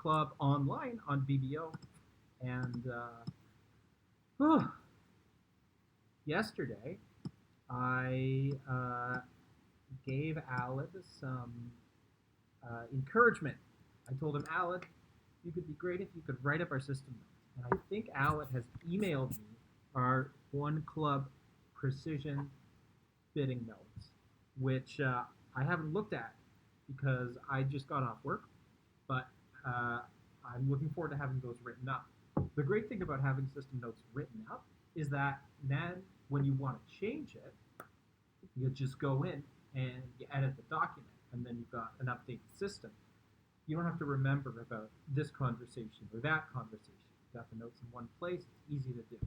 Club online on VBO. And whew, yesterday, I gave Aled some encouragement. I told him, Aled, you could be great if you could write up our system notes. And I think Aled has emailed me our One Club Precision bidding notes, which I haven't looked at because I just got off work, but I'm looking forward to having those written up. The great thing about having system notes written up is that then when you want to change it, you just go in and you edit the document, and then you've got an updated system. You don't have to remember about this conversation or that conversation. You've got the notes in one place. It's easy to do.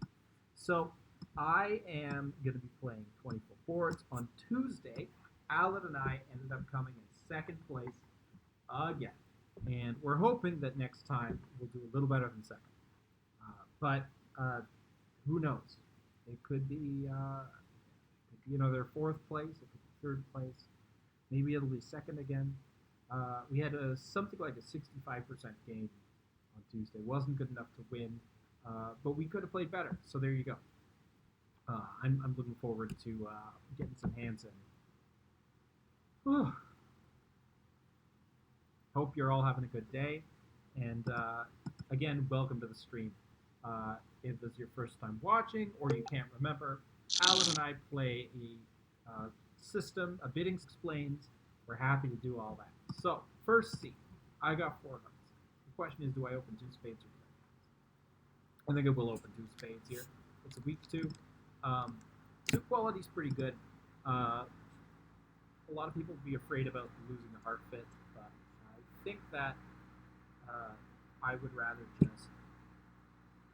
So I am going to be playing 24 boards on Tuesday. Alan and I ended up coming in second place again. And we're hoping that next time we'll do a little better than second. But who knows? It could be, their fourth place. It could be third place. Maybe it'll be second again. We had something like a 65% gain on Tuesday. Wasn't good enough to win, but we could have played better. So there you go. I'm looking forward to getting some hands in. Hope you're all having a good day. And again, welcome to the stream. If this is your first time watching or you can't remember, Alan and I play a system, a bidding explains. We're happy to do all that. So, first seat, I got 4 hearts. The question is, do I open 2 spades or 3 hearts? I think I will open 2 spades here. It's a week 2. 2 quality is pretty good. A lot of people would be afraid about losing the heart fit, but I think that I would rather just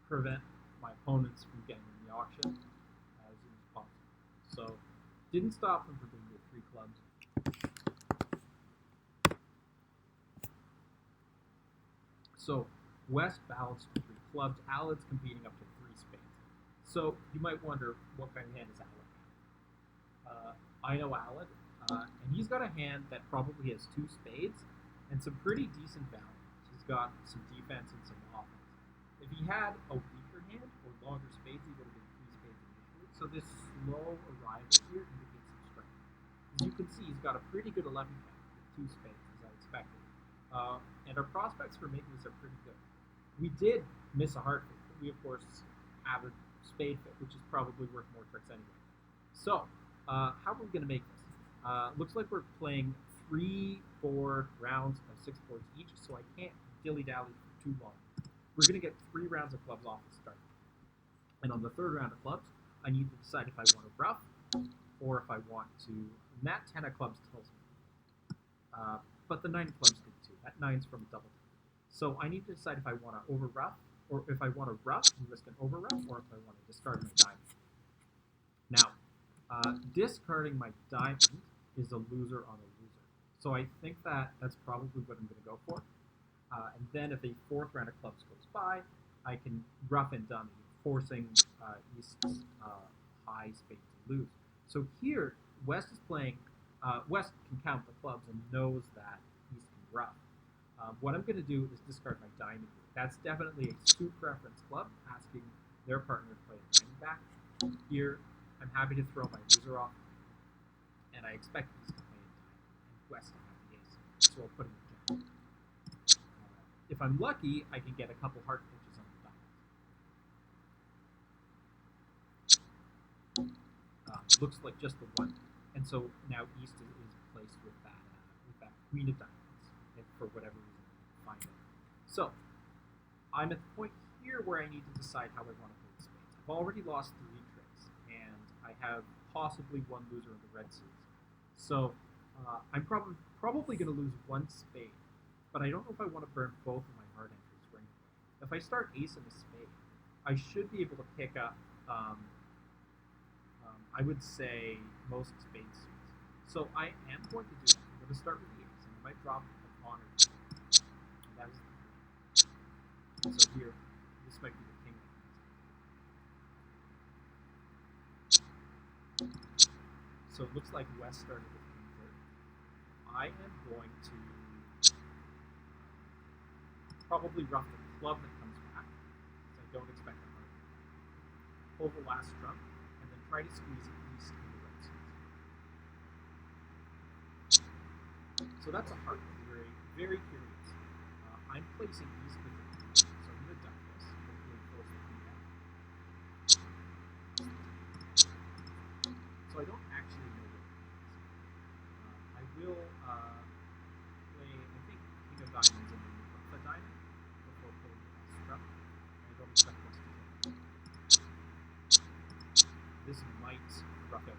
prevent my opponents from getting in the auction as soon as possible. So, didn't stop them from being with 3 clubs. So, West balanced with 3 clubs. Alad's competing up to 3 spades. So, you might wonder, what kind of hand is Alad? I know Alad, and he's got a hand that probably has 2 spades and some pretty decent balance. He's got some defense and some offense. If he had a weaker hand or longer spades, he would have been 3 spades initially. So this slow arrival here indicates some strength. As you can see, he's got a pretty good 11 hand with 2 spades, as I expected. And our prospects for making this are pretty good. We did miss a heart fit, but we, of course, have a spade fit, which is probably worth more tricks anyway. So, how are we going to make this? Looks like we're playing 3 board rounds of 6 boards each, so I can't dilly-dally for too long. We're going to get 3 rounds of clubs off the start. And on the 3rd round of clubs, I need to decide if I want to ruff or if I want to... And that 10 of clubs tells me. But the 9 of clubs did too. That 9's from a double. So I need to decide if I want to over ruff, or if I want to ruff and risk an over ruff, or if I want to discard my diamond. Now, discarding my diamond is a loser on a loser. So I think that that's probably what I'm going to go for. And then if a 4th round of clubs goes by, I can ruff and dummy, forcing East's high spade to lose. So here, West is playing, West can count the clubs and knows that East can ruff. What I'm going to do is discard my diamond here. That's definitely a suit preference club, asking their partner to play a diamond back. Here, I'm happy to throw my loser off, and I expect East to play a diamond, and West to have the ace. So I'll put him in the jack. If I'm lucky, I can get a couple heart pitches on the diamond. Looks like just the one, and so now East is placed with that queen of diamonds, and for whatever reason, find it. So I'm at the point here where I need to decide how I want to play the spades. I've already lost 3 tricks, and I have possibly 1 loser in the red suits. So I'm probably going to lose 1 spade, but I don't know if I want to burn both of my heart entries right away. If I start ace and a spade, I should be able to pick up, I would say, most spade suits. So I am going to do that. I'm going to start with the ace, and I might drop a pawn or 2. And that is the queen. So here, this might be the king. So it looks like West started with king third. I am going to probably rough the club that comes back, because I don't expect a heart. Pull the last trump, and then try to squeeze it east in the red suit. So that's a heart. Very, very curious. I'm placing east with the queen, so I'm going to duck this. Hopefully force the queen out. So I don't actually know what it is. I will play, I think, king of diamonds and then rough a diamond before pulling the last trump. I don't expect this to hit. This might rough out.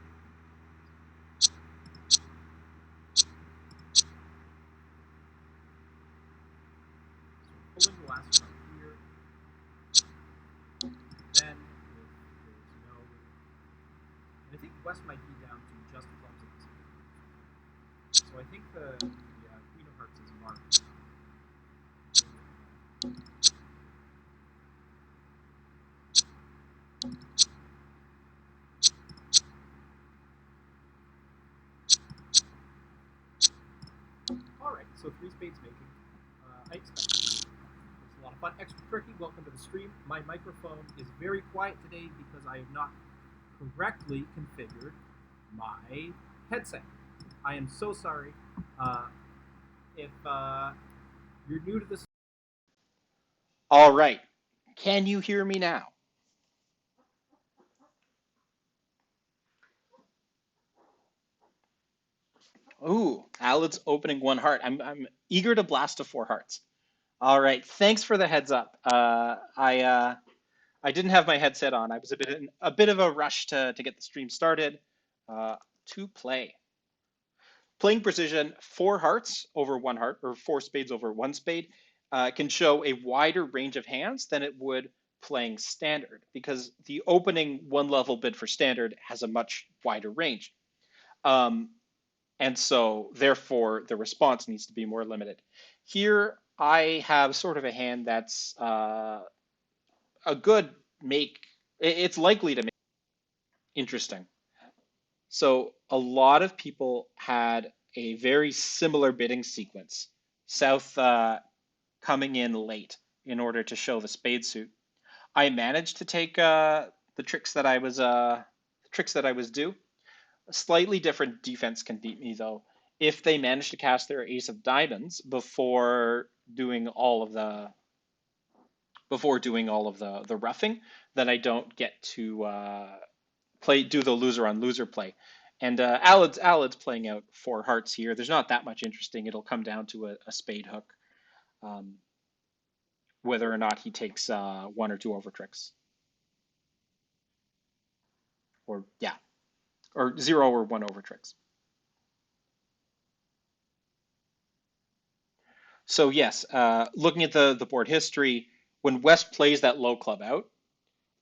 So pulling the last trump here. Then, if there's no, and I think West might be down to just clubs at this point. So I think the Queen of Hearts is marked. Alright, so three spades making. I expect it's a lot of fun. Extra Turkey, welcome to the stream. My microphone is very quiet today because I have not correctly configured my headset. I am so sorry. If you're new to this. All right. Can you hear me now? Ooh, Alad's opening one heart. I'm eager to blast to four hearts. All right. Thanks for the heads up. I didn't have my headset on. I was a bit of a rush to get the stream started. To play. Playing precision, four hearts over one heart, or four spades over one spade, can show a wider range of hands than it would playing standard, because the opening one level bid for standard has a much wider range. Um, and so, therefore, the response needs to be more limited. Here, I have sort of a hand that's a good make. It's likely to make interesting. So a lot of people had a very similar bidding sequence. South coming in late in order to show the spade suit. I managed to take the tricks that I was due. A slightly different defense can beat me though. If they manage to cast their ace of diamonds doing all of the before doing all of the roughing, then I don't get to do the loser on loser play. And Alad's playing out four hearts here. There's not that much interesting. It'll come down to a spade hook, um, whether or not he takes one or two over tricks, or yeah, or zero or one over tricks. So yes, looking at the board history, when West plays that low club out,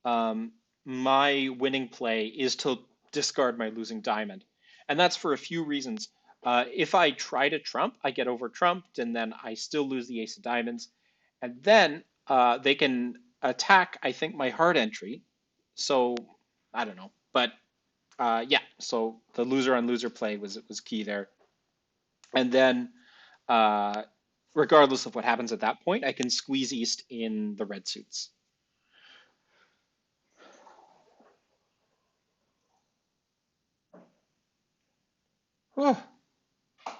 um, my winning play is to discard my losing diamond. And that's for a few reasons. If I try to trump, I get over trumped, and then I still lose the ace of diamonds. And then they can attack, I think, my hard entry. So I don't know. But yeah, so the loser on loser play was key there. And then uh, regardless of what happens at that point, I can squeeze east in the red suits. Oh, I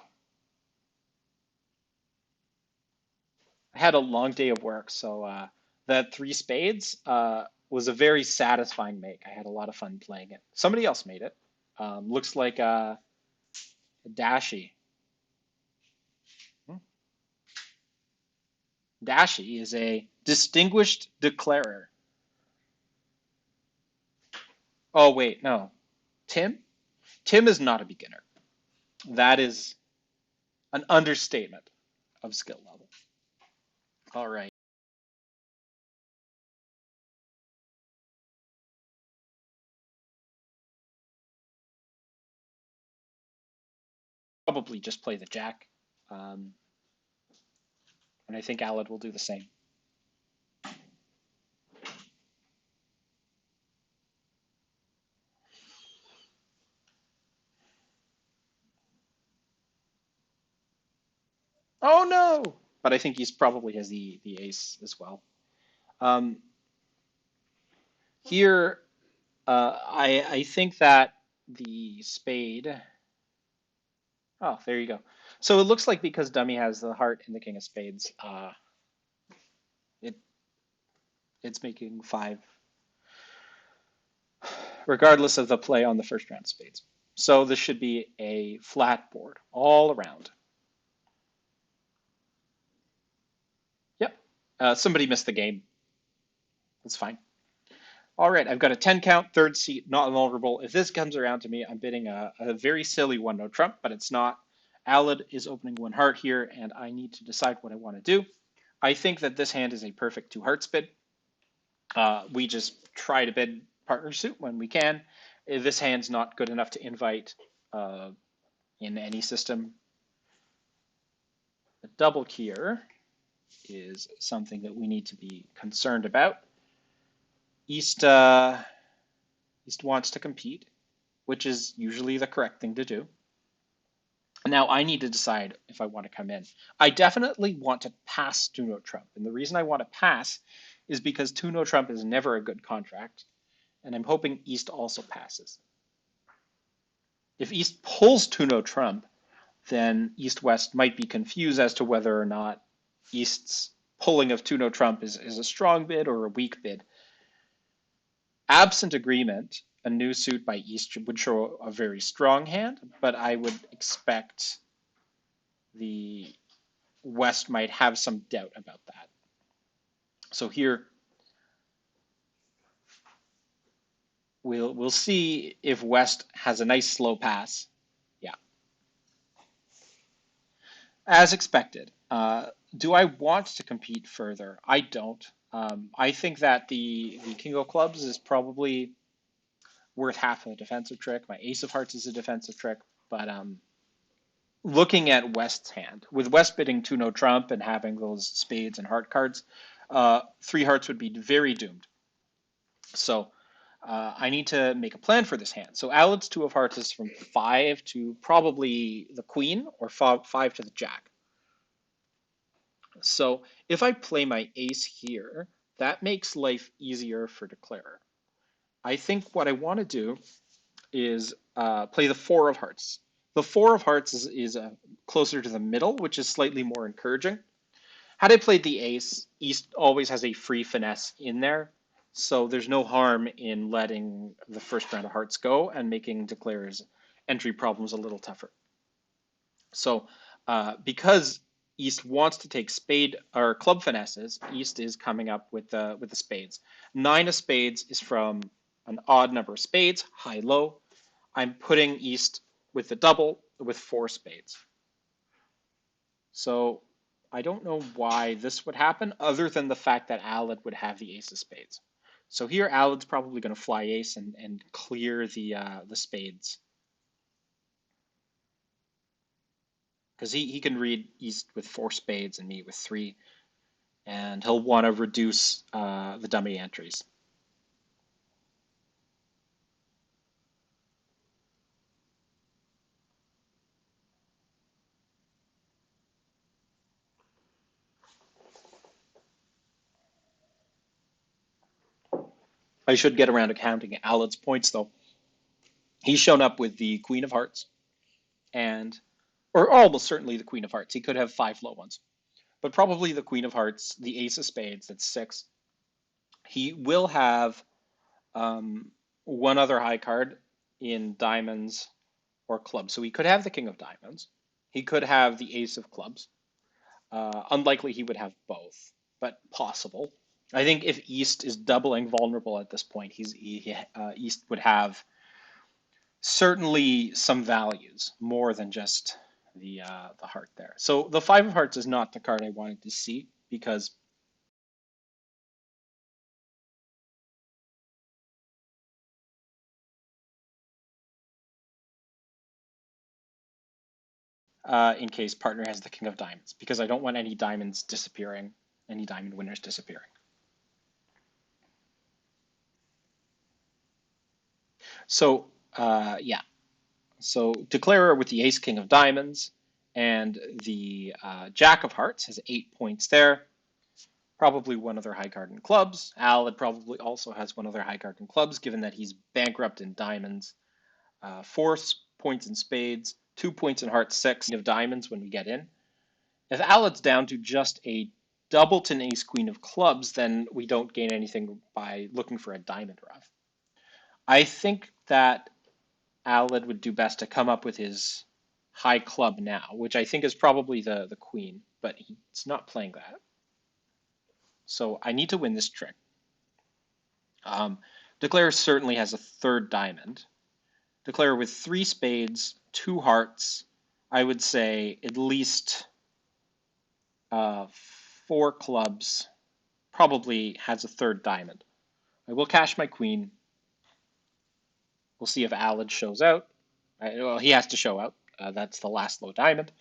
had a long day of work, so that three spades was a very satisfying make. I had a lot of fun playing it. Somebody else made it. Looks like Dashi. Hmm. Dashi is a distinguished declarer. Oh wait, no. Tim? Tim is not a beginner. That is an understatement of skill level. All right. Probably just play the jack. Um, and I think Alad will do the same. Oh no! but I think East probably has the ace as well. Um, here, I think that the spade. Oh, there you go. So it looks like because dummy has the heart and the king of spades, it it's making five, regardless of the play on the first round of spades. So this should be a flat board all around. Yep. Somebody missed the game. That's fine. All right, I've got a 10 count, third seat, not vulnerable. If this comes around to me, I'm bidding a very silly one no trump, but it's not. Alad is opening one heart here, and I need to decide what I want to do. I think that this hand is a perfect two hearts bid. We just try to bid partner suit when we can. If this hand's not good enough to invite in any system. The double keyer is something that we need to be concerned about. East wants to compete, which is usually the correct thing to do. Now I need to decide if I want to come in. I definitely want to pass two-note trump, and the reason I want to pass is because two-note trump is never a good contract, and I'm hoping East also passes. If East pulls two-note trump, then East-West might be confused as to whether or not East's pulling of two-note trump is a strong bid or a weak bid. Absent agreement, a new suit by East would show a very strong hand, but I would expect the West might have some doubt about that. So here, we'll see if West has a nice slow pass. Yeah, as expected. Do I want to compete further? I don't. I think that the King of Clubs is probably worth half a defensive trick. My Ace of Hearts is a defensive trick, but looking at West's hand, with West bidding two no trump and having those spades and heart cards, three hearts would be very doomed. So I need to make a plan for this hand. So Alad's two of hearts is from 5 to probably the queen, or 5 to the jack. So if I play my ace here, that makes life easier for declarer. I think what I want to do is play the 4 of hearts. The 4 of hearts is closer to the middle, which is slightly more encouraging. Had I played the ace, East always has a free finesse in there, so there's no harm in letting the first round of hearts go and making declarer's entry problems a little tougher. So because East wants to take spade or club finesses, East is coming up with the spades. 9 of spades is from an odd number of spades, high low. I'm putting East with the double with 4 spades. So I don't know why this would happen, other than the fact that Alad would have the ace of spades. So here Alad's probably going to fly ace and clear the spades. Because he can read East with 4 spades and me with 3, and he'll want to reduce the dummy entries. I should get around to counting Alad's points, though. He's shown up with the Queen of Hearts, or almost certainly the Queen of Hearts. He could have 5 low ones, but probably the Queen of Hearts, the Ace of Spades, that's 6. He will have one other high card in diamonds or clubs. So he could have the King of Diamonds. He could have the Ace of Clubs. Unlikely he would have both, but possible. I think if East is doubling vulnerable at this point, East would have certainly some values more than just the heart there. So the 5 of hearts is not the card I wanted to see because in case partner has the King of Diamonds, because I don't want any diamonds disappearing, any diamond winners disappearing. So yeah, so declarer with the Ace King of Diamonds, And the Jack of Hearts has 8 points there. Probably one of their high card in clubs. Alad probably also has one of their high card in clubs, given that he's bankrupt in diamonds. 4 points in spades, 2 points in hearts, six of diamonds when we get in. If Alad's down to just a doubleton ace queen of clubs, then we don't gain anything by looking for a diamond ruff. I think that Alad would do best to come up with his high club now, which I think is probably the queen, but he's not playing that. So I need to win this trick. Declare certainly has a third diamond. Declare with 3 spades, 2 hearts, I would say at least 4 clubs, probably has a third diamond. I will cash my queen. We'll see if Alad shows out. Well, he has to show out. That's the last low diamond.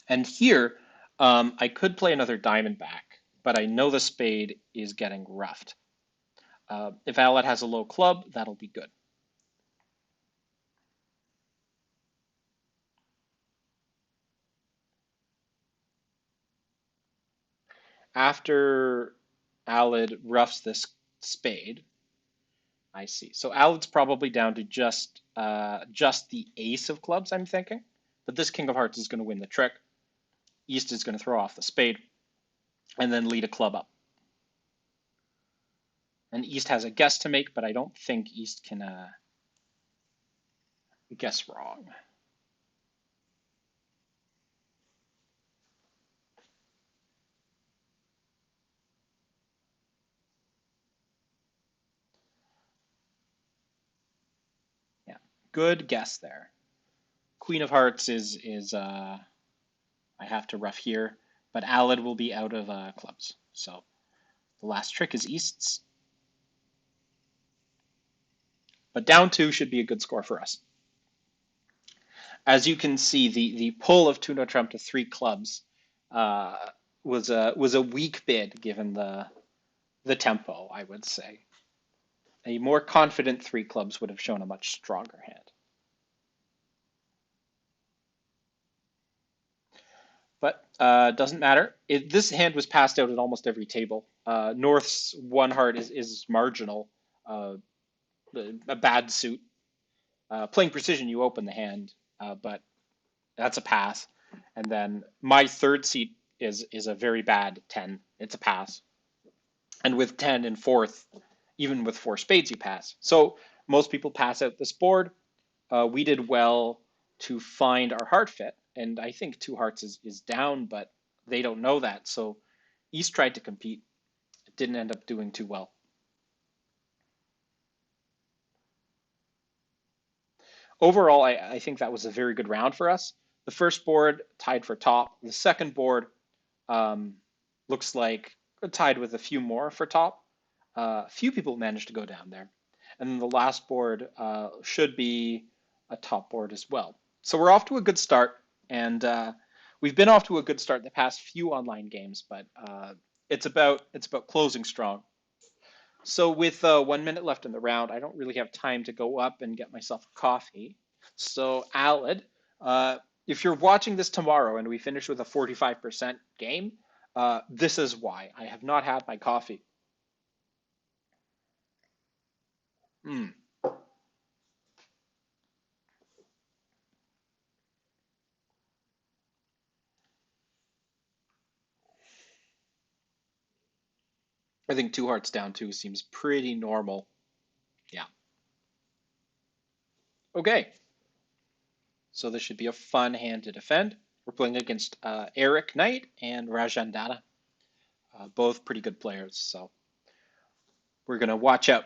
And here, I could play another diamond back, but I know the spade is getting roughed. If Alad has a low club, that'll be good. After Alad roughs this spade, I see. So Alad's probably down to just the ace of clubs, I'm thinking. But this king of hearts is going to win the trick. East is going to throw off the spade and then lead a club up. And East has a guess to make, but I don't think East can guess wrong. Yeah, good guess there. Queen of hearts is I have to rough here, but Alad will be out of clubs. So the last trick is East's. But down 2 should be a good score for us. As you can see, the pull of Tuno Trump to 3 clubs uh, was a weak bid given the tempo, I would say. A more confident 3 clubs would have shown a much stronger hand. But doesn't matter. This hand was passed out at almost every table. North's 1 heart is marginal, a bad suit. Playing precision, you open the hand, but that's a pass. And then my third seat is a very bad 10. It's a pass. And with 10 and fourth, even with 4 spades, you pass. So most people pass out this board. We did well to find our heart fit. And I think 2 hearts is down, but they don't know that. So East tried to compete. It didn't end up doing too well. Overall, I think that was a very good round for us. The first board tied for top. The second board looks like tied with a few more for top. A few people managed to go down there. And then the last board should be a top board as well. So we're off to a good start. And we've been off to a good start the past few online games, but it's about closing strong. So with 1 minute left in the round, I don't really have time to go up and get myself a coffee. So Alad, uh, if you're watching this tomorrow and we finish with a 45% game, this is why. I have not had my coffee. Mm. I think 2 hearts down 2 seems pretty normal. Yeah. Okay. So this should be a fun hand to defend. We're playing against Eric Knight and Rajan Data, both pretty good players. So we're going to watch out.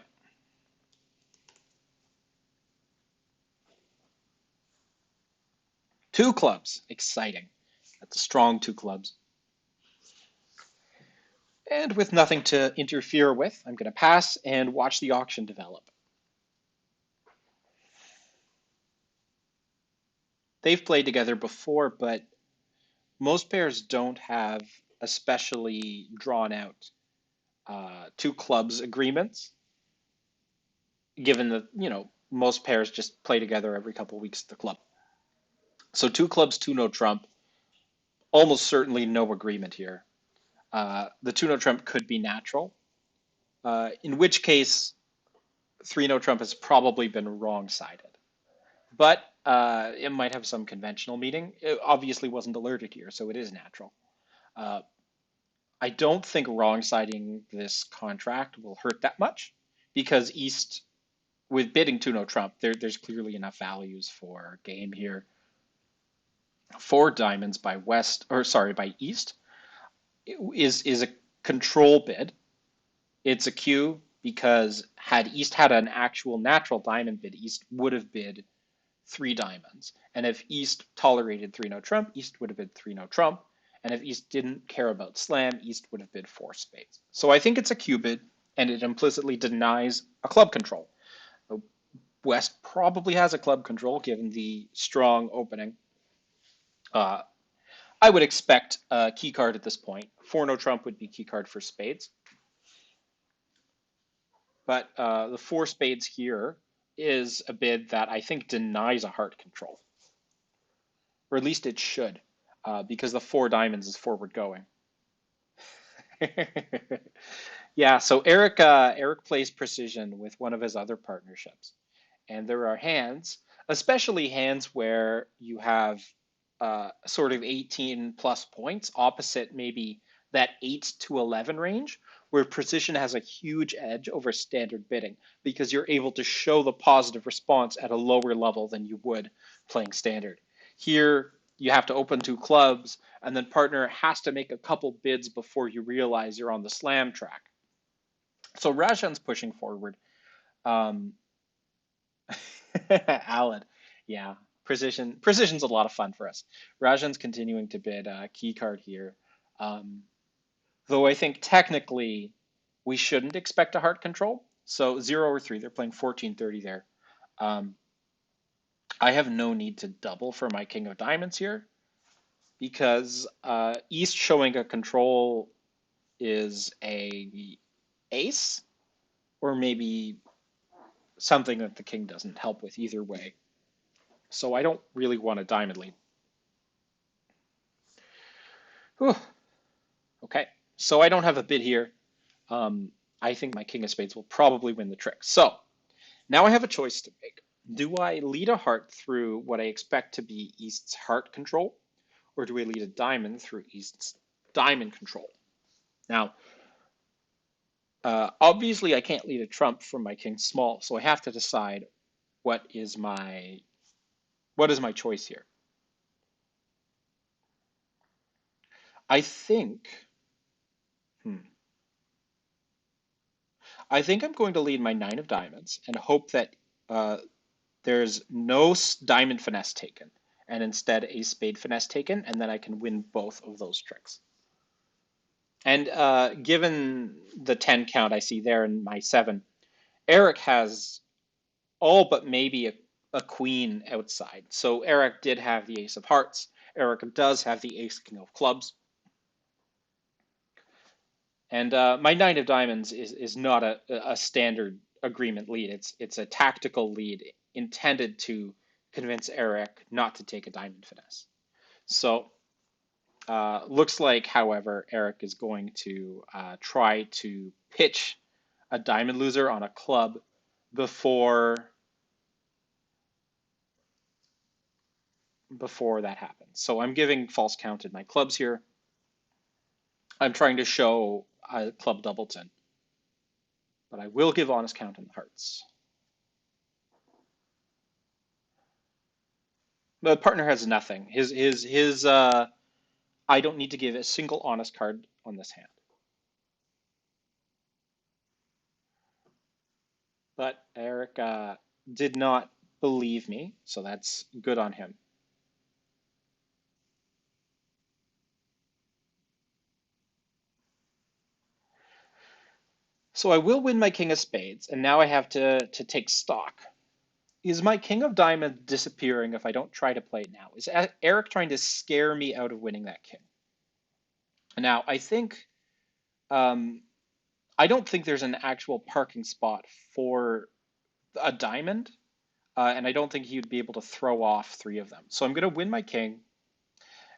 Two clubs. Exciting. That's a strong 2 clubs. And with nothing to interfere with, I'm going to pass and watch the auction develop. They've played together before, but most pairs don't have especially drawn out 2 clubs agreements, given that, most pairs just play together every couple of weeks at the club. So two clubs, two no trump, almost certainly no agreement here. The two no trump could be natural, in which case three no trump has probably been wrong sided. But it might have some conventional meaning. It obviously wasn't alerted here, so it is natural. Uh, I don't think wrong siding this contract will hurt that much because East, with bidding to no Trump, there's clearly enough values for game here. Four diamonds by West, or sorry, by East is a control bid. It's a Q because had East had an actual natural diamond bid, East would have bid three diamonds. And if East tolerated three no trump, East would have bid three no trump. And if East didn't care about slam, East would have bid four spades. So I think it's a Q bid, and it implicitly denies a club control. West probably has a club control given the strong opening. Uh, I would expect a key card at this point. Four no trump would be key card for spades. But the four spades here is a bid that I think denies a heart control. Or at least it should, because the four diamonds is forward going. Yeah, so Eric plays precision with one of his other partnerships, and there are hands, especially hands where you have sort of 18 plus points opposite maybe that 8 to 11 range, where precision has a huge edge over standard bidding because you're able to show the positive response at a lower level than you would playing standard. Here, you have to open two clubs, and then partner has to make a couple bids before you realize you're on the slam track. So Rajan's pushing forward. Um, Alad, yeah, precision's a lot of fun for us. Rajan's continuing to bid a key card here, um, though I think technically we shouldn't expect a heart control. So 0 or 3, they're playing 14-30 there. Um, I have no need to double for my king of diamonds here because East showing a control is a ace or maybe something that the king doesn't help with either way. So I don't really want a diamond lead. Whew. Okay, so I don't have a bid here. I think my king of spades will probably win the trick. So now I have a choice to make. Do I lead a heart through what I expect to be East's heart control, or do I lead a diamond through East's diamond control? Now, obviously I can't lead a trump from my king small, so I have to decide what is my choice here. I think, hmm, I think I'm going to lead my nine of diamonds and hope that uh, there's no diamond finesse taken, and instead a spade finesse taken, and then I can win both of those tricks. And given the 10 count I see there in my 7, Eric has all but maybe a queen outside. So Eric did have the ace of hearts. Eric does have the ace king of clubs. And my nine of diamonds is not a standard agreement lead. It's a tactical lead intended to convince Eric not to take a diamond finesse. So looks like, however, Eric is going to try to pitch a diamond loser on a club before that happens. So I'm giving false count in my clubs here. I'm trying to show a club doubleton, but I will give honest count in the hearts. The partner has nothing. His I don't need to give a single honest card on this hand. But Eric did not believe me, so that's good on him. So I will win my king of spades, and now I have to take stock. Is my king of diamonds disappearing if I don't try to play it now? Is Eric trying to scare me out of winning that king? Now, I think I don't think there's an actual parking spot for a diamond. and I don't think he would be able to throw off three of them. So I'm going to win my king,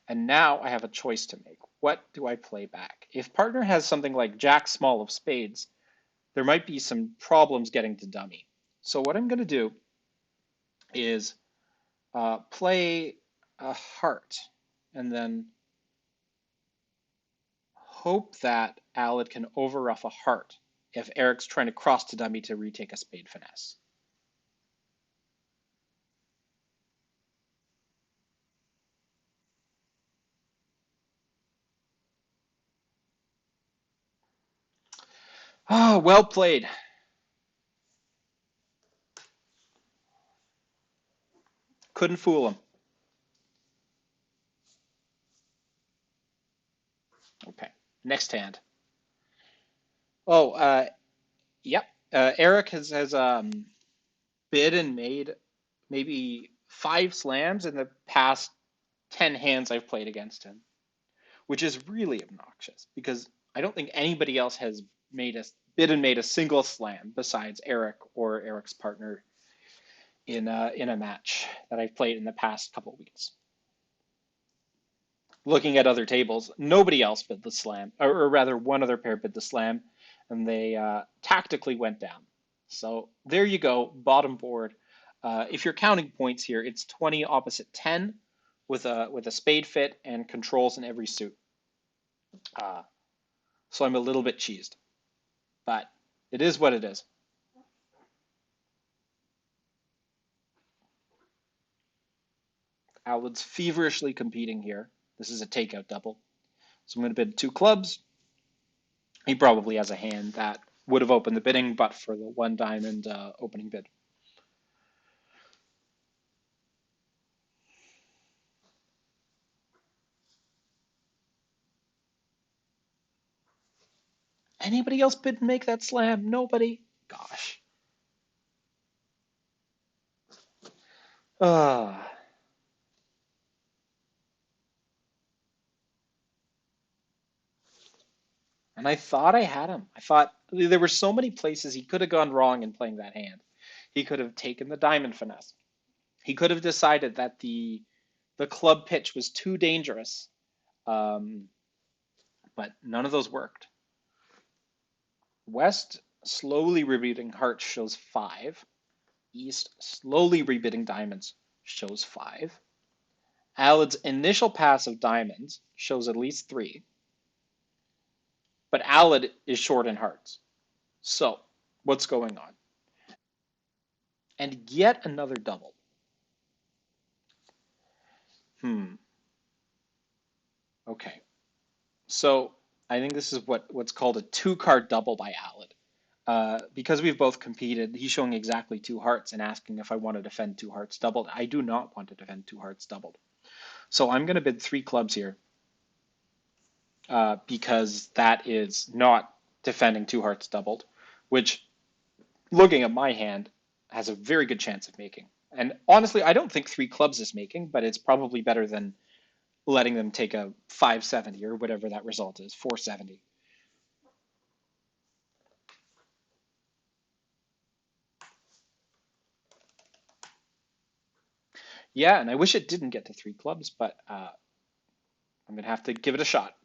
and now I have a choice to make. What do I play back? If partner has something like Jack small of spades, there might be some problems getting to dummy. So what I'm going to do is play a heart, and then hope that Alad can overruff a heart if Eric's trying to cross to dummy to retake a spade finesse. Ah, well played. Couldn't fool him. Okay, next hand. Oh, yep. Eric has bid and made maybe 5 slams in the past 10 hands I've played against him, which is really obnoxious because I don't think anybody else has made a bid and made a single slam besides Eric or Eric's partner in a match that I've played in the past couple of weeks. Looking at other tables, nobody else bid the slam, or rather, one other pair bid the slam, and they tactically went down. So there you go, bottom board. If you're counting points here, it's 20 opposite 10 with a spade fit and controls in every suit. So I'm a little bit cheesed, but it is what it is. Alad's feverishly competing here. This is a takeout double. So I'm going to bid 2 clubs. He probably has a hand that would have opened the bidding, but for the 1 diamond opening bid. Anybody else bid and make that slam? Nobody? Gosh. Uh, and I thought I had him. I thought there were so many places he could have gone wrong in playing that hand. He could have taken the diamond finesse. He could have decided that the club pitch was too dangerous, um, but none of those worked. West slowly rebidding hearts shows 5. East slowly rebidding diamonds shows 5. Alad's initial pass of diamonds shows at least 3. But Alad is short in hearts. So, what's going on? And yet another double. Okay. So, I think this is what's called a 2-card double by Alad. Because we've both competed, he's showing exactly 2 hearts and asking if I want to defend 2 hearts doubled. I do not want to defend 2 hearts doubled. So I'm going to bid 3 clubs here because that is not defending 2 hearts doubled, which, looking at my hand, has a very good chance of making. And honestly, I don't think 3 clubs is making, but it's probably better than letting them take a 570 or whatever that result is, 470. Yeah, and I wish it didn't get to 3 clubs, but I'm going to have to give it a shot.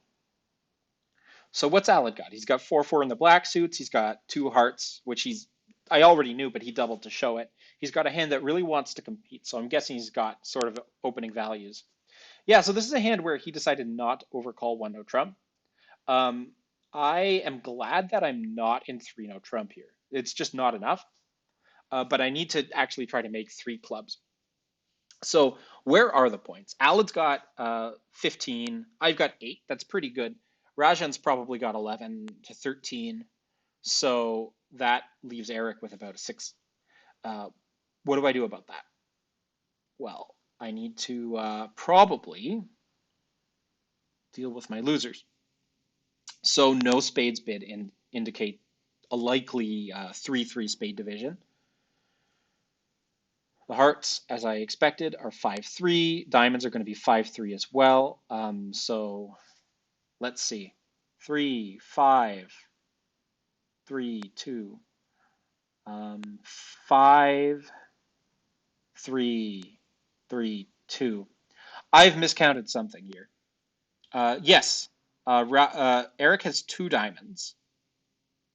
So what's Alad got? He's got 4-4 in the black suits. He's got 2 hearts, which I already knew, but he doubled to show it. He's got a hand that really wants to compete, so I'm guessing he's got sort of opening values. Yeah, so this is a hand where he decided not to overcall 1-no trump. Um, I am glad that I'm not in 3-no trump here. It's just not enough, but I need to actually try to make 3 clubs. So where are the points? Alad's got 15. I've got 8. That's pretty good. Rajan's probably got 11 to 13. So that leaves Eric with about a 6. What do I do about that? Well, I need to probably deal with my losers. So no spades bid indicate a likely 3-3 spade division. The hearts, as I expected, are 5-3. Diamonds are going to be 5-3 as well. So let's see. 3, 5, 3, 2, 5, 3, 3, 2. I've miscounted something here. Yes, Eric has 2 diamonds.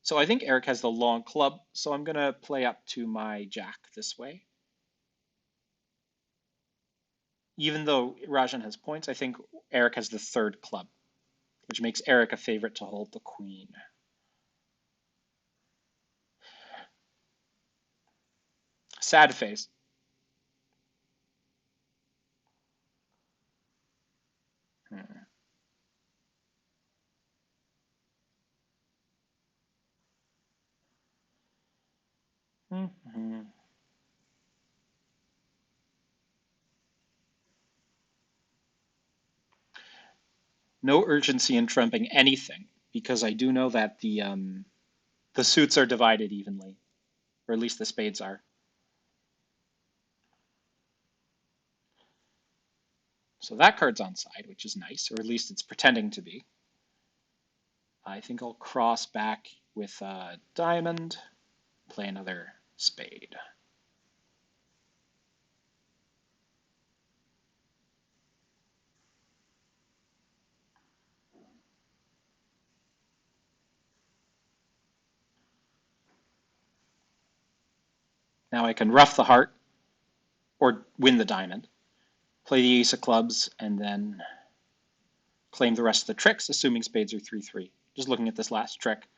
So I think Eric has the long club, so I'm going to play up to my jack this way. Even though Rajan has points, I think Eric has the 3rd club, which makes Eric a favorite to hold the queen. Sad face. Hmm. Mm-hmm. No urgency in trumping anything because I do know that the suits are divided evenly, or at least the spades are. So that card's on side, which is nice, or at least it's pretending to be. I think I'll cross back with a diamond, play another spade. Now I can ruff the heart or win the diamond, play the ace of clubs, and then claim the rest of the tricks, assuming spades are 3-3. Just looking at this last trick.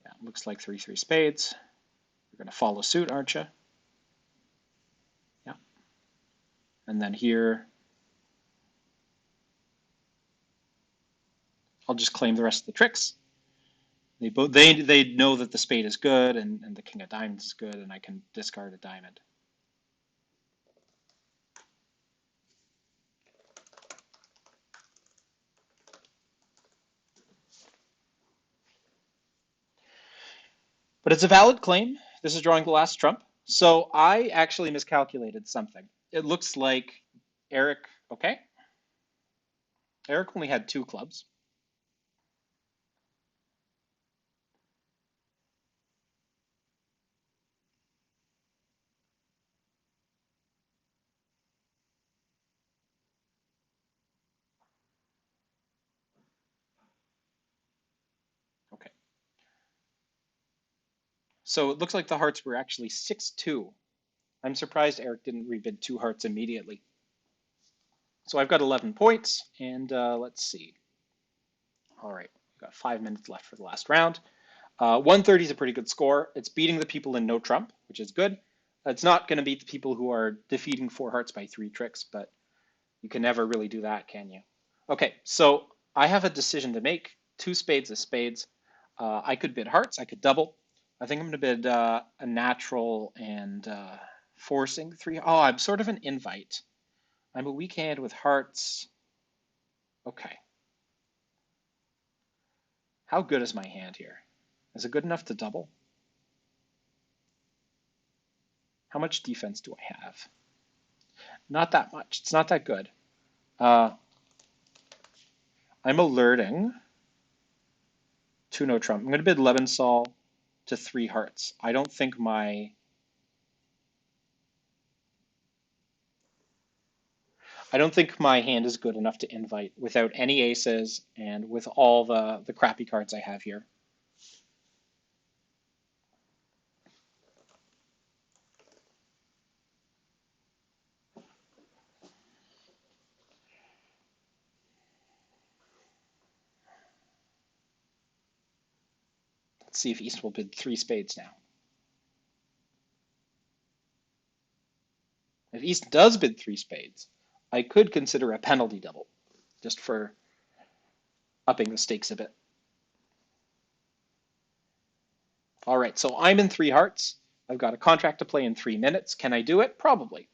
Yeah, looks like 3-3 spades. You're going to follow suit, aren't you? Yeah. And then here, I'll just claim the rest of the tricks. They know that the spade is good and the king of diamonds is good, and I can discard a diamond. But it's a valid claim. This is drawing the last trump. So I actually miscalculated something. It looks like Eric, okay? Eric only had 2 clubs. Okay. So it looks like the hearts were actually 6-2. I'm surprised Eric didn't rebid 2 hearts immediately. So I've got 11 points, and let's see. All right, we've got 5 minutes left for the last round. 130 is a pretty good score. It's beating the people in no trump, which is good. It's not going to beat the people who are defeating 4 hearts by 3 tricks, but you can never really do that, can you? Okay, so I have a decision to make. 2 spades of spades. I could bid hearts. I could double. I think I'm going to bid a natural and forcing 3. Oh, I'm sort of an invite. I'm a weak hand with hearts. Okay. How good is my hand here? Is it good enough to double? How much defense do I have? Not that much. It's not that good. Uh, I'm alerting to no trump. I'm going to bid Lebensol to 3 hearts. I don't think my hand is good enough to invite without any aces and with all the crappy cards I have here. Let's see if East will bid 3 spades now. If East does bid 3 spades, I could consider a penalty double, just for upping the stakes a bit. All right, so I'm in 3 hearts. I've got a contract to play in 3 minutes. Can I do it? Probably.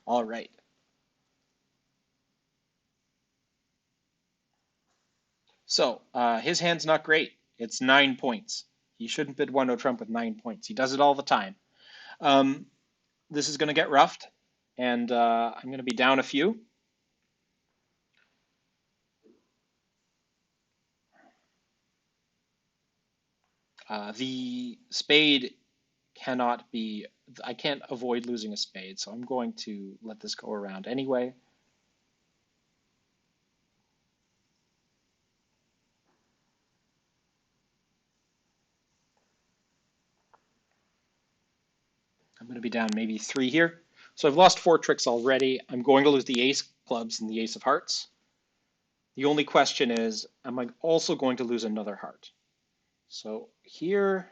All right. So his hand's not great. It's 9 points. He shouldn't bid 1-0 trump with 9 points. He does it all the time. This is going to get roughed, and I'm going to be down a few. The spade cannot be, I can't avoid losing a spade, so I'm going to let this go around anyway. I'm going to be down maybe 3 here. So I've lost 4 tricks already. I'm going to lose the ace clubs and the ace of hearts. The only question is, am I also going to lose another heart? So here,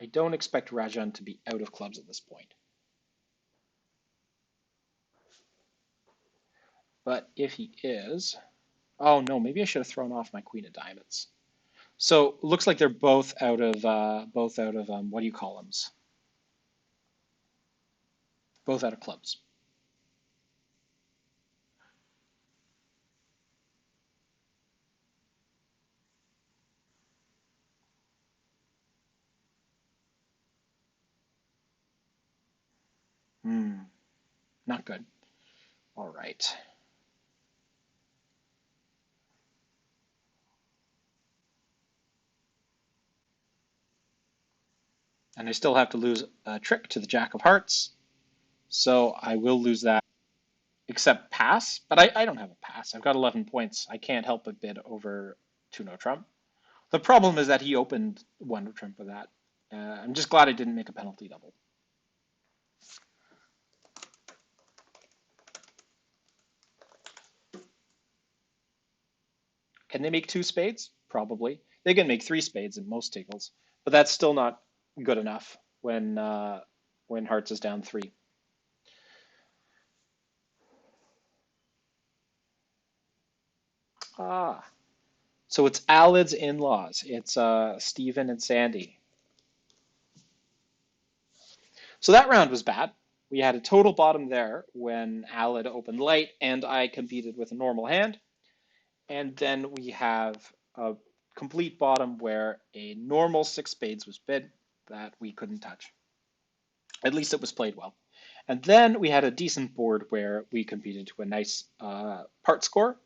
I don't expect Rajan to be out of clubs at this point. But if he is, oh no, maybe I should have thrown off my queen of diamonds. So looks like they're both out of what do you call them? Both out of clubs. Not good. All right. And I still have to lose a trick to the jack of hearts. So I will lose that, except pass. But I don't have a pass. I've got 11 points. I can't help but bid over 2 no trump. The problem is that he opened 1 no trump with that. I'm just glad I didn't make a penalty double. Can they make 2 spades? Probably. They can make 3 spades in most tables, but that's still not good enough when hearts is down 3. Ah, so it's Alid's in-laws. It's Stephen and Sandy. So that round was bad. We had a total bottom there when Alid opened light and I competed with a normal hand. And then we have a complete bottom where a normal 6 spades was bid that we couldn't touch. At least it was played well. And then we had a decent board where we competed to a nice part score,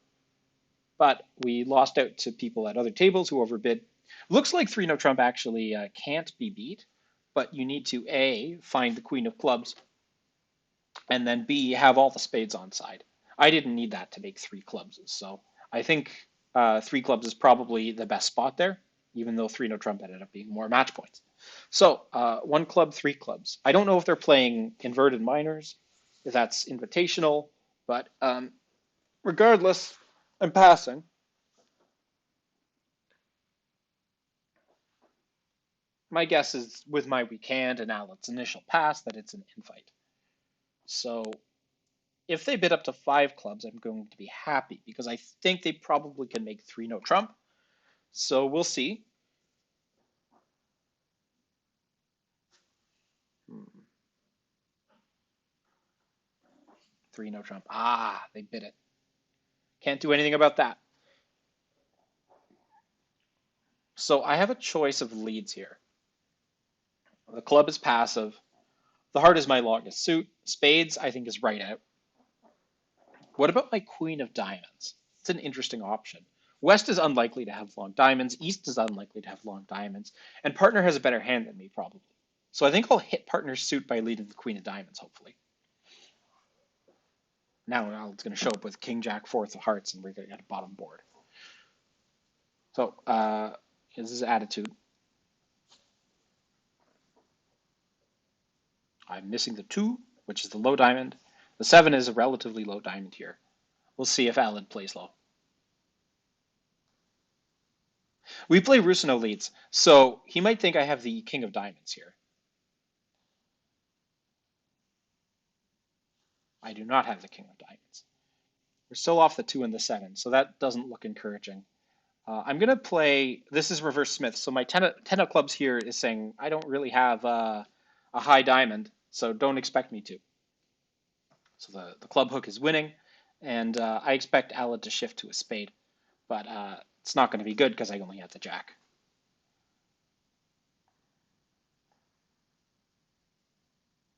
but we lost out to people at other tables who overbid. Looks like 3 no trump actually can't be beat, but you need to A, find the queen of clubs, and then B, have all the spades on side. I didn't need that to make 3 clubs, so I think 3 clubs is probably the best spot there, even though 3 no trump ended up being more match points. So 1 club, 3 clubs. I don't know if they're playing inverted minors, if that's invitational, but regardless, I'm passing. My guess is with my weak hand and Alan's initial pass that it's an invite. So if they bid up to 5 clubs, I'm going to be happy because I think they probably can make 3 no trump. So we'll see. 3 no trump. Ah, they bid it. Can't do anything about that. So I have a choice of leads here. The club is passive. The heart is my longest suit. Spades, I think, is right out. What about my queen of diamonds? It's an interesting option. West is unlikely to have long diamonds. East is unlikely to have long diamonds. And partner has a better hand than me, probably. So I think I'll hit partner's suit by leading the queen of diamonds, hopefully. Now it's going to show up with king, jack, fourth of hearts, and we're going to get a bottom board. So this is attitude. I'm missing the 2, which is the low diamond. The 7 is a relatively low diamond here. We'll see if Alan plays low. We play Rusino leads, so he might think I have the king of diamonds here. I do not have the king of diamonds. We're still off the 2 and the 7, so that doesn't look encouraging. I'm going to play, this is reverse Smith, so my 10 of clubs here is saying I don't really have a high diamond, so don't expect me to. So the club hook is winning, and I expect Alad to shift to a spade, but it's not going to be good because I only have the jack.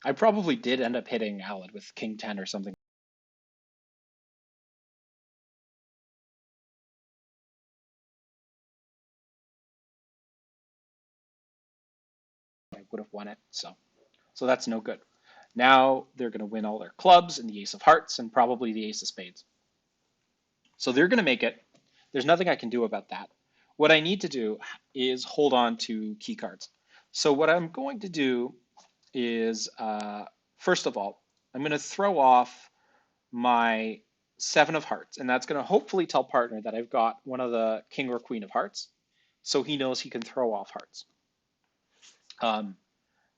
I probably did end up hitting Alad with king 10 or something. would have won it. So that's no good. Now they're going to win all their clubs and the ace of hearts and probably the ace of spades. So they're going to make it. There's nothing I can do about that. What I need to do is hold on to key cards. So what I'm going to do is, first of all, I'm going to throw off my 7 of hearts, and that's going to hopefully tell partner that I've got one of the king or queen of hearts, so he knows he can throw off hearts.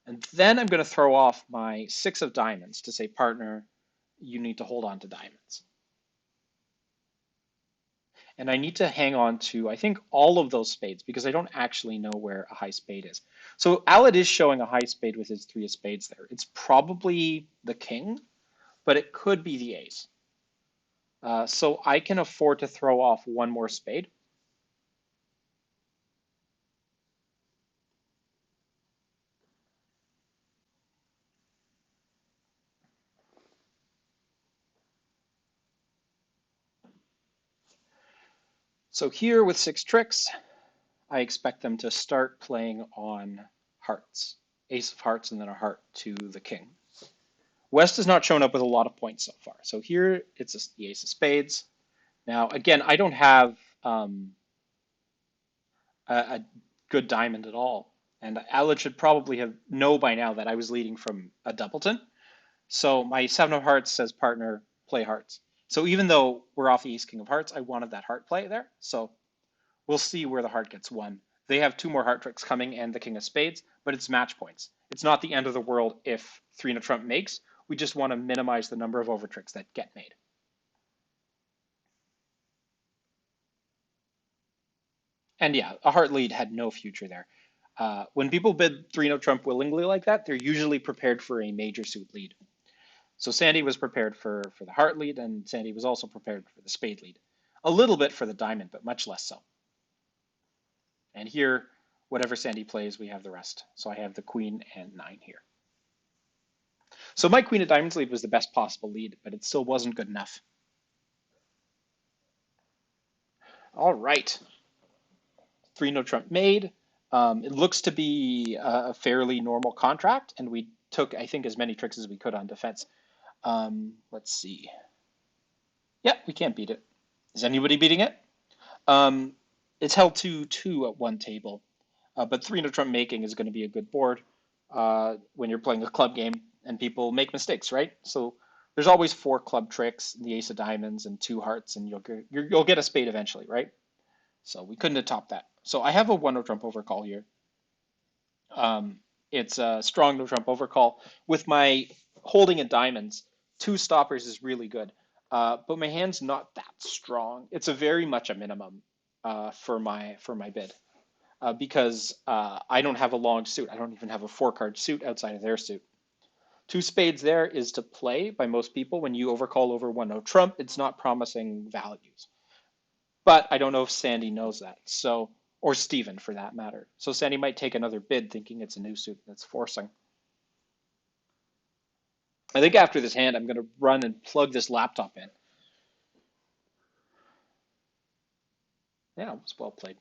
And then I'm going to throw off my 6 of diamonds to say, partner, you need to hold on to diamonds. And I need to hang on to, I think, all of those spades because I don't actually know where a high spade is. So Alad is showing a high spade with his 3 of spades there. It's probably the king, but it could be the ace. So I can afford to throw off one more spade. So here with 6 tricks, I expect them to start playing on hearts, ace of hearts and then a heart to the king. West has not shown up with a lot of points so far. So here it's the ace of spades. Now, again, I don't have a good diamond at all. And Alad should probably know by now that I was leading from a doubleton. So my 7 of hearts says, partner, play hearts. So even though we're off the ace king of hearts, I wanted that heart play there. So we'll see where the heart gets won. They have 2 more heart tricks coming and the king of spades, but it's match points. It's not the end of the world if 3 and a trump makes. We just want to minimize the number of over tricks that get made. And yeah, a heart lead had no future there. When people bid 3 no trump willingly like that, they're usually prepared for a major suit lead. So Sandy was prepared for the heart lead, and Sandy was also prepared for the spade lead. A little bit for the diamond, but much less so. And here, whatever Sandy plays, we have the rest. So I have the queen and 9 here. So my queen of diamonds lead was the best possible lead, but it still wasn't good enough. All right. 3 no trump made. It looks to be a fairly normal contract, and we took, I think, as many tricks as we could on defense. Let's see. Yeah, we can't beat it. Is anybody beating it? It's held 2-2 at one table, but 3 no trump making is going to be a good board when you're playing a club game and people make mistakes, right? So there's always 4 club tricks, the ace of diamonds and 2 hearts, and you'll get a spade eventually, right? So we couldn't have topped that. So I have a 1 no trump overcall here. It's a strong no trump overcall. With my holding in diamonds, 2 stoppers is really good. But my hand's not that strong. It's a very much a minimum for my bid because I don't have a long suit. I don't even have a 4-card suit outside of their suit. 2 spades there is to play by most people. When you overcall over 1 no trump, it's not promising values. But I don't know if Sandy knows that, so or Steven for that matter. So Sandy might take another bid thinking it's a new suit that's forcing. I think after this hand, I'm going to run and plug this laptop in. Yeah, it was well played.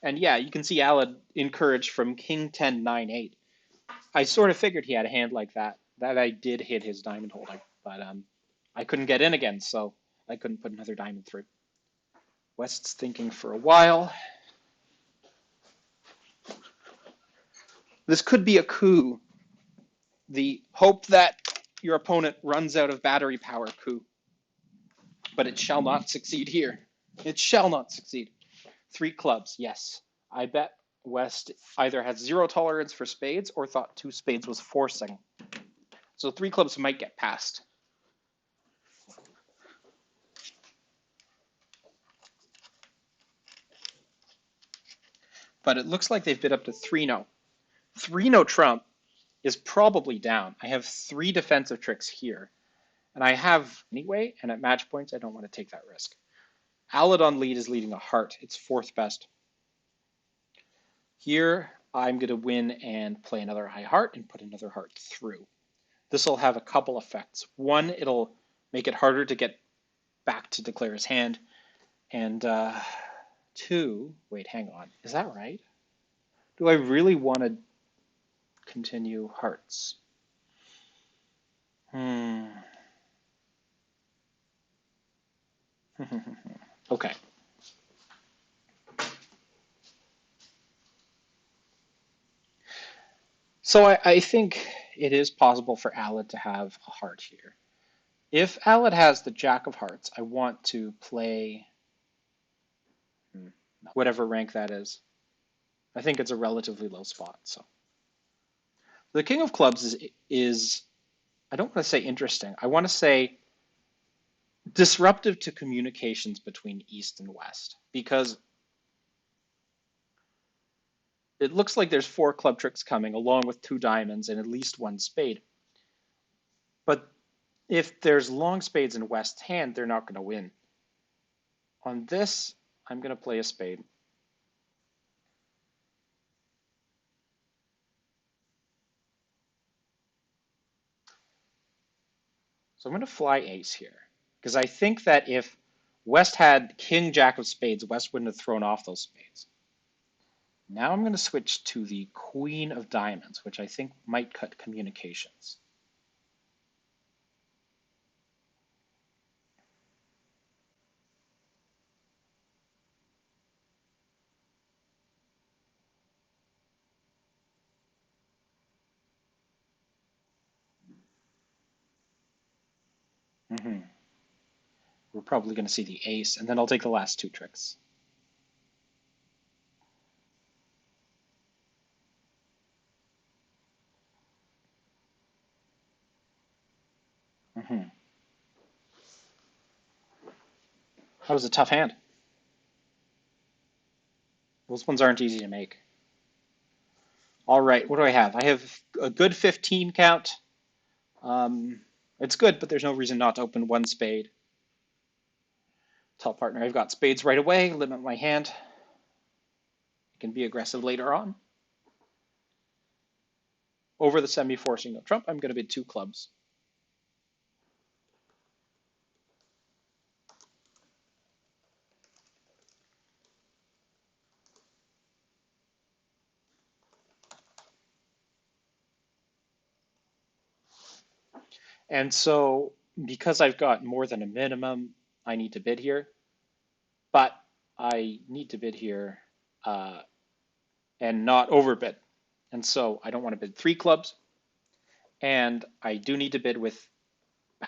And yeah, you can see Alad encouraged from King 10, 9, 8. I sort of figured he had a hand like that. That I did hit his diamond holding, but I couldn't get in again, so I couldn't put another diamond through. West's thinking for a while. This could be a coup. The hope that your opponent runs out of battery power coup. But it shall not succeed here. It shall not succeed. 3 clubs, yes. I bet West either had 0 tolerance for spades or thought 2 spades was forcing. So 3 clubs might get past. But it looks like they've bid up to 3 no. 3 no trump is probably down. I have 3 defensive tricks here. And I have anyway, and at match points, I don't want to take that risk. Alad on lead is leading a heart. It's 4th best. Here, I'm going to win and play another high heart and put another heart through. This will have a couple effects. One, it'll make it harder to get back to declare his hand. And two, wait, hang on. Is that right? Do I really want to continue hearts? Hmm. Okay. So I think it is possible for Alad to have a heart here. If Alad has the Jack of Hearts, I want to play whatever rank that is. I think it's a relatively low spot. So the King of Clubs is I don't want to say interesting. I want to say disruptive to communications between East and West because it looks like there's 4 club tricks coming along with 2 diamonds and at least 1 spade. But if there's long spades in West's hand, they're not going to win. On this, I'm going to play a spade. So I'm going to fly ace here because I think that if West had king jack of spades, West wouldn't have thrown off those spades. Now I'm going to switch to the queen of diamonds, which I think might cut communications. Mm-hmm. We're probably going to see the ace, and then I'll take the last 2 tricks. Mm-hmm. That was a tough hand. Those ones aren't easy to make. All right, what do I have? I have a good 15 count. It's good, but there's no reason not to open 1 spade. Tell partner I've got spades right away, limit my hand. I can be aggressive later on. Over the semi-forcing of trump, I'm going to bid 2 clubs. And so because I've got more than a minimum, I need to bid here. But I need to bid here and not overbid. And so I don't want to bid 3 clubs. And I do need to bid with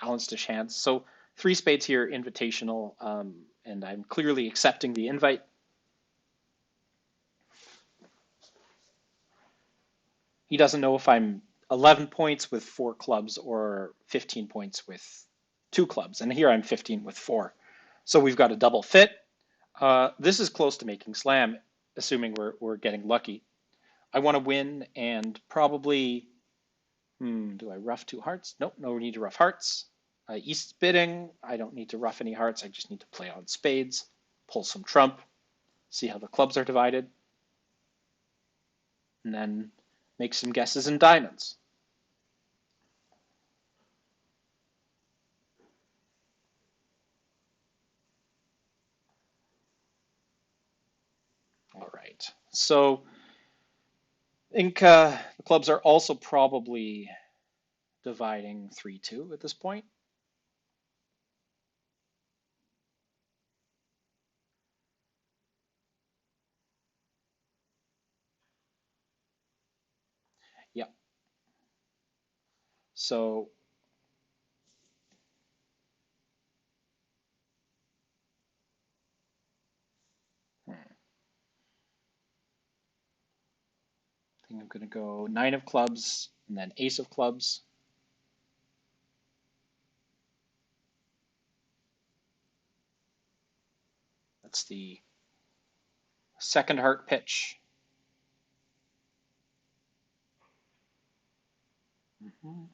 balanced-ish hands. So 3 spades here, invitational, and I'm clearly accepting the invite. He doesn't know if I'm 11 points with 4 clubs or 15 points with 2 clubs. And here I'm 15 with 4. So we've got a double fit. This is close to making slam, assuming we're getting lucky. I want to win and probably, do I rough 2 hearts? Nope, no need to rough hearts. East bidding, I don't need to rough any hearts. I just need to play on spades, pull some trump, see how the clubs are divided, and then make some guesses in diamonds. All right, so I think the clubs are also probably dividing 3-2 at this point. Yeah. So I think I'm going to go 9 of clubs and then ace of clubs. That's the second heart pitch. Mm-hmm.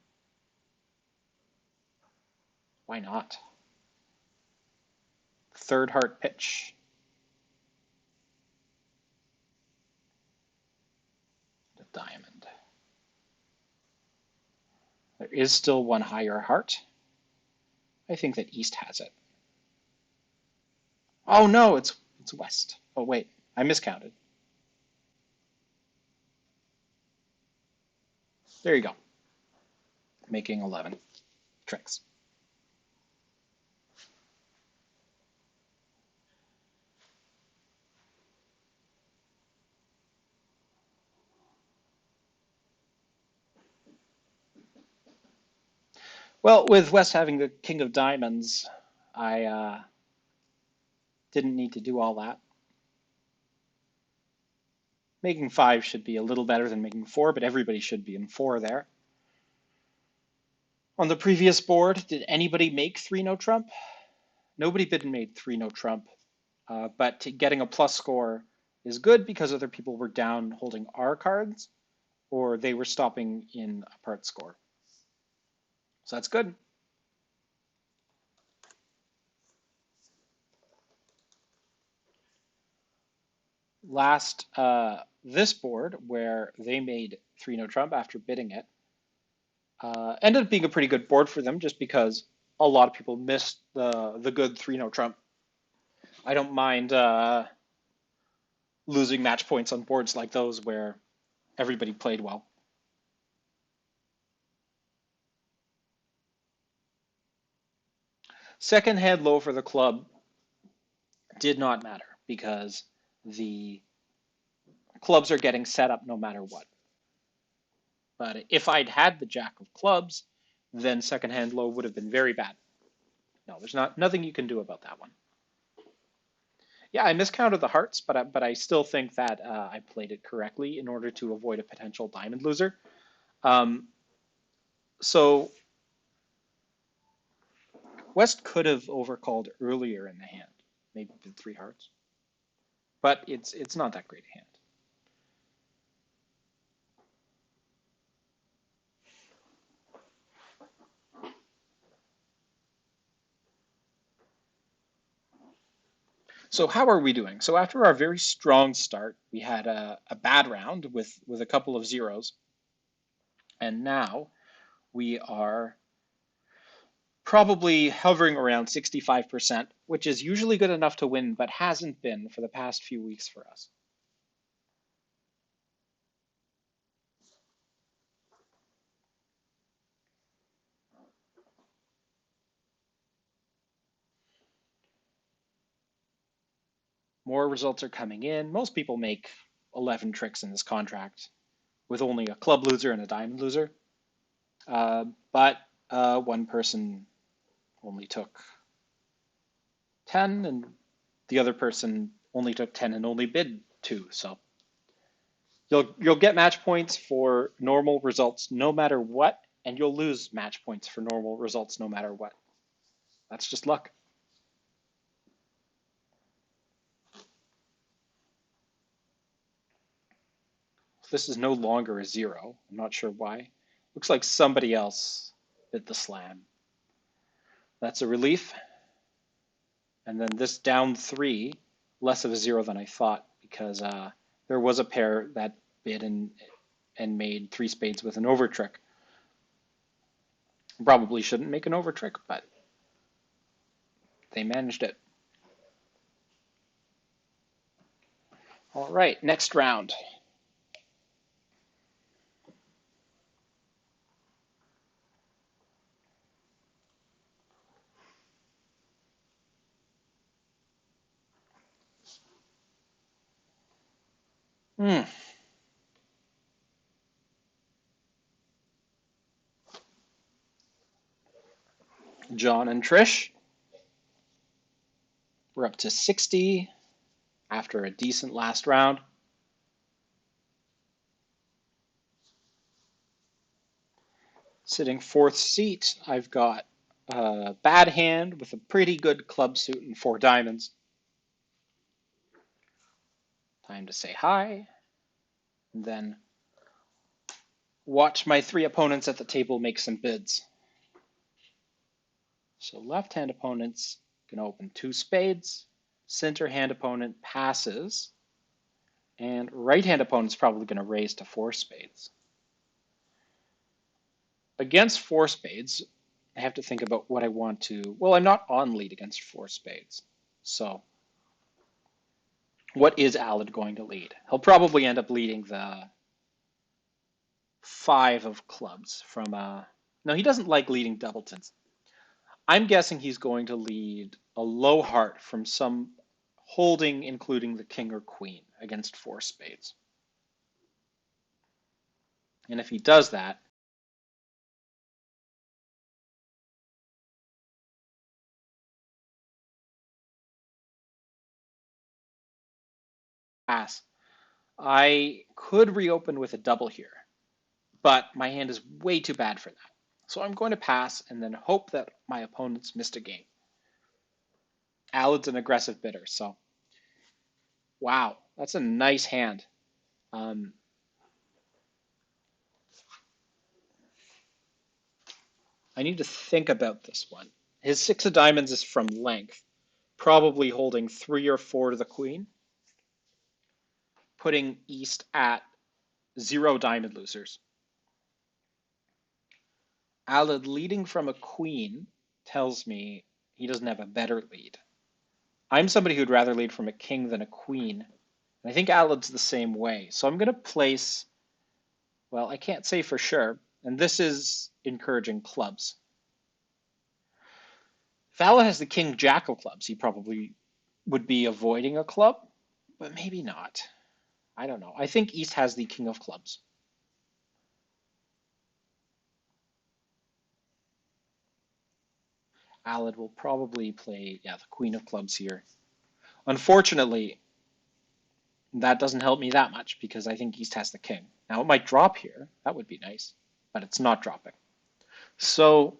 Why not? Third heart pitch. diamond. There is still one higher heart. I think that East has it. Oh no, it's West. Oh wait, I miscounted. There you go. Making 11 tricks. Well, with West having the King of Diamonds, I didn't need to do all that. Making 5 should be a little better than making 4, but everybody should be in 4 there. On the previous board, did anybody make 3 no trump? Nobody bid and made 3 no trump, but getting a plus score is good because other people were down holding R cards, or they were stopping in a part score. So that's good. Last, this board, where they made 3 no trump after bidding it, ended up being a pretty good board for them just because a lot of people missed the good 3 no trump. I don't mind losing match points on boards like those where everybody played well. Second hand low for the club did not matter because the clubs are getting set up no matter what. But if I'd had the jack of clubs, then second hand low would have been very bad. No, there's nothing you can do about that one. Yeah, I miscounted the hearts, but I still think that I played it correctly in order to avoid a potential diamond loser. So West could have overcalled earlier in the hand, maybe did 3 hearts, but it's not that great a hand. So how are we doing? So after our very strong start, we had a bad round with a couple of zeros, and now we are probably hovering around 65%, which is usually good enough to win, but hasn't been for the past few weeks for us. More results are coming in. Most people make 11 tricks in this contract with only a club loser and a diamond loser. But one person only took 10, and the other person only took 10 and only bid 2. So you'll get match points for normal results no matter what, and you'll lose match points for normal results no matter what. That's just luck. This is no longer a 0. I'm not sure why. Looks like somebody else bid the slam. That's a relief. And then this down 3, less of a 0 than I thought, because there was a pair that bid and made 3 spades with an over trick. Probably shouldn't make an over trick, but they managed it. All right, next round. John and Trish. We're up to 60 after a decent last round. Sitting 4th seat, I've got a bad hand with a pretty good club suit and 4 diamonds. Time to say hi, and then watch my 3 opponents at the table make some bids. So left hand opponent's gonna open 2 spades. Center hand opponent passes And right-hand opponent's probably going to raise to 4 spades. Against 4 spades, I have to think about what I want to. Well, I'm not on lead against 4 spades. So what is Alad going to lead? He'll probably end up leading the 5 of clubs from no, he doesn't like leading doubletons. I'm guessing he's going to lead a low heart from some holding, including the king or queen, against 4 spades. And if he does that, pass. I could reopen with a double here, but my hand is way too bad for that. So I'm going to pass and then hope that my opponent's missed a game. Alad's an aggressive bidder, so wow, that's a nice hand. I need to think about this one. His 6 of diamonds is from length, probably holding 3 or 4 to the queen, putting East at 0 diamond losers. Alad leading from a queen tells me he doesn't have a better lead. I'm somebody who'd rather lead from a king than a queen, and I think Alad's the same way. So I'm going to place, well, I can't say for sure, and this is encouraging clubs. If Alad has the king jack of clubs, he probably would be avoiding a club, but maybe not. I don't know. I think East has the king of clubs. Alad will probably play, yeah, the queen of clubs here. Unfortunately, that doesn't help me that much because I think East has the king. Now it might drop here. That would be nice, but it's not dropping. So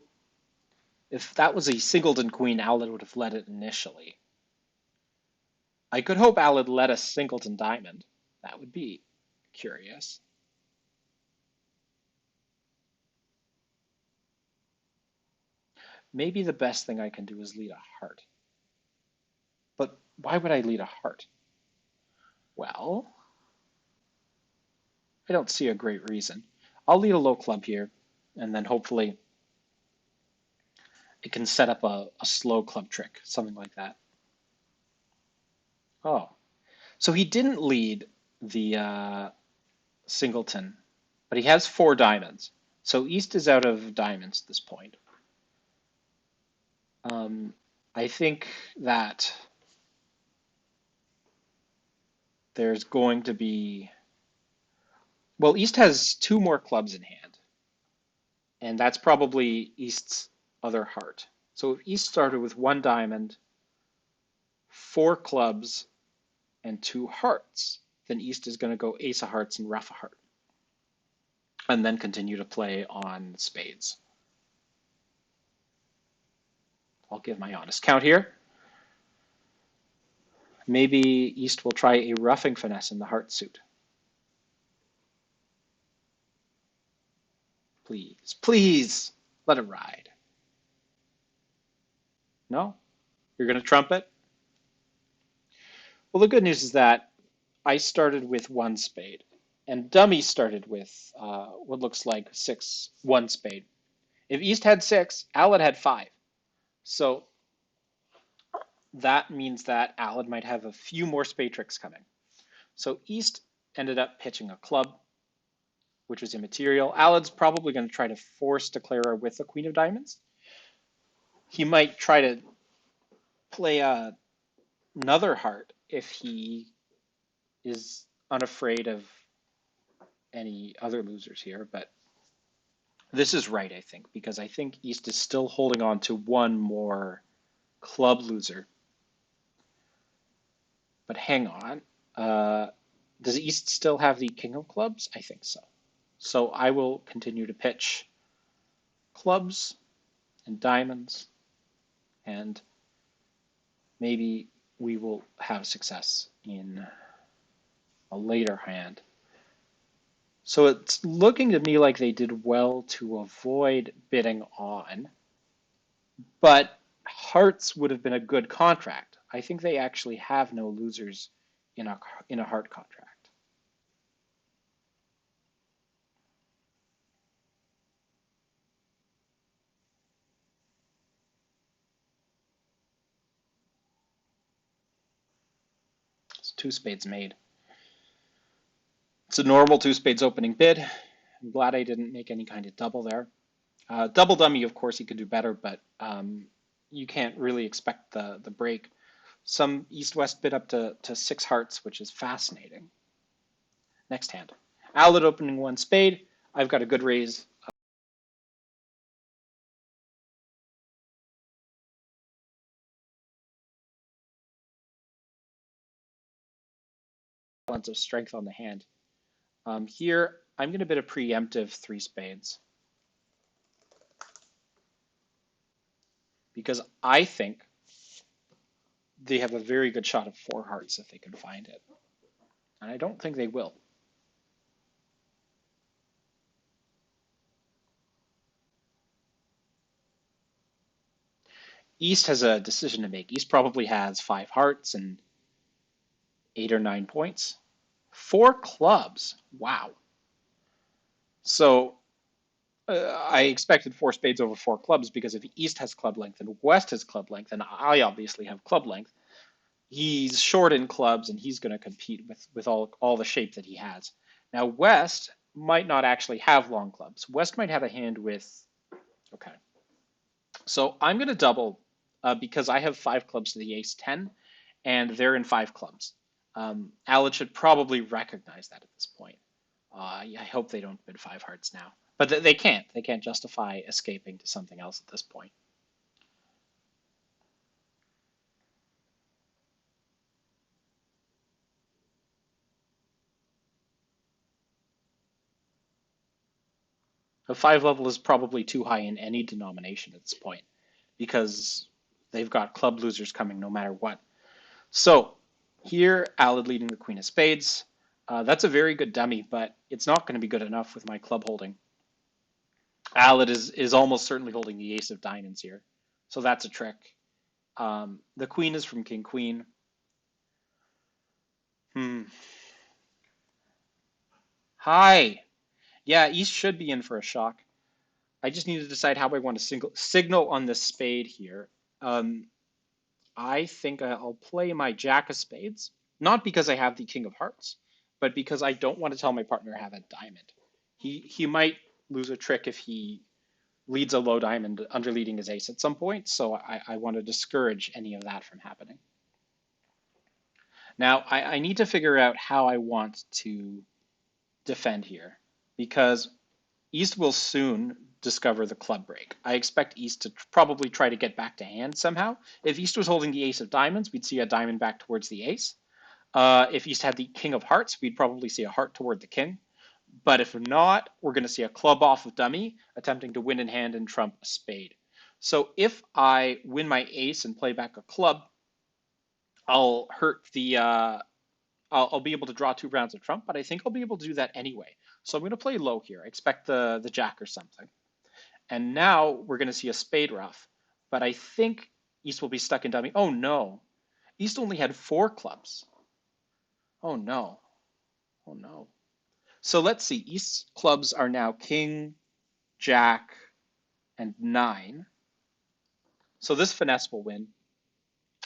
if that was a singleton queen, Alad would have led it initially. I could hope Alad led a singleton diamond. That would be curious. Maybe the best thing I can do is lead a heart. But why would I lead a heart? Well, I don't see a great reason. I'll lead a low club here, and then hopefully it can set up a slow club trick, something like that. Oh, so he didn't lead the singleton, but he has 4 diamonds. So East is out of diamonds at this point. I think that there's going to be, well, East has 2 more clubs in hand, and that's probably East's other heart. So if East started with 1 diamond, 4 clubs, and 2 hearts, then East is going to go ace of hearts and rough a heart, and then continue to play on spades. I'll give my honest count here. Maybe East will try a roughing finesse in the heart suit. Please, please, let it ride. No? You're going to trump it? Well, the good news is that I started with 1 spade, and Dummy started with what looks like 1 spade. If East had 6, Alad had 5. So that means that Alad might have a few more spade tricks coming. So East ended up pitching a club, which was immaterial. Alad's probably going to try to force declare with the queen of diamonds. He might try to play another heart if he is unafraid of any other losers here, but this is right, I think, because I think East is still holding on to 1 more club loser. But hang on. Does East still have the king of clubs? I think so. So I will continue to pitch clubs and diamonds, and maybe we will have success in a later hand. So it's looking to me like they did well to avoid bidding on, but hearts would have been a good contract. I think they actually have no losers in a heart contract. It's two spades made. It's a normal two spades opening bid. I'm glad I didn't make any kind of double there. Double dummy, of course, he could do better, but you can't really expect the break. Some east-west bid up to six hearts, which is fascinating. Next hand. Outlet opening one spade. I've got a good raise. Balance of strength on the hand. Here, I'm going to bid a preemptive three spades because I think they have a very good shot of four hearts if they can find it. And I don't think they will. East has a decision to make. East probably has five hearts and 8 or 9 points. Four clubs. Wow. So I expected four spades over four clubs because if East has club length and West has club length, and I obviously have club length, he's short in clubs and he's going to compete with all the shape that he has. Now, West might not actually have long clubs. West might have a hand with, okay. So I'm going to double because I have five clubs to the ace 10 and they're in five clubs. Allen should probably recognize that at this point. I hope they don't bid five hearts now. But they can't. They can't justify escaping to something else at this point. A five level is probably too high in any denomination at this point because they've got club losers coming no matter what. So here, Allen leading the queen of spades. That's a very good dummy, but it's not going to be good enough with my club holding. Allen is almost certainly holding the ace of diamonds here. So that's a trick. The queen is from king queen. Hi. Yeah, East should be in for a shock. I just need to decide how I want to signal on this spade here. I think I'll play my jack of spades, not because I have the king of hearts, but because I don't want to tell my partner I have a diamond. He might lose a trick if he leads a low diamond under leading his ace at some point, so I want to discourage any of that from happening. Now, I need to figure out how I want to defend here, because East will soon discover the club break. I expect East to probably try to get back to hand somehow. If East was holding the ace of diamonds, we'd see a diamond back towards the ace. If East had the king of hearts, we'd probably see a heart toward the king. But if not, we're going to see a club off of dummy, attempting to win in hand and trump a spade. So if I win my ace and play back a club, I'll hurt the I'll be able to draw two rounds of trump, but I think I'll be able to do that anyway. So I'm going to play low here. I expect the jack or something. And now we're going to see a spade ruff. But I think East will be stuck in dummy. Oh, no. East only had four clubs. Oh, no. Oh, no. So let's see. East's clubs are now king, jack, and 9. So this finesse will win.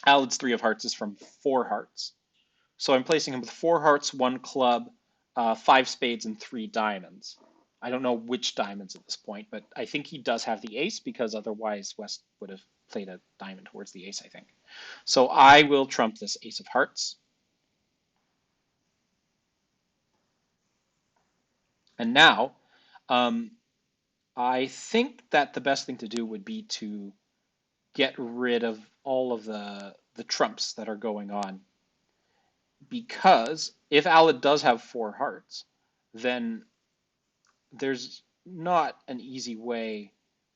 Allen's 3 of hearts is from 4 hearts. So I'm placing him with 4 hearts, 1 club, 5 spades, and 3 diamonds. I don't know which diamonds at this point, but I think he does have the ace because otherwise West would have played a diamond towards the ace, I think. So I will trump this ace of hearts. And now, I think that the best thing to do would be to get rid of all of the trumps that are going on. Because if Allen does have 4 hearts, then there's not an easy way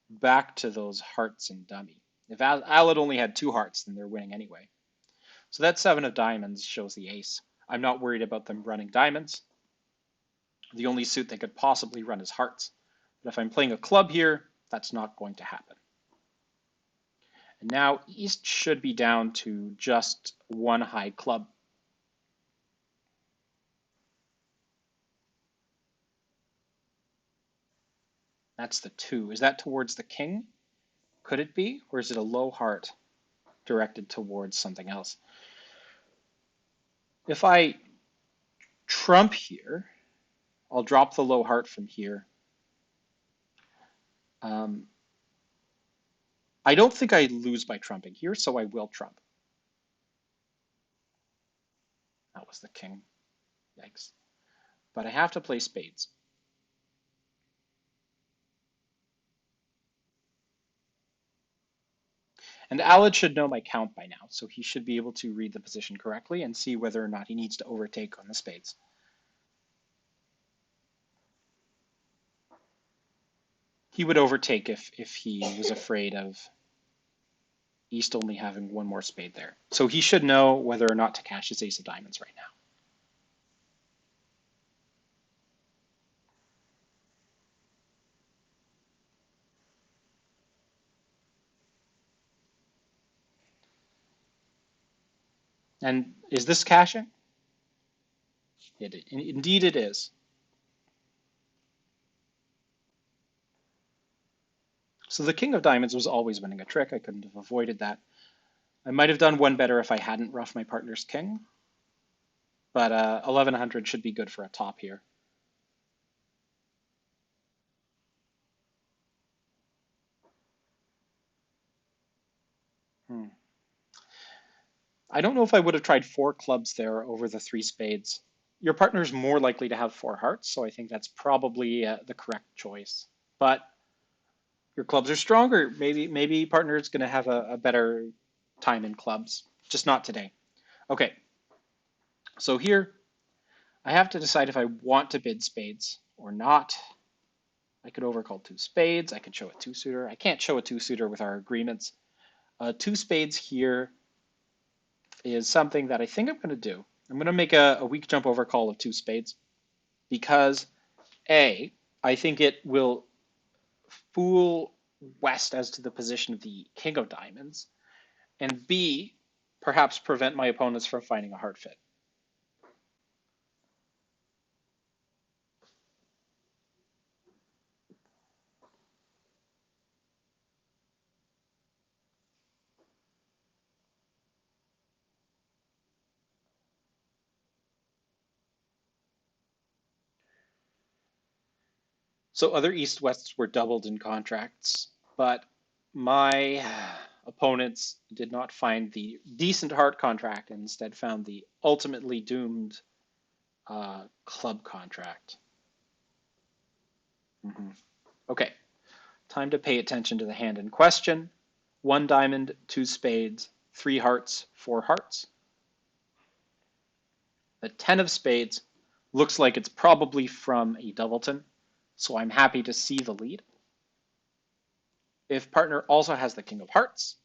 back to those hearts and dummy. If Allen only had 2 hearts, then they're winning anyway. So that 7 of diamonds shows the ace. I'm not worried about them running diamonds. The only suit they could possibly run is hearts. But if I'm playing a club here, that's not going to happen. And now East should be down to just 1 high club. That's the 2. Is that towards the king? Could it be? Or is it a low heart directed towards something else? If I trump here, I'll drop the low heart from here. Um, I don't think I lose by trumping here, so I will trump. That was the king. Yikes. But I have to play spades. And Alad should know my count by now, so he should be able to read the position correctly and see whether or not he needs to overtake on the spades. He would overtake if he was afraid of East only having one more spade there. So he should know whether or not to cash his ace of diamonds right now. And is this cashing? Indeed it is. So the king of diamonds was always winning a trick. I couldn't have avoided that. I might have done one better if I hadn't roughed my partner's king, but 1100 should be good for a top here. Hmm. I don't know if I would have tried four clubs there over the three spades. Your partner's more likely to have four hearts, so I think that's probably the correct choice. But your clubs are stronger. Maybe partner is going to have a better time in clubs, just not today. Okay, so here I have to decide if I want to bid spades or not. I could overcall two spades. I could show a two suitor. I can't show a two suitor with our agreements. Two spades here is something that I think I'm going to do. I'm going to make a weak jump overcall of two spades because A, I think it will fool West as to the position of the king of diamonds, and B, perhaps prevent my opponents from finding a hard fit. So other East-Wests were doubled in contracts, but my opponents did not find the decent heart contract and instead found the ultimately doomed club contract. Okay, time to pay attention to the hand in question. One diamond, two spades, three hearts, four hearts. The 10 of spades looks like it's probably from a doubleton, so I'm happy to see the lead. If partner also has the king of hearts,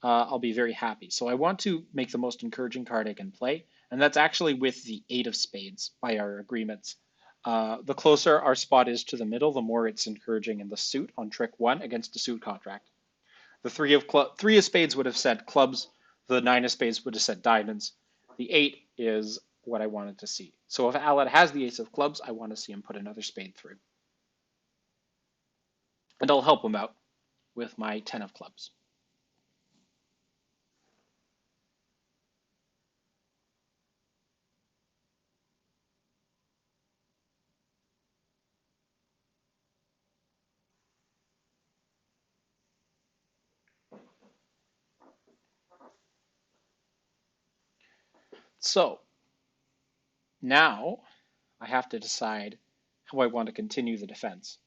I'll be very happy. So I want to make the most encouraging card I can play, and that's actually with the 8 of spades by our agreements. The closer our spot is to the middle, the more it's encouraging in the suit on trick 1 against a suit contract. The 3 of spades would have said clubs, the 9 of spades would have said diamonds. The 8 is what I wanted to see. So if Alad has the ace of clubs, I want to see him put another spade through. And I'll help him out with my 10 of clubs. So now I have to decide how I want to continue the defense.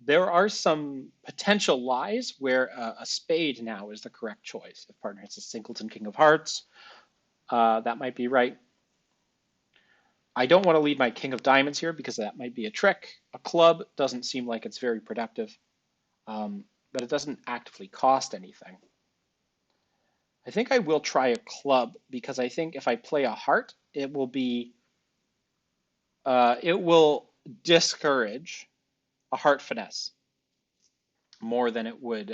There are some potential lies where a spade now is the correct choice. If partner hits a singleton king of hearts, that might be right. I don't want to lead my king of diamonds here because that might be a trick. A club doesn't seem like it's very productive, but it doesn't actively cost anything. I think I will try a club because I think if I play a heart, it will discourage a heart finesse more than it would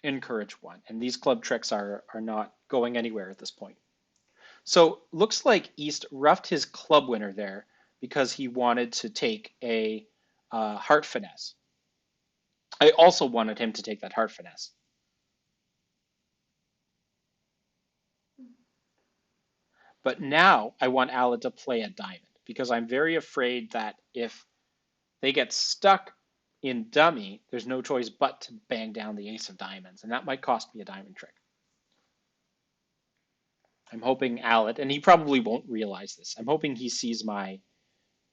encourage one. And these club tricks are not going anywhere at this point. So looks like East roughed his club winner there because he wanted to take a heart finesse. I also wanted him to take that heart finesse. But now I want Alad to play a diamond because I'm very afraid that if they get stuck in dummy, there's no choice but to bang down the ace of diamonds, and that might cost me a diamond trick. I'm hoping Alad, and he probably won't realize this, I'm hoping he sees my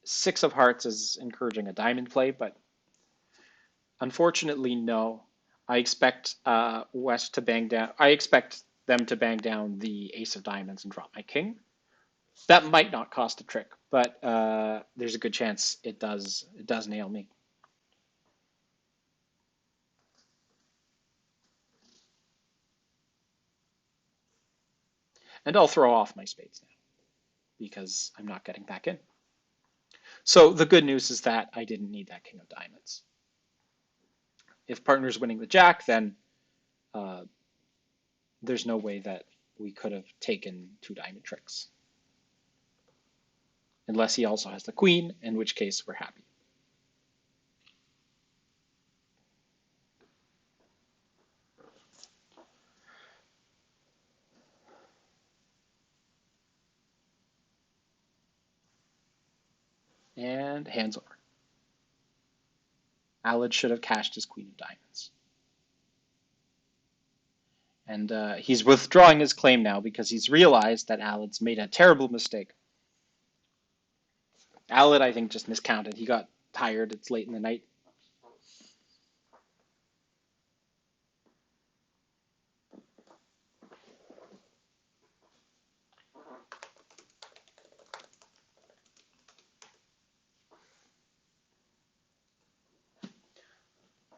six of hearts as encouraging a diamond play, but unfortunately, no. I expect West to bang down. I expect them to bang down the ace of diamonds and drop my king. That might not cost a trick, but there's a good chance it does. It does nail me. And I'll throw off my spades now because I'm not getting back in. So the good news is that I didn't need that king of diamonds. If partner's winning the jack, then there's no way that we could have taken two diamond tricks. Unless he also has the queen, in which case we're happy. And hands over. Alad should have cashed his queen of diamonds. And he's withdrawing his claim now because he's realized that Alad's made a terrible mistake. Alad, I think, just miscounted. He got tired. It's late in the night.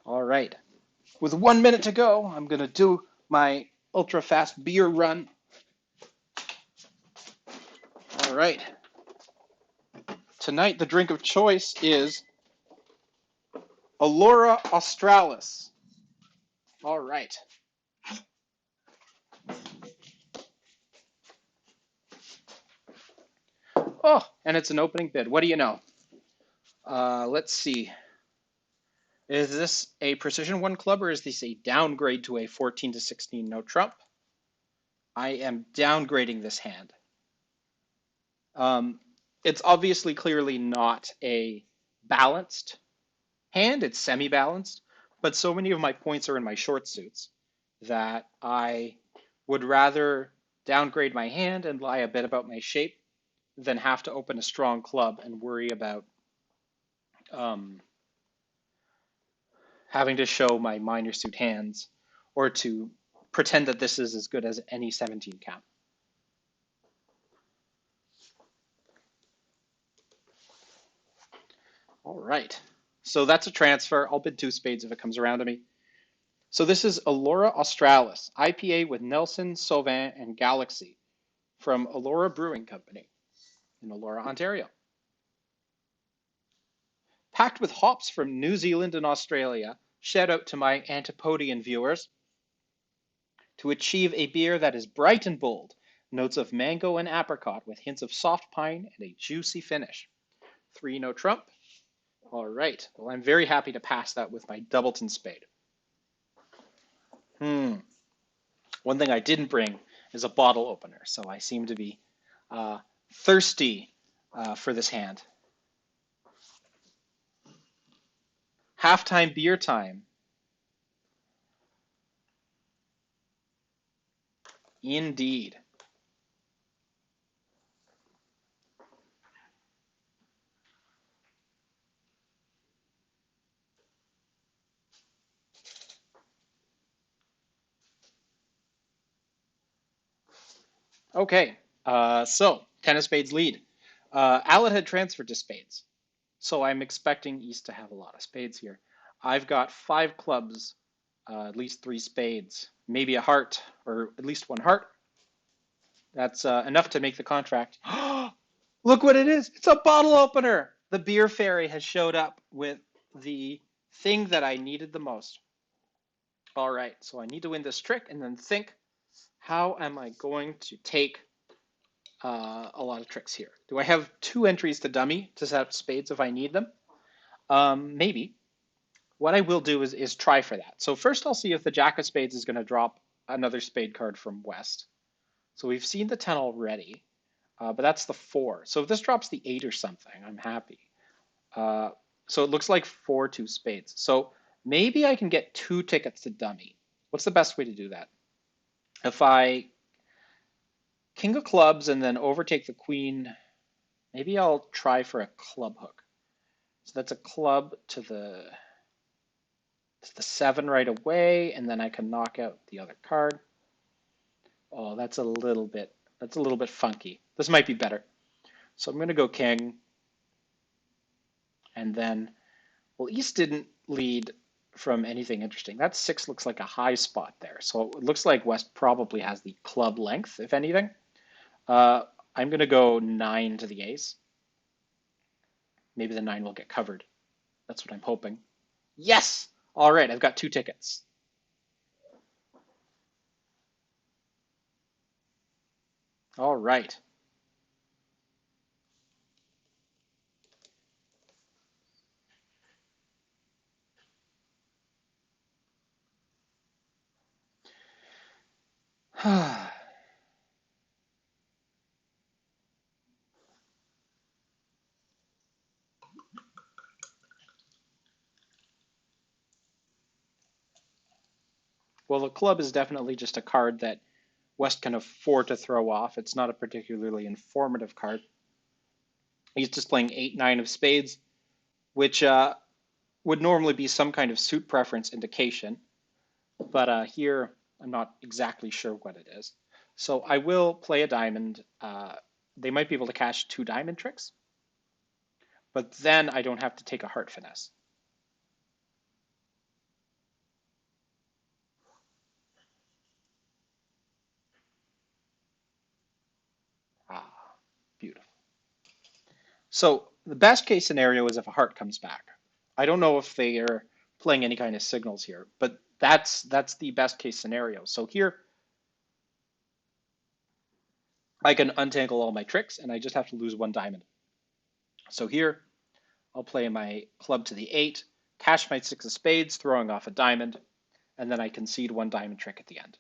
All right. With 1 minute to go, I'm going to do my ultra fast beer run. All right. Tonight, the drink of choice is Allura Australis. All right. Oh, and it's an opening bid. What do you know? Let's see. Is this a precision one club or is this a downgrade to a 14 to 16 no trump? I am downgrading this hand. It's obviously clearly not a balanced hand. It's semi-balanced, but so many of my points are in my short suits that I would rather downgrade my hand and lie a bit about my shape than have to open a strong club and worry about having to show my minor suit hands or to pretend that this is as good as any 17 count. All right, so that's a transfer. I'll bid two spades if it comes around to me. So this is Allura Australis, IPA with Nelson, Sauvin, and Galaxy from Allura Brewing Company in Allura, Ontario. Packed with hops from New Zealand and Australia, shout out to my Antipodean viewers, to achieve a beer that is bright and bold, notes of mango and apricot with hints of soft pine and a juicy finish. 3 no trump. All right, well, I'm very happy to pass that with my Doubleton spade. One thing I didn't bring is a bottle opener, so I seem to be thirsty for this hand. Halftime beer time. Indeed. Okay, so 10 of spades lead. Alad had transferred to spades, so I'm expecting East to have a lot of spades here. I've got 5 clubs, at least 3 spades, maybe a heart, or at least 1 heart. That's enough to make the contract. Look what it is. It's a bottle opener. The beer fairy has showed up with the thing that I needed the most. All right, so I need to win this trick and then think, how am I going to take a lot of tricks here? Do I have 2 entries to dummy to set up spades if I need them? Maybe. What I will do is try for that. So first I'll see if the jack of spades is going to drop another spade card from West. So we've seen the 10 already. but that's the 4. So if this drops the 8 or something, I'm happy. Uh, so it looks like 4 2 spades. So maybe I can get 2 tickets to dummy. What's the best way to do that? If I king of clubs and then overtake the queen, maybe I'll try for a club hook. So that's a club to the 7 right away, and then I can knock out the other card. Oh, that's a little bit funky. This might be better. So I'm going to go king, and then, well, East didn't lead from anything interesting. That 6 looks like a high spot there. So it looks like West probably has the club length, if anything. Uh, I'm going to go 9 to the ace. Maybe the 9 will get covered. That's what I'm hoping. Yes! All right, I've got 2 tickets. All right. Well, the club is definitely just a card that West can afford to throw off. It's not a particularly informative card. He's just playing 8 9 of spades, which would normally be some kind of suit preference indication. But here, I'm not exactly sure what it is. So I will play a diamond. They might be able to cash 2 diamond tricks, but then I don't have to take a heart finesse. Ah, beautiful. So the best case scenario is if a heart comes back. I don't know if they are playing any kind of signals here, but that's the best case scenario. So here I can untangle all my tricks and I just have to lose 1 diamond. So here I'll play my club to the 8, cash my 6 of spades, throwing off a diamond, and then I concede 1 diamond trick at the end.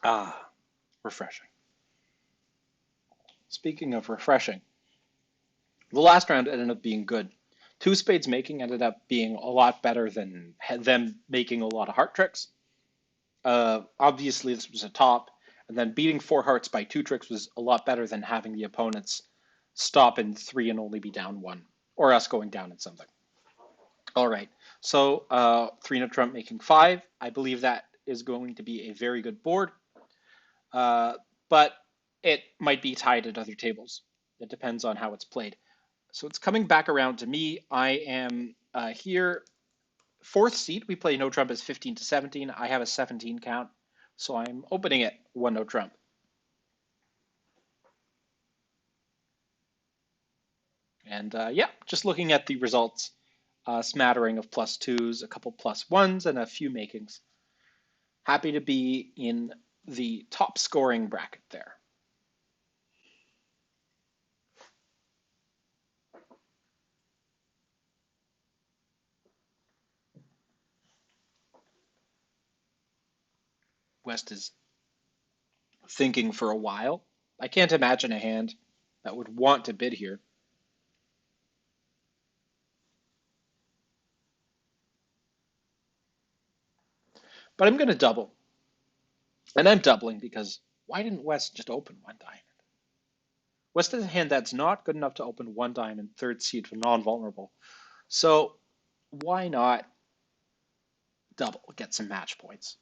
Ah, refreshing. Speaking of refreshing, the last round ended up being good. 2 spades making ended up being a lot better than them making a lot of heart tricks. Obviously, this was a top, and then beating 4 hearts by 2 tricks was a lot better than having the opponents stop in 3 and only be down 1, or us going down in something. All right, so 3 no trump making 5. I believe that is going to be a very good board, but it might be tied at other tables. It depends on how it's played. So it's coming back around to me. I am here. 4th seat, we play no trump as 15 to 17. I have a 17 count, so I'm opening it 1 no trump. And yeah, just looking at the results, smattering of +2s, a couple +1s, and a few makings. Happy to be in the top scoring bracket there. West is thinking for a while. I can't imagine a hand that would want to bid here. But I'm going to double. And I'm doubling because why didn't West just open 1 diamond? West has a hand that's not good enough to open 1 diamond, 3rd seed for non-vulnerable. So why not double, get some match points?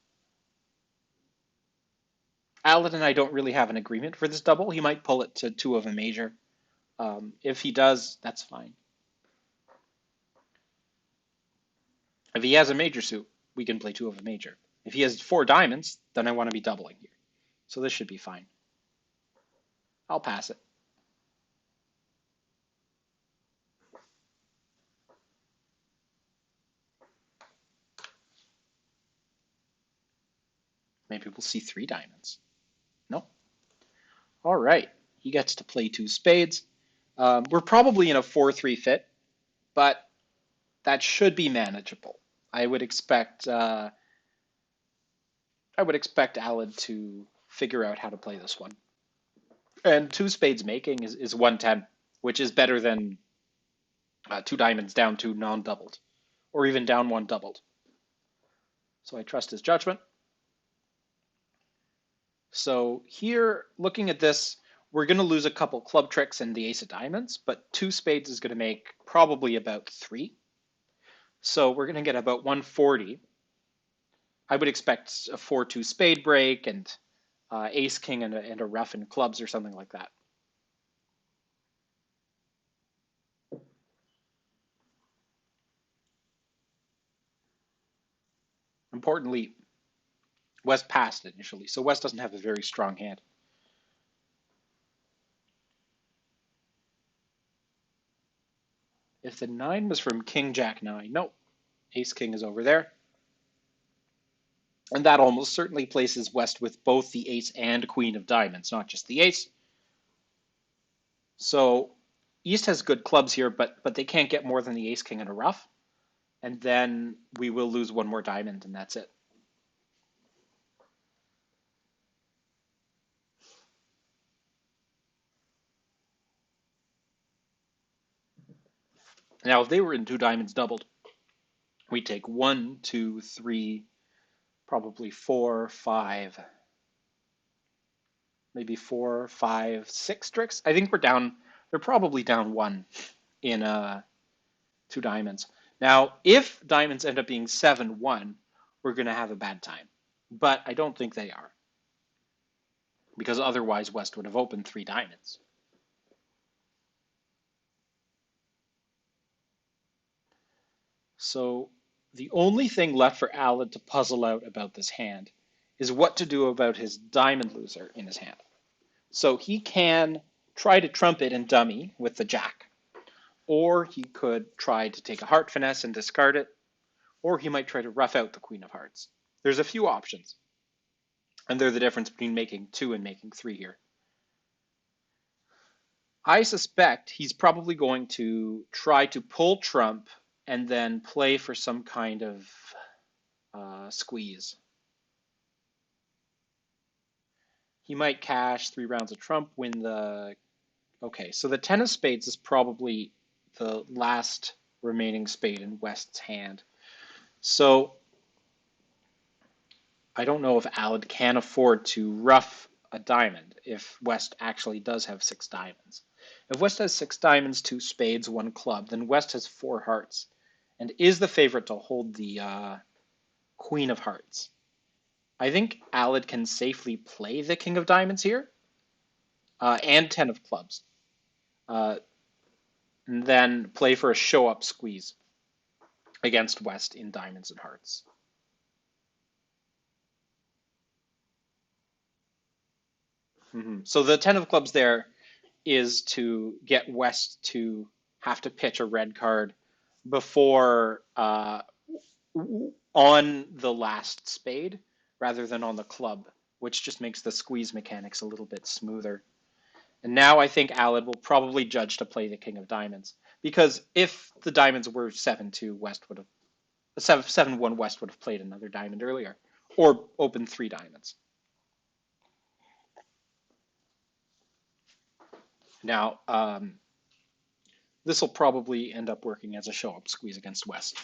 Alan and I don't really have an agreement for this double. He might pull it to 2 of a major. If he does, that's fine. If he has a major suit, we can play 2 of a major. If he has 4 diamonds, then I want to be doubling here. So this should be fine. I'll pass it. Maybe we'll see 3 diamonds. Nope. All right. He gets to play 2 spades. We're probably in a 4-3 fit, but that should be manageable. I would expect Alad to figure out how to play this one. And 2 spades making is 110, which is better than 2 diamonds down 2 non-doubled, or even down 1 doubled. So I trust his judgment. So here, looking at this, we're going to lose a couple club tricks and the ace of diamonds, but 2 spades is going to make probably about 3. So we're going to get about 140. I would expect a 4-2 spade break and ace king and a rough in clubs or something like that. Importantly, West passed initially, so West doesn't have a very strong hand. If the 9 was from king, jack, 9, no, ace king is over there. And that almost certainly places West with both the ace and queen of diamonds, not just the ace. So East has good clubs here, but they can't get more than the ace king and a rough. And then we will lose 1 more diamond, and that's it. Now, if they were in 2 diamonds doubled, we take 1, 2, 3, probably 4, 5, maybe 4, 5, 6 tricks. I think they're probably down 1 in 2 diamonds. Now, if diamonds end up being 7-1, we're going to have a bad time. But I don't think they are, because otherwise West would have opened 3 diamonds. So the only thing left for Alad to puzzle out about this hand is what to do about his diamond loser in his hand. So he can try to trump it and dummy with the jack, or he could try to take a heart finesse and discard it, or he might try to rough out the queen of hearts. There's a few options, and they're the difference between making 2 and making 3 here. I suspect he's probably going to try to pull trump and then play for some kind of squeeze. He might cash 3 rounds of trump, win the... Okay, so the 10 of spades is probably the last remaining spade in West's hand. So I don't know if Alad can afford to rough a diamond if West actually does have 6 diamonds. If West has 6 diamonds, 2 spades, 1 club, then West has 4 hearts and is the favorite to hold the queen of hearts. I think Alad can safely play the king of diamonds here and 10 of clubs. And then play for a show-up squeeze against West in diamonds and hearts. So the 10 of clubs there is to get West to have to pitch a red card before on the last spade rather than on the club, which just makes the squeeze mechanics a little bit smoother. And now I think Alad will probably judge to play the king of diamonds, because if the diamonds were 7-2, West would have 7-1 West would have played another diamond earlier or opened 3 diamonds. Now, this will probably end up working as a show-up squeeze against West.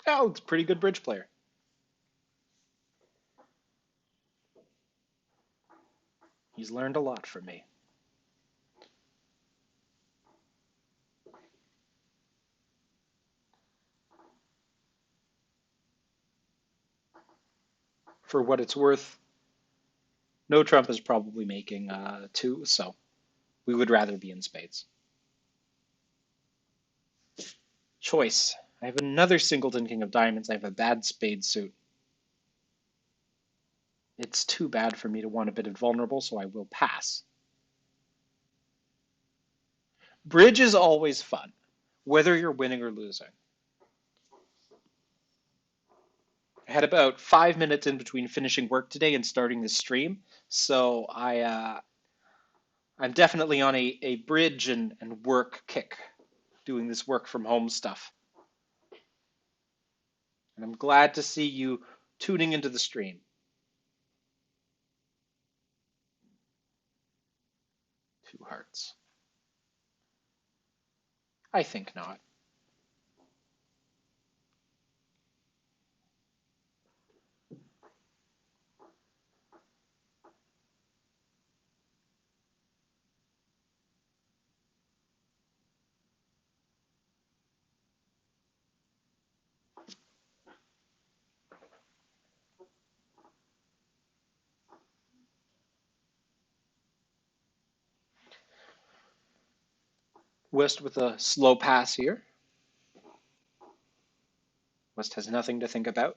Oh, it's a pretty good bridge player. He's learned a lot from me. For what it's worth, No trump is probably making 2, so we would rather be in spades. Choice. I have another singleton king of diamonds. I have a bad spade suit. It's too bad for me to want a bit invulnerable, so I will pass. Bridge is always fun, whether you're winning or losing. I had about 5 minutes in between finishing work today and starting this stream, so I'm definitely on a bridge and work kick, doing this work from home stuff. And I'm glad to see you tuning into the stream. Two hearts. I think not. West with a slow pass here. West has nothing to think about.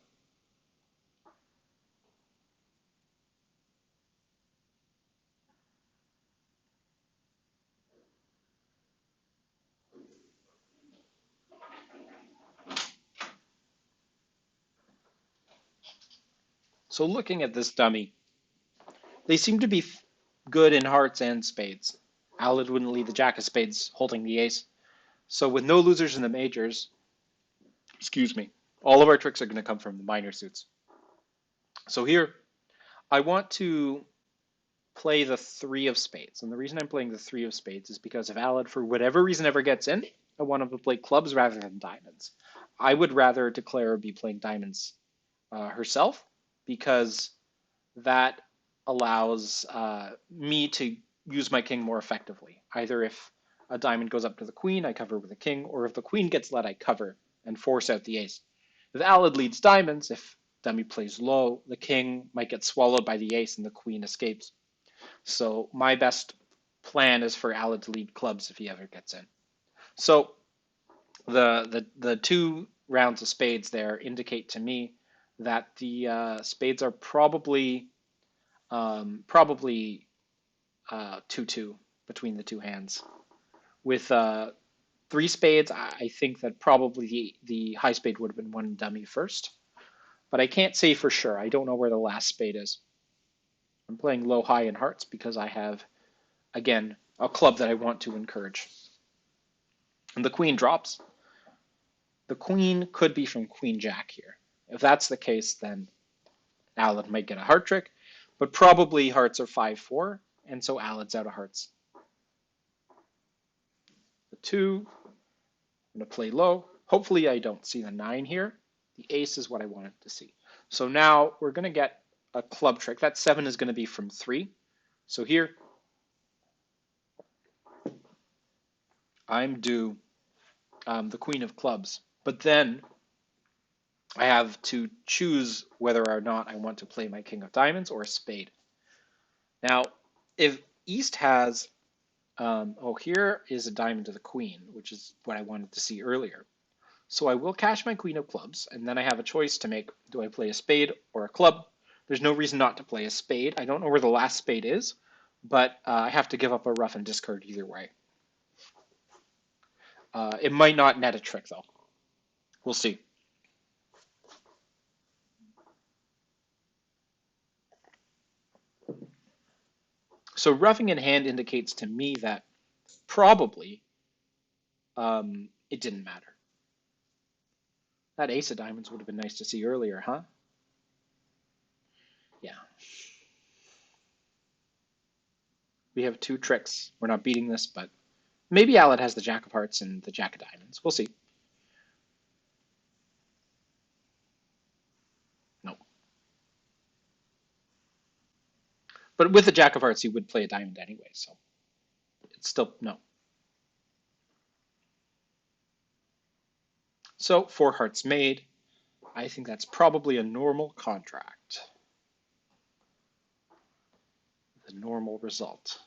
So looking at this dummy, they seem to be good in hearts and spades. Alad wouldn't lead the jack of spades holding the ace. So with no losers in the majors, excuse me, all of our tricks are going to come from the minor suits. So here, I want to play the 3 of spades. And the reason I'm playing the 3 of spades is because if Alad, for whatever reason, ever gets in, I want him to play clubs rather than diamonds. I would rather declare be playing diamonds herself, because that allows me to use my king more effectively. Either if a diamond goes up to the queen, I cover with a king, or if the queen gets let, I cover and force out the ace. If Alad leads diamonds, if dummy plays low, the king might get swallowed by the ace and the queen escapes. So my best plan is for Alad to lead clubs if he ever gets in. So the 2 rounds of spades there indicate to me that the spades are probably 2-2 between the 2 hands. With 3 spades, I think that probably the high spade would have been one dummy first, but I can't say for sure. I don't know where the last spade is. I'm playing low high in hearts because I have, again, a club that I want to encourage. And the queen drops. The queen could be from queen jack here. If that's the case, then Alad might get a heart trick, but probably hearts are 5-4, and so Alad's out of hearts. The 2, I'm going to play low. Hopefully I don't see the 9 here. The ace is what I wanted to see. So now we're going to get a club trick. That 7 is going to be from 3. So here, I'm due the queen of clubs. But then I have to choose whether or not I want to play my king of diamonds or a spade. Now, if East has, here is a diamond to the queen, which is what I wanted to see earlier. So I will cash my queen of clubs, and then I have a choice to make. Do I play a spade or a club? There's no reason not to play a spade. I don't know where the last spade is, but I have to give up a ruff and discard either way. It might not net a trick, though. We'll see. So roughing in hand indicates to me that probably it didn't matter. That ace of diamonds would have been nice to see earlier, huh? Yeah. We have 2 tricks. We're not beating this, but maybe Alad has the jack of hearts and the jack of diamonds. We'll see. No. But with the jack of hearts, he would play a diamond anyway, so it's still no. So 4 hearts made. I think that's probably a normal contract. the normal result.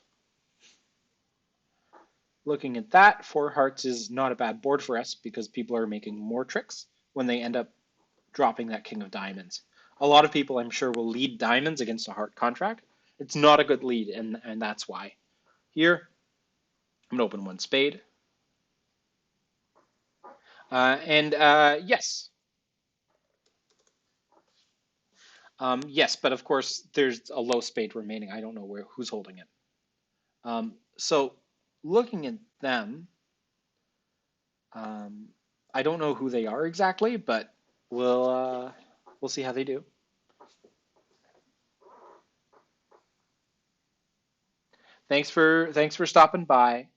Looking at that, 4 hearts is not a bad board for us because people are making more tricks when they end up dropping that king of diamonds. A lot of people, I'm sure, will lead diamonds against a heart contract. It's not a good lead, and that's why. Here, I'm going to open 1 spade. Yes. Yes, but of course, there's a low spade remaining. I don't know who's holding it. So looking at them, I don't know who they are exactly, but we'll see how they do. Thanks for stopping by.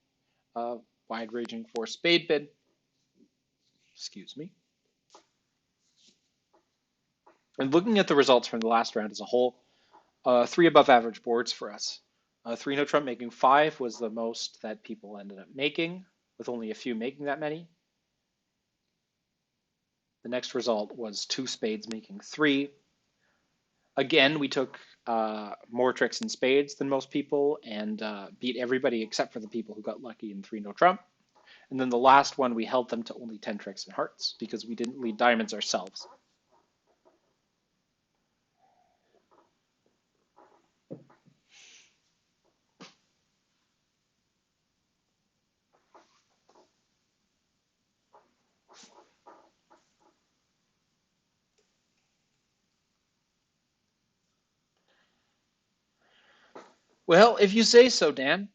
Wide ranging for spade bid. Excuse me. And looking at the results from the last round as a whole, 3 above average boards for us. 3 no trump making 5 was the most that people ended up making, with only a few making that many. The next result was 2 spades making 3. Again, we took more tricks in spades than most people and beat everybody except for the people who got lucky in 3 no trump. And then the last one, we held them to only 10 tricks and hearts because we didn't lead diamonds ourselves. Well, if you say so, Dan.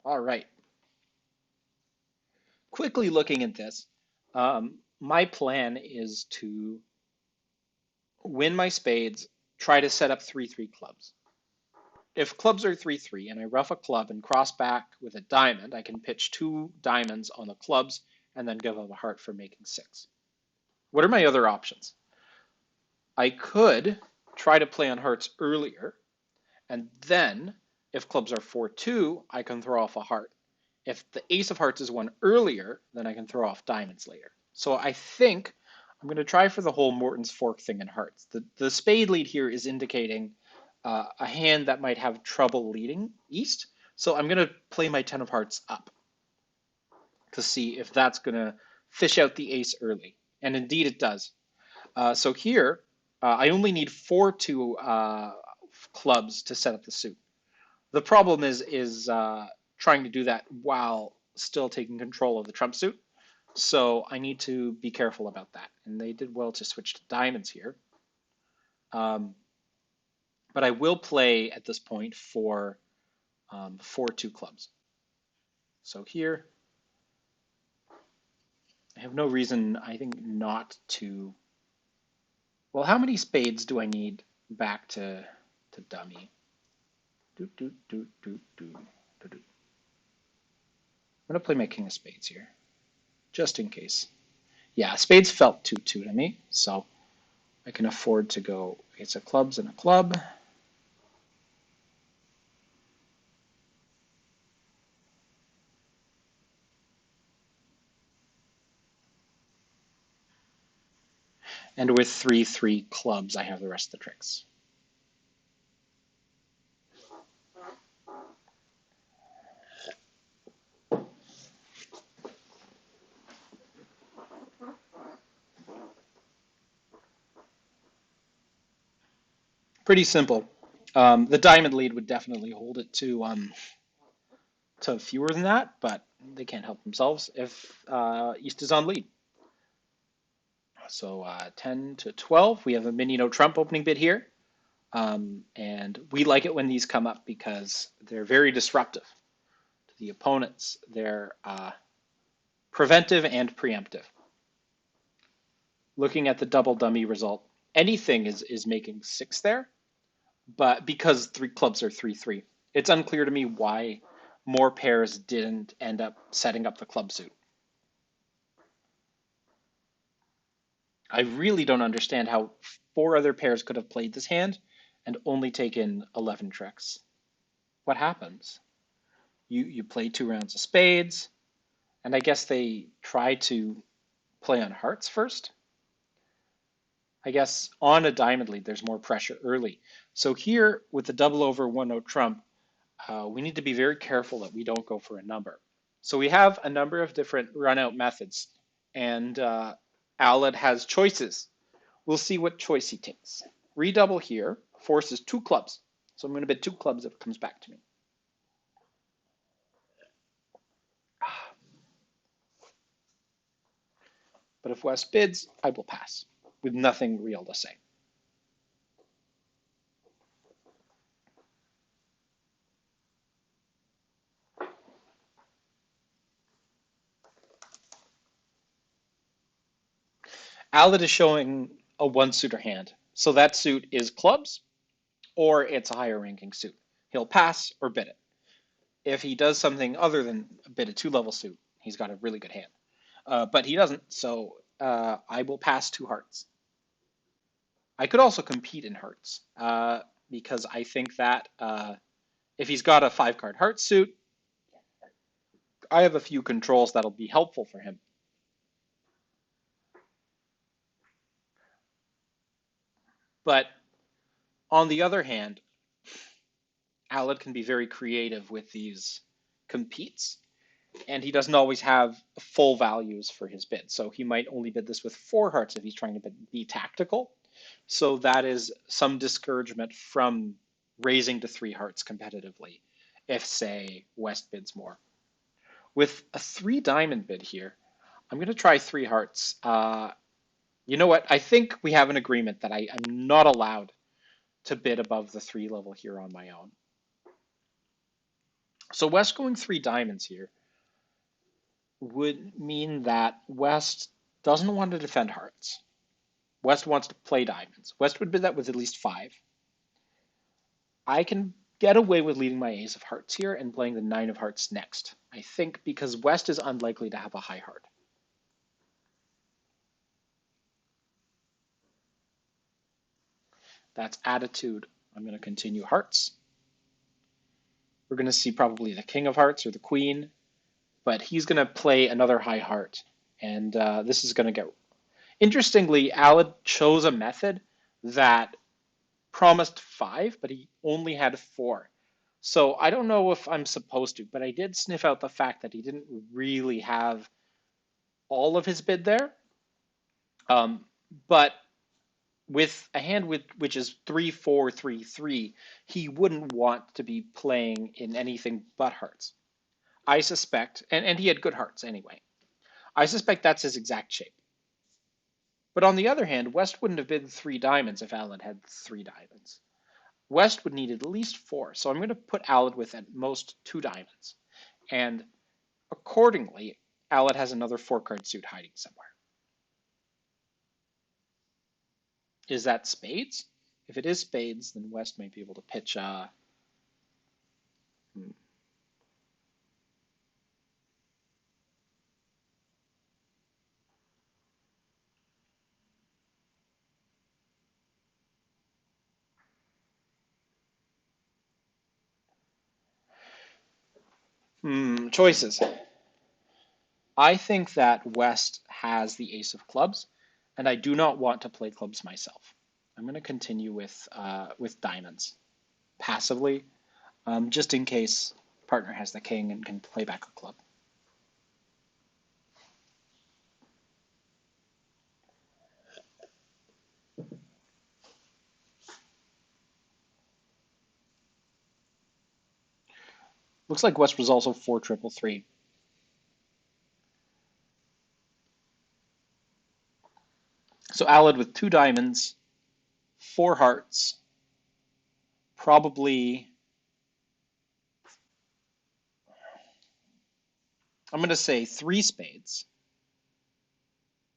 All right. Quickly looking at this, my plan is to win my spades, try to set up 3-3 clubs. If clubs are 3-3 and I ruff a club and cross back with a diamond, I can pitch 2 diamonds on the clubs and then give up a heart for making 6. What are my other options? I could try to play on hearts earlier, and then if clubs are 4-2, I can throw off a heart. If the ace of hearts is won earlier, then I can throw off diamonds later. So I think I'm going to try for the whole Morton's fork thing in hearts. The spade lead here is indicating a hand that might have trouble leading east. So I'm going to play my 10 of hearts up to see if that's going to fish out the ace early. And indeed it does. So here, I only need 4-2 clubs to set up the suit. The problem is trying to do that while still taking control of the trump suit. So I need to be careful about that. And they did well to switch to diamonds here. But I will play at this point for 4-2 clubs. So here, I have no reason, I think, not to. Well, how many spades do I need back to dummy? I'm going to play my king of spades here, just in case. Yeah, spades felt 2-2 to me, so I can afford to go ace of clubs and a club. And with 3-3 clubs, I have the rest of the tricks. Pretty simple. The diamond lead would definitely hold it to fewer than that, but they can't help themselves if East is on lead. So 10 to 12, we have a mini no trump opening bid here. And we like it when these come up because they're very disruptive to the opponents. They're preventive and preemptive. Looking at the double dummy result, anything is making 6 there, but because 3 clubs are 3-3, it's unclear to me why more pairs didn't end up setting up the club suit. I really don't understand how 4 other pairs could have played this hand and only taken 11 tricks. What happens? You play 2 rounds of spades, And I guess they tried to play on hearts first. I guess on a diamond lead, there's more pressure early. So here with the double over 1-0 trump, we need to be very careful that we don't go for a number. So we have a number of different run out methods, and Alad has choices. We'll see what choice he takes. Redouble here forces 2 clubs. So I'm going to bet 2 clubs if it comes back to me. But if West bids, I will pass with nothing real to say. Alad is showing a 1-suiter hand. So that suit is clubs or it's a higher ranking suit. He'll pass or bid it. If he does something other than bid a 2-level suit, he's got a really good hand. But he doesn't, so I will pass 2 hearts. I could also compete in hearts because I think that if he's got a 5-card heart suit, I have a few controls that'll be helpful for him. But on the other hand, Alad can be very creative with these competes, and he doesn't always have full values for his bid. So he might only bid this with 4 hearts if he's trying to be tactical. So that is some discouragement from raising to 3 hearts competitively if, say, West bids more. With a 3 diamond bid here, I'm going to try 3 hearts. You know what? I think we have an agreement that I'm not allowed to bid above the 3 level here on my own. So West going 3 diamonds here would mean that West doesn't want to defend hearts. West wants to play diamonds. West would bid that with at least 5. I can get away with leading my ace of hearts here and playing the 9 of hearts next, I think, because West is unlikely to have a high heart. That's attitude. I'm going to continue hearts. We're going to see probably the king of hearts or the queen, but he's going to play another high heart. And this is going to get... Interestingly, Alad chose a method that promised 5, but he only had 4. So I don't know if I'm supposed to, but I did sniff out the fact that he didn't really have all of his bid there. But with a hand which is 3-4, 3-3, he wouldn't want to be playing in anything but hearts. I suspect, and he had good hearts anyway, I suspect that's his exact shape. But on the other hand, West wouldn't have bid 3 diamonds if Alad had 3 diamonds. West would need at least 4, so I'm going to put Alad with at most 2 diamonds. And accordingly, Alad has another 4-card suit hiding somewhere. Is that spades? If it is spades, then West might be able to pitch choices. I think that West has the ace of clubs, and I do not want to play clubs myself. I'm going to continue with diamonds passively, just in case partner has the king and can play back a club. Looks like West was also 4-3-3. So Alad with 2 diamonds, 4 hearts, probably, I'm going to say 3 spades,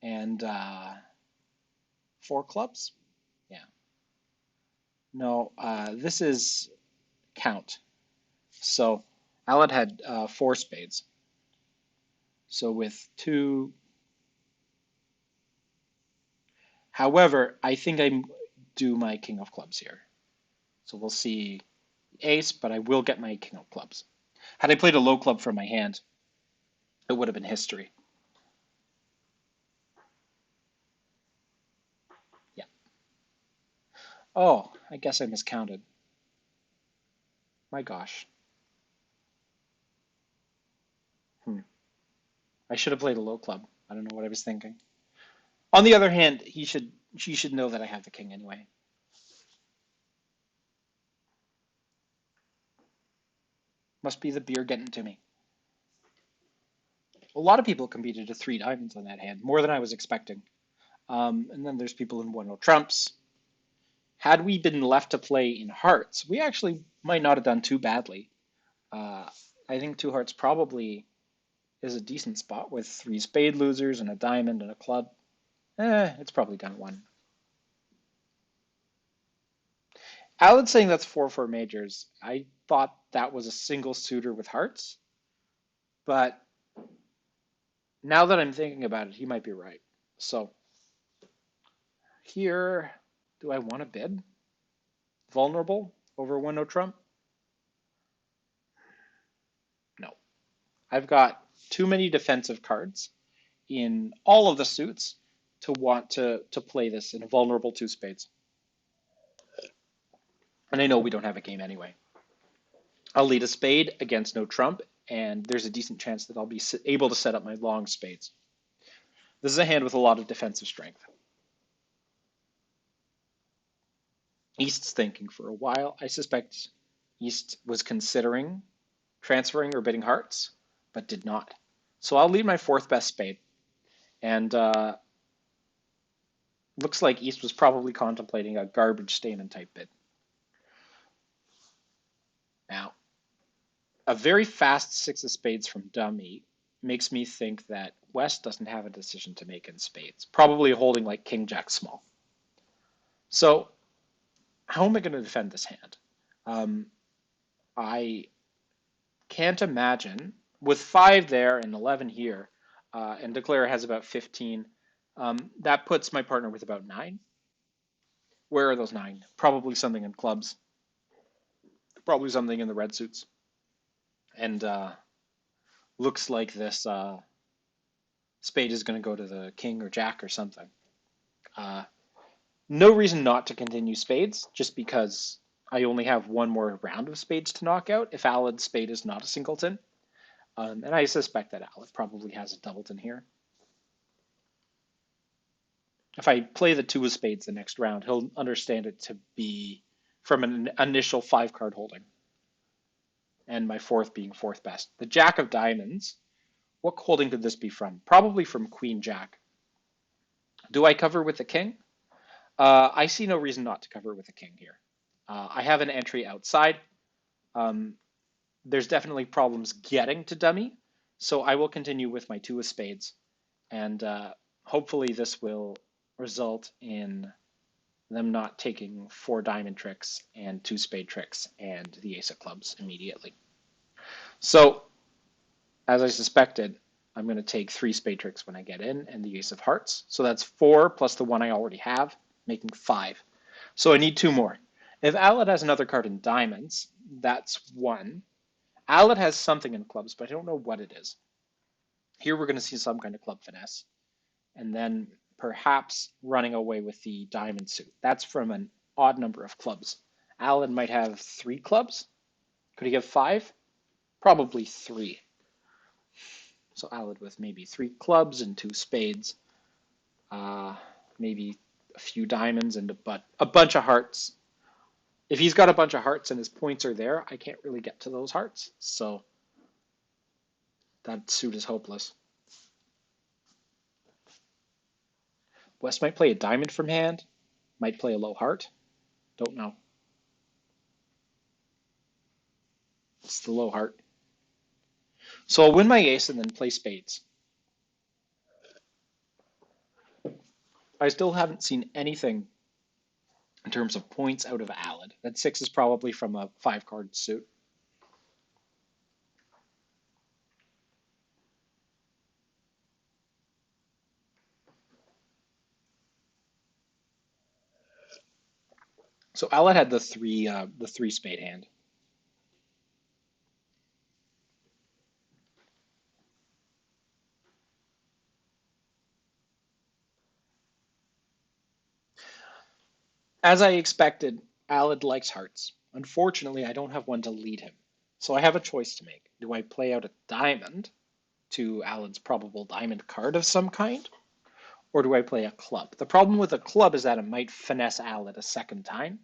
and 4 clubs? Yeah. No, this is count. So Alad had 4 spades. So with 2, however, I think I do my king of clubs here. So we'll see ace, but I will get my king of clubs. Had I played a low club from my hand, it would have been history. Yeah. Oh, I guess I miscounted. My gosh. Hmm. I should have played a low club. I don't know what I was thinking. On the other hand, she should know that I have the king anyway. Must be the beer getting to me. A lot of people competed to three diamonds on that hand, more than I was expecting. And then there's people in 1-0 trumps. Had we been left to play in hearts, we actually might not have done too badly. I think two hearts probably is a decent spot with three spade losers and a diamond and a club. It's probably done one. Alan's saying that's 4-4 majors. I thought that was a single suitor with hearts, but now that I'm thinking about it, he might be right. So here, do I want to bid? Vulnerable over 1-0 trump? No. I've got too many defensive cards in all of the suits to want to play this in a vulnerable two spades. And I know we don't have a game anyway. I'll lead a spade against no trump, and there's a decent chance that I'll be able to set up my long spades. This is a hand with a lot of defensive strength. East's thinking for a while. I suspect East was considering transferring or bidding hearts, but did not. So I'll lead my fourth best spade. And looks like East was probably contemplating a garbage statement type bid. Now, a very fast six of spades from dummy makes me think that West doesn't have a decision to make in spades, probably holding like king jack small. So how am I going to defend this hand? I can't imagine with 5 there and 11 here, and declare has about 15. That puts my partner with about 9. Where are those 9? Probably something in clubs. Probably something in the red suits. And looks like this spade is going to go to the king or jack or something. No reason not to continue spades, just because I only have one more round of spades to knock out if Alad's spade is not a singleton. And I suspect that Alad probably has a doubleton here. If I play the 2 of spades the next round, he'll understand it to be from an initial 5-card holding. And my fourth being fourth best. The jack of diamonds, what holding could this be from? Probably from queen jack. Do I cover with the king? I see no reason not to cover with the king here. I have an entry outside. There's definitely problems getting to dummy, so I will continue with my 2 of spades, and hopefully this will result in them not taking 4 diamond tricks and 2 spade tricks and the ace of clubs immediately. So, as I suspected, I'm going to take 3 spade tricks when I get in and the ace of hearts. So that's 4 plus the one I already have, making 5. So I need 2 more. If Alad has another card in diamonds, that's 1. Alad has something in clubs, but I don't know what it is. Here we're going to see some kind of club finesse. And then perhaps running away with the diamond suit. That's from an odd number of clubs. Alad might have 3 clubs. Could he have 5? Probably 3. So Alad with maybe 3 clubs and 2 spades. Maybe a few diamonds and a bunch of hearts. If he's got a bunch of hearts and his points are there, I can't really get to those hearts. So that suit is hopeless. West might play a diamond from hand, might play a low heart. Don't know. It's the low heart. So I'll win my ace and then play spades. I still haven't seen anything in terms of points out of Alad. That 6 is probably from a 5-card suit. So Alad had the 3 spade hand. As I expected, Alad likes hearts. Unfortunately, I don't have one to lead him. So I have a choice to make. Do I play out a diamond to Alad's probable diamond card of some kind? Or do I play a club? The problem with a club is that it might finesse Alad a second time.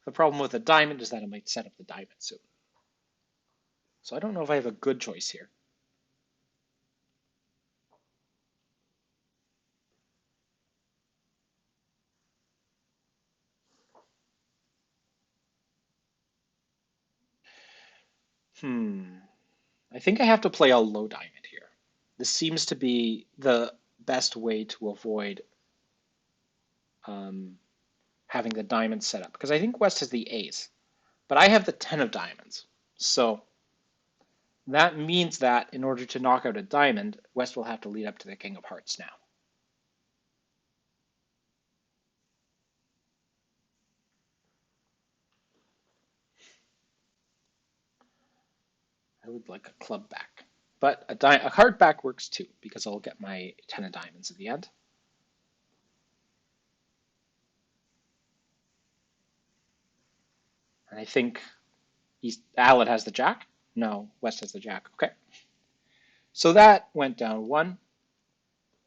The problem with a diamond is that it might set up the diamond soon. So I don't know if I have a good choice here. Hmm. I think I have to play a low diamond here. This seems to be the best way to avoid um, having the diamond set up. Because I think West has the ace, but I have the 10 of diamonds. So that means that in order to knock out a diamond, West will have to lead up to the king of hearts now. I would like a club back. But a heart back works too, because I'll get my 10 of diamonds at the end. And I think Alad has the jack. No, West has the jack. Okay. So that went down one.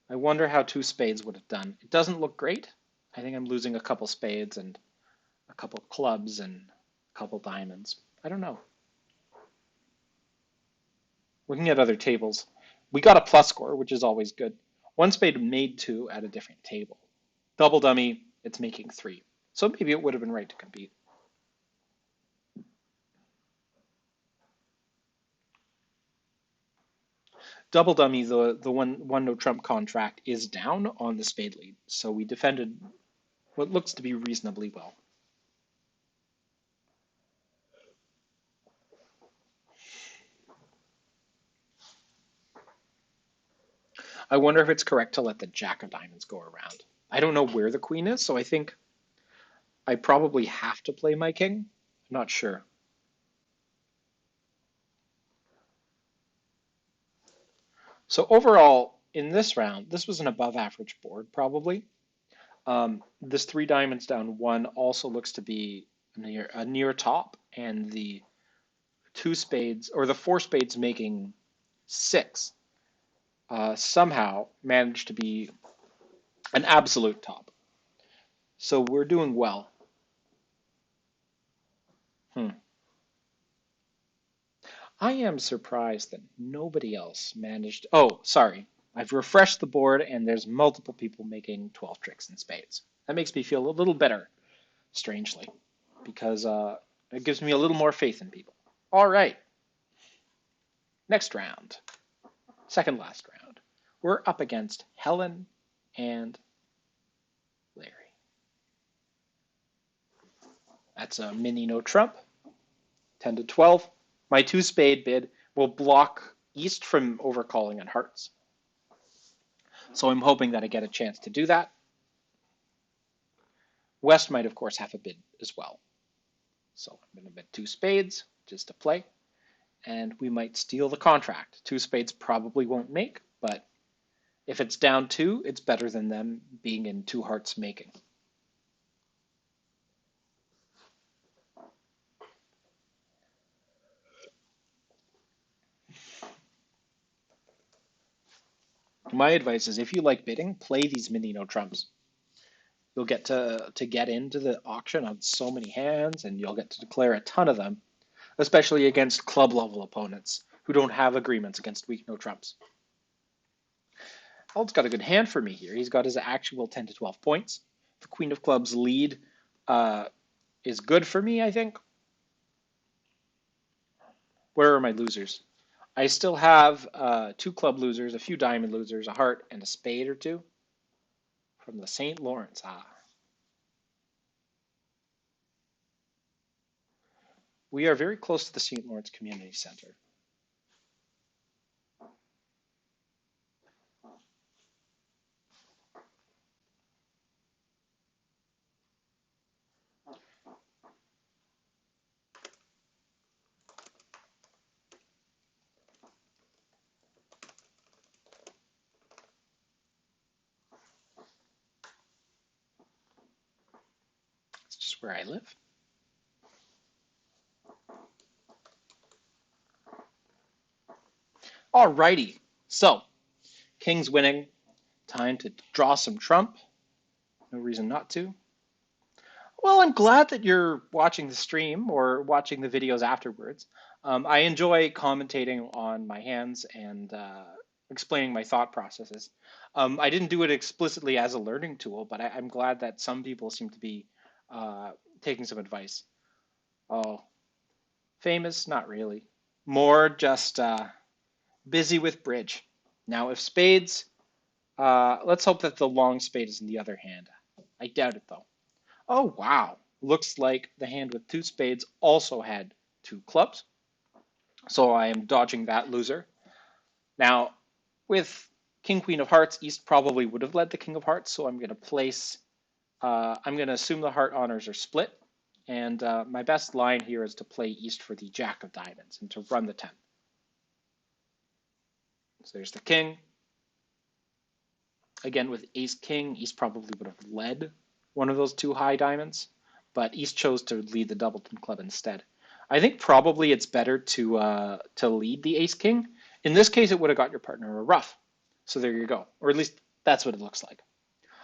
I wonder how two spades would have done. It doesn't look great. I think I'm losing a couple spades and a couple clubs and a couple diamonds. I don't know. Looking at other tables, we got a plus score, which is always good. One spade made two at a different table. Double dummy, it's making three. So maybe it would have been right to compete. Double dummy, the one no trump contract is down on the spade lead, so we defended what looks to be reasonably well. I wonder if it's correct to let the jack of diamonds go around. I don't know where the queen is, so I think I probably have to play my king. I'm not sure. So overall, in this round, this was an above average board, probably. This three diamonds down one also looks to be a near top, and the two spades or the four spades making six somehow managed to be an absolute top. So we're doing well. Hmm. I am surprised that nobody else managed. Oh, sorry. I've refreshed the board and there's multiple people making 12 tricks in spades. That makes me feel a little better, strangely, because it gives me a little more faith in people. All right. Next round. Second last round. We're up against Helen and Larry. That's a mini no trump. 10 to 12. My two spade bid will block East from overcalling on hearts. So I'm hoping that I get a chance to do that. West might, of course, have a bid as well. So I'm going to bet two spades just to play. And we might steal the contract. Two spades probably won't make, but if it's down two, it's better than them being in two hearts making. My advice is if you like bidding, play these mini no trumps. You'll get to get into the auction on so many hands, and you'll get to declare a ton of them, especially against club level opponents who don't have agreements against weak no trumps. Ald's got a good hand for me here. He's got his actual 10 to 12 points. The Queen of Clubs lead is good for me, I think. Where are my losers? I still have two club losers, a few diamond losers, a heart, and a spade or two from the St. Lawrence. We are very close to the St. Lawrence Community Center. Just where I live. Alrighty. So, King's winning. Time to draw some trump. No reason not to. Well, I'm glad that you're watching the stream or watching the videos afterwards. I enjoy commentating on my hands and explaining my thought processes. I didn't do it explicitly as a learning tool, but I'm glad that some people seem to be taking some advice. Oh, famous? Not really. More just busy with bridge. Now, if spades, let's hope that the long spade is in the other hand. I doubt it, though. Oh, wow. Looks like the hand with two spades also had two clubs. So I am dodging that loser. Now, with King, Queen of Hearts, East probably would have led the King of Hearts. So I'm going to place, I'm going to assume the heart honors are split. And my best line here is to play East for the Jack of Diamonds and to run the 10. So there's the King. Again, with Ace King, East probably would have led one of those two high diamonds, but East chose to lead the Doubleton Club instead. I think probably it's better to lead the Ace King. In this case, it would have got your partner a ruff. So there you go, or at least that's what it looks like.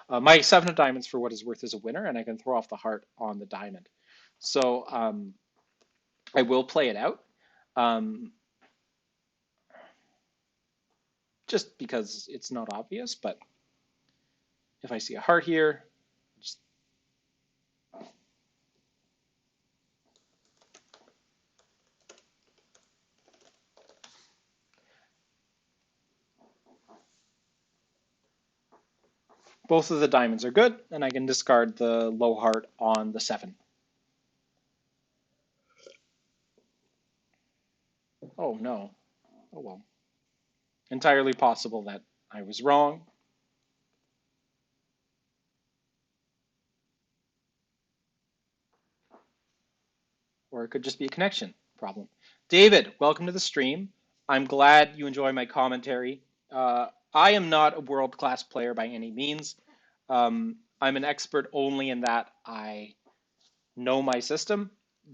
My 7 of diamonds, for what is worth, is a winner, and I can throw off the heart on the diamond. So I will play it out, just because it's not obvious, but if I see a heart here, just both of the diamonds are good, and I can discard the low heart on the 7. Oh no. Oh well. Entirely possible that I was wrong. Or it could just be a connection problem. David, welcome to the stream. I'm glad you enjoy my commentary. I am not a world-class player by any means. I'm an expert only in that I know my system,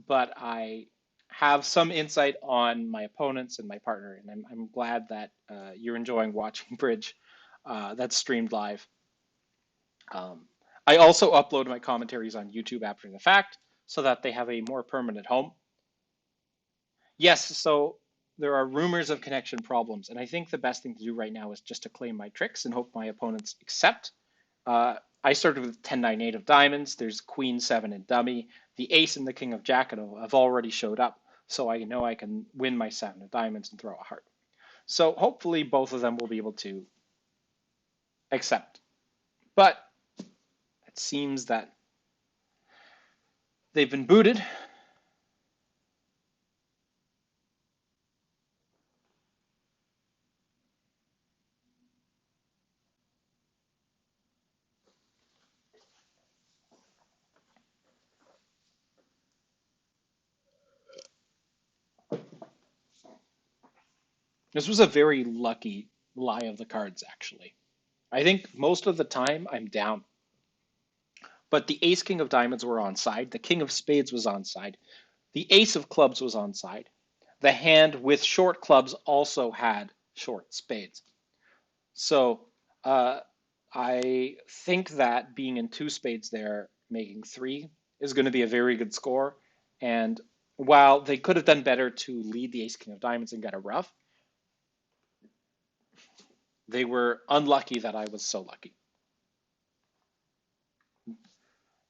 but I have some insight on my opponents and my partner, and I'm glad that you're enjoying watching Bridge that's streamed live. I also upload my commentaries on YouTube after the fact so that they have a more permanent home. Yes, so there are rumors of connection problems, and I think the best thing to do right now is just to claim my tricks and hope my opponents accept. I started with 10-9-8 of diamonds. There's Queen 7 and dummy. The ace and the king of jack have already showed up, so I know I can win my 7 of diamonds and throw a heart. So hopefully both of them will be able to accept. But it seems that they've been booted. This was a very lucky lie of the cards, actually. I think most of the time I'm down. But the ace king of diamonds were on side. The king of spades was on side. The ace of clubs was on side. The hand with short clubs also had short spades. So I think that being in 2 spades there, making 3, is going to be a very good score. And while they could have done better to lead the ace king of diamonds and get a ruff, they were unlucky that I was so lucky.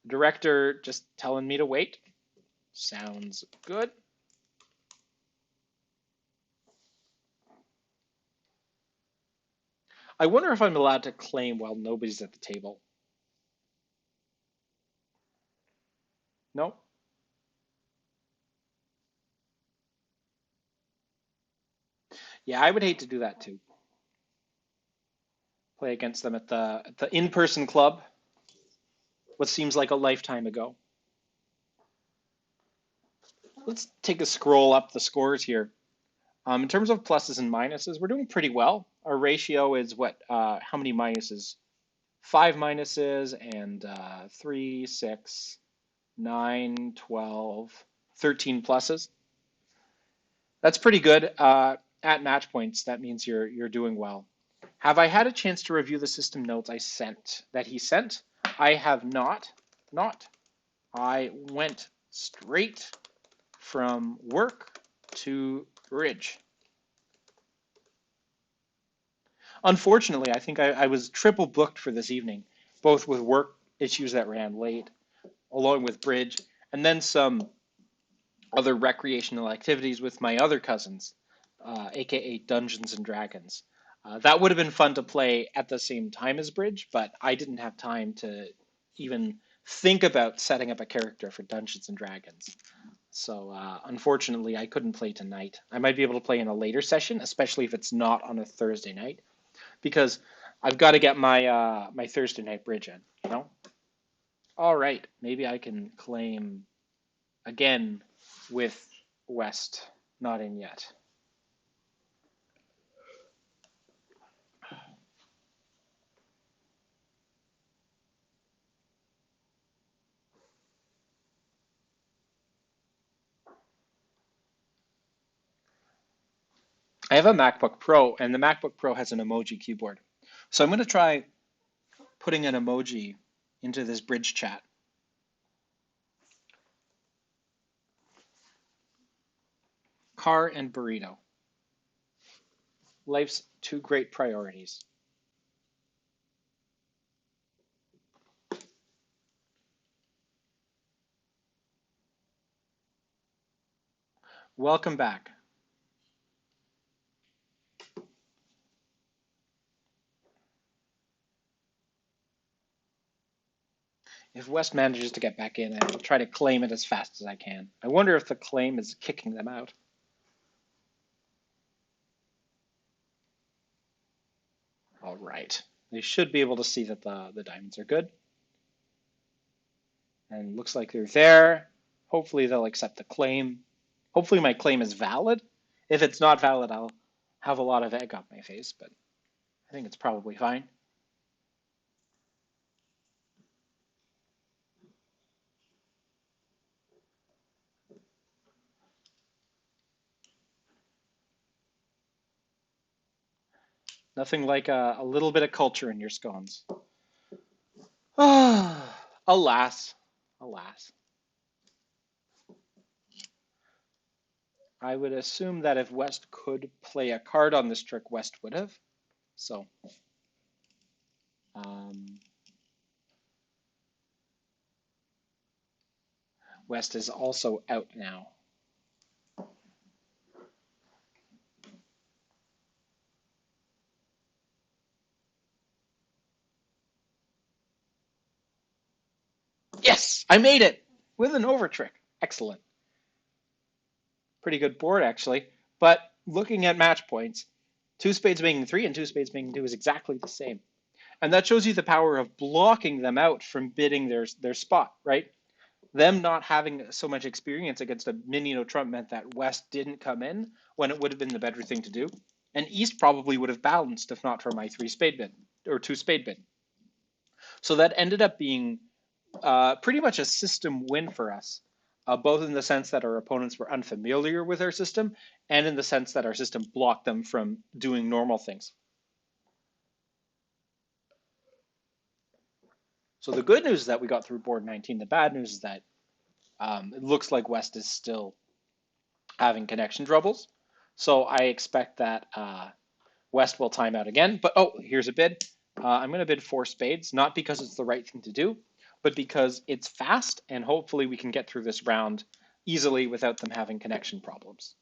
Director just telling me to wait. Sounds good. I wonder if I'm allowed to claim while nobody's at the table. No? Yeah, I would hate to do that too. Play against them at the in-person club, what seems like a lifetime ago. Let's take a scroll up the scores here. In terms of pluses and minuses, we're doing pretty well. Our ratio is what? How many minuses? 5 minuses and 3, 6, 9, 12, 13 pluses. That's pretty good. At match points, that means you're doing well. Have I had a chance to review the system notes that he sent? I have not. Not. I went straight from work to bridge. Unfortunately, I think I was triple booked for this evening, both with work issues that ran late, along with bridge, and then some other recreational activities with my other cousins, aka Dungeons and Dragons. That would have been fun to play at the same time as bridge, but I didn't have time to even think about setting up a character for Dungeons and Dragons. So unfortunately, I couldn't play tonight. I might be able to play in a later session, especially if it's not on a Thursday night, because I've got to get my Thursday night bridge in. You know. All right, maybe I can claim again with West not in yet. I have a MacBook Pro, and the MacBook Pro has an emoji keyboard. So I'm going to try putting an emoji into this bridge chat. Car and burrito. Life's two great priorities. Welcome back. If West manages to get back in, I'll try to claim it as fast as I can. I wonder if the claim is kicking them out. All right. They should be able to see that the diamonds are good. And looks like they're there. Hopefully they'll accept the claim. Hopefully my claim is valid. If it's not valid, I'll have a lot of egg on my face, but I think it's probably fine. Nothing like a little bit of culture in your scones. Alas, alas. I would assume that if West could play a card on this trick, West would have. So, um, West is also out now. Yes, I made it with an over trick. Excellent. Pretty good board, actually. But looking at match points, two spades making three and two spades making two is exactly the same. And that shows you the power of blocking them out from bidding their spot, right? Them not having so much experience against a minion trump meant that West didn't come in when it would have been the better thing to do. And East probably would have balanced if not for my three spade bid or two spade bid. So that ended up being pretty much a system win for us, both in the sense that our opponents were unfamiliar with our system and in the sense that our system blocked them from doing normal things. So the good news is that we got through board 19. The bad news is that it looks like West is still having connection troubles. So I expect that West will time out again. But oh, here's a bid. I'm going to bid four spades, not because it's the right thing to do, but because it's fast and hopefully we can get through this round easily without them having connection problems.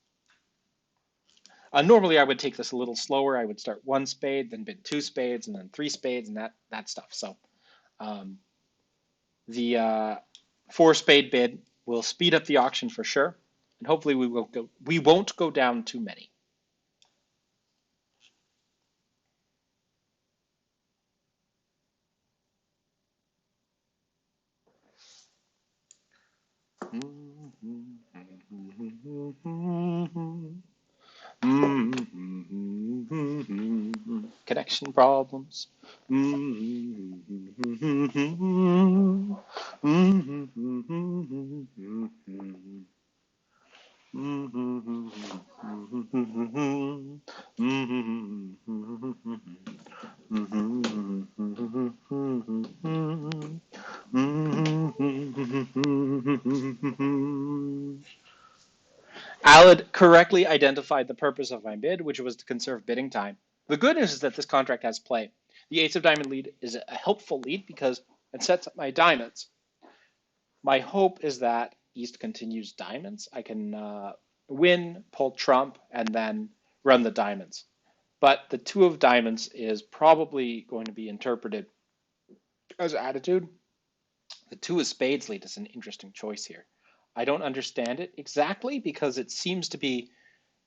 Normally I would take this a little slower. I would start one spade, then bid two spades, and then three spades, and that stuff. So the four spade bid will speed up the auction for sure, and hopefully we won't go down too many. Connection problems. Alad correctly identified the purpose of my bid, which was to conserve bidding time. The good news is that this contract has play. The ace of diamond lead is a helpful lead because it sets up my diamonds. My hope is that East continues diamonds. I can win, pull trump, and then run the diamonds. But the two of diamonds is probably going to be interpreted as attitude. The two of spades lead is an interesting choice here. I don't understand it exactly because it seems to be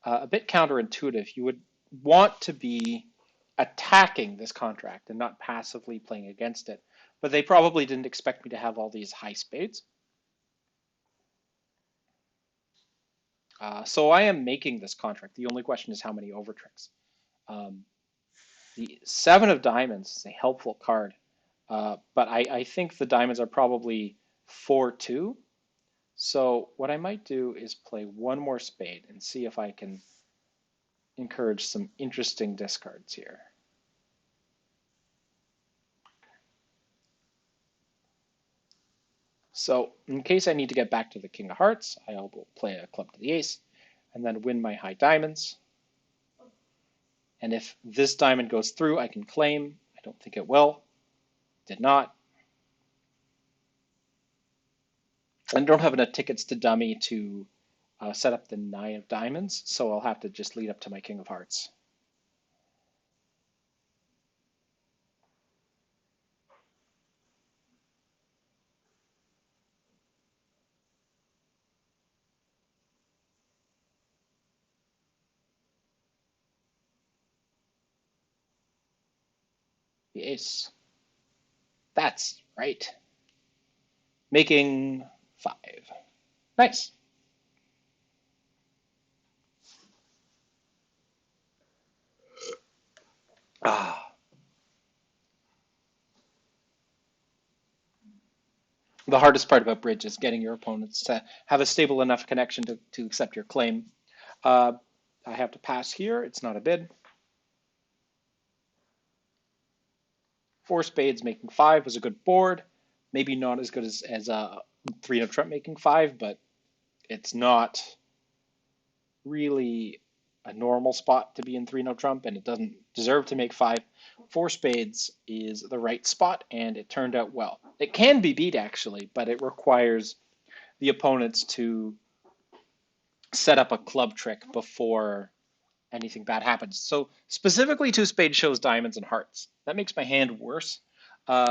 a bit counterintuitive. You would want to be attacking this contract and not passively playing against it. But they probably didn't expect me to have all these high spades. So I am making this contract. The only question is how many overtricks. Um, the seven of diamonds is a helpful card, but I think the diamonds are probably 4-2. So what I might do is play one more spade and see if I can encourage some interesting discards here. So in case I need to get back to the king of hearts, I will play a club to the ace and then win my high diamonds. And if this diamond goes through, I can claim. I don't think it will. Did not. I don't have enough tickets to dummy to set up the nine of diamonds, so I'll have to just lead up to my king of hearts. The ace. That's right. Making 5. Nice. Ah. The hardest part about bridge is getting your opponents to have a stable enough connection to accept your claim. Uh, I have to pass here. It's not a bid. 4 spades making 5 was a good board. Maybe not as good as 3 of trump making 5, but it's not really a normal spot to be in 3 no trump, and it doesn't deserve to make 5. 4 spades is the right spot, and it turned out well. It can be beat, actually, but it requires the opponents to set up a club trick before anything bad happens. So specifically, 2 spades shows diamonds and hearts. That makes my hand worse.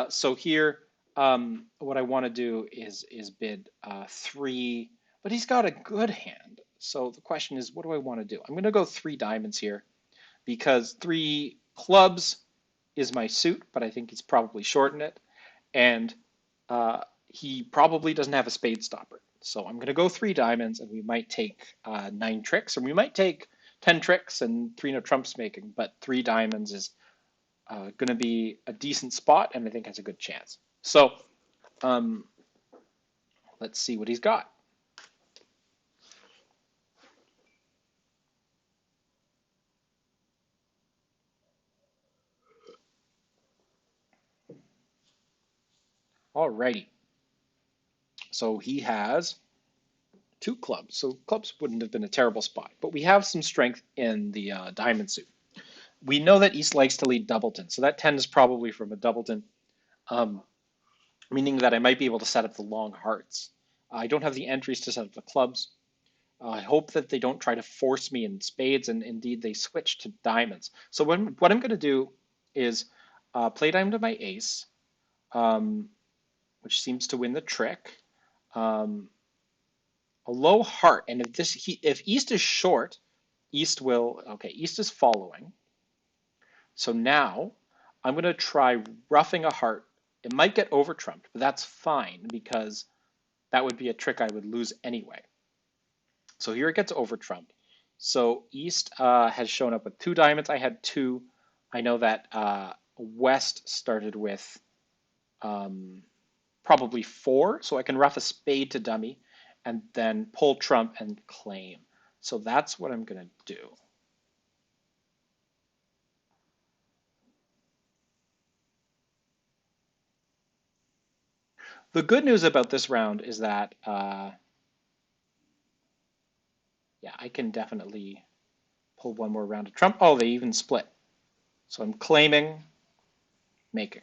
So here, what I want to do is bid 3, but he's got a good hand. So the question is, what do I want to do? I'm going to go 3 diamonds here because 3 clubs is my suit, but I think he's probably shorting it. And he probably doesn't have a spade stopper. So I'm going to go 3 diamonds, and we might take 9 tricks, or we might take 10 tricks and 3 no trumps making, but 3 diamonds is going to be a decent spot, and I think has a good chance. So let's see what he's got. Alrighty. So he has 2 clubs. So clubs wouldn't have been a terrible spot, but we have some strength in the diamond suit. We know that East likes to lead doubleton, so that 10 is probably from a doubleton, meaning that I might be able to set up the long hearts. I don't have the entries to set up the clubs. I hope that they don't try to force me in spades, and indeed they switch to diamonds. So what I'm going to do is play diamond to my ace, which seems to win the trick. A low heart, and if East is short, East will, okay, East is following. So now I'm going to try roughing a heart. It might get over trumped, but that's fine because that would be a trick I would lose anyway. So here it gets over trumped. So East has shown up with 2 diamonds. I had 2. I know that West started with probably 4, so I can ruff a spade to dummy and then pull trump and claim. So that's what I'm going to do. The good news about this round is that, yeah, I can definitely pull one more round of trump. Oh, they even split. So I'm claiming, making.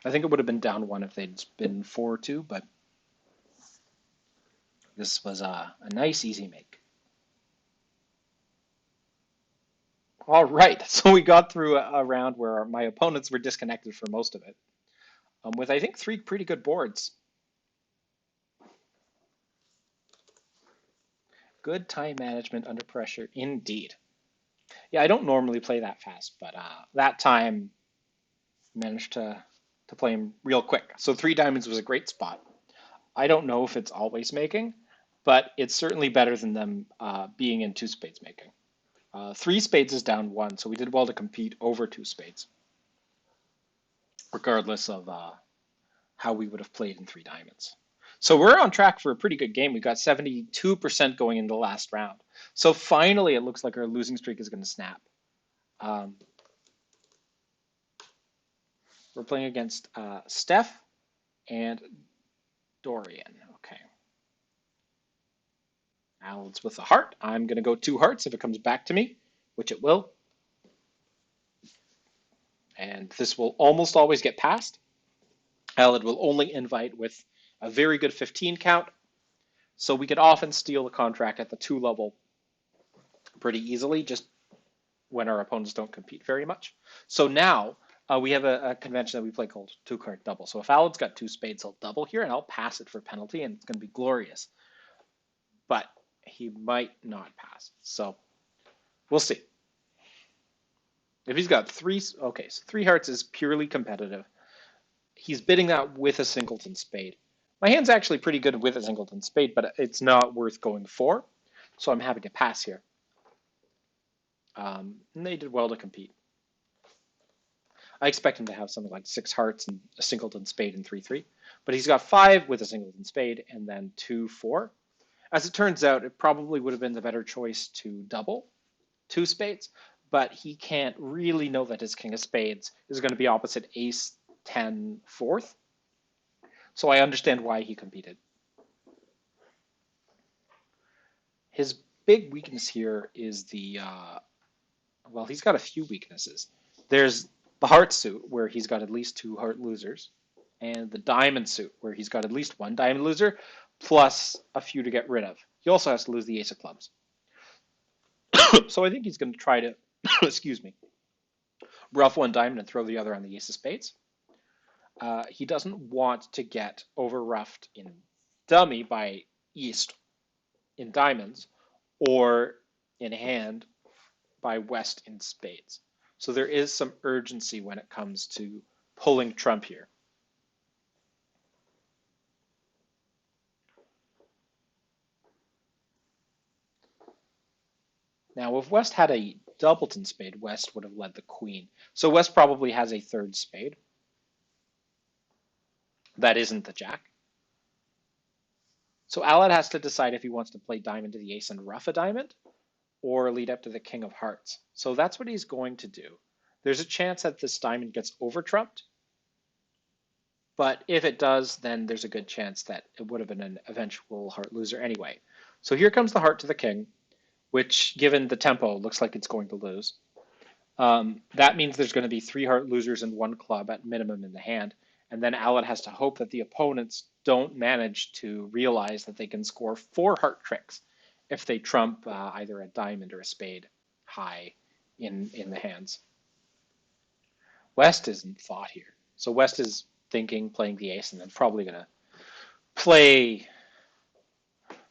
I think it would have been down 1 if they'd been 4-2, but this was a nice, easy make. All right, so we got through a round where my opponents were disconnected for most of it, with I think 3 pretty good boards. Good time management under pressure, indeed. Yeah, I don't normally play that fast, but that time managed to play him real quick. So 3 diamonds was a great spot. I don't know if it's always making, but it's certainly better than them being in 2 spades making. 3 spades is down 1, so we did well to compete over 2 spades, regardless of how we would have played in 3 diamonds. So we're on track for a pretty good game. We got 72% going into the last round. So finally, it looks like our losing streak is going to snap. We're playing against Steph and Dorian. Okay. Now it's with a heart. I'm going to go 2 hearts if it comes back to me, which it will. And this will almost always get passed. Alad will only invite with a very good 15 count. So we could often steal the contract at the 2 level pretty easily, just when our opponents don't compete very much. So now we have a convention that we play called 2-card double. So if Alad's got 2 spades, he'll double here, and I'll pass it for penalty, and it's going to be glorious. But he might not pass. So we'll see. If he's got 3, okay, so 3 hearts is purely competitive. He's bidding that with a singleton spade. My hand's actually pretty good with a singleton spade, but it's not worth going for. So I'm happy to pass here. And they did well to compete. I expect him to have something like 6 hearts and a singleton spade and 3-3. But he's got 5 with a singleton spade and then 2-4. As it turns out, it probably would have been the better choice to double 2 spades, but he can't really know that his king of spades is going to be opposite ace 10 fourth. So I understand why he competed. His big weakness here is the, well, he's got a few weaknesses. There's the heart suit, where he's got at least 2 heart losers, and the diamond suit, where he's got at least 1 diamond loser, plus a few to get rid of. He also has to lose the ace of clubs. So I think he's going to try to, excuse me, ruff 1 diamond and throw the other on the ace of spades. He doesn't want to get over roughed in dummy by East in diamonds or in hand by West in spades. So there is some urgency when it comes to pulling trump here. Now, if West had a doubleton spade, West would have led the queen. So West probably has a 3rd spade. That isn't the jack. So Alad has to decide if he wants to play diamond to the ace and ruff a diamond, or lead up to the king of hearts. So that's what he's going to do. There's a chance that this diamond gets over trumped, but if it does, then there's a good chance that it would have been an eventual heart loser anyway. So here comes the heart to the king, which, given the tempo, looks like it's going to lose. That means there's going to be 3 heart losers and 1 club at minimum in the hand, and then Alad has to hope that the opponents don't manage to realize that they can score 4 heart tricks if they trump either a diamond or a spade high in the hands. West isn't thought here. So West is thinking, playing the ace, and then probably going to play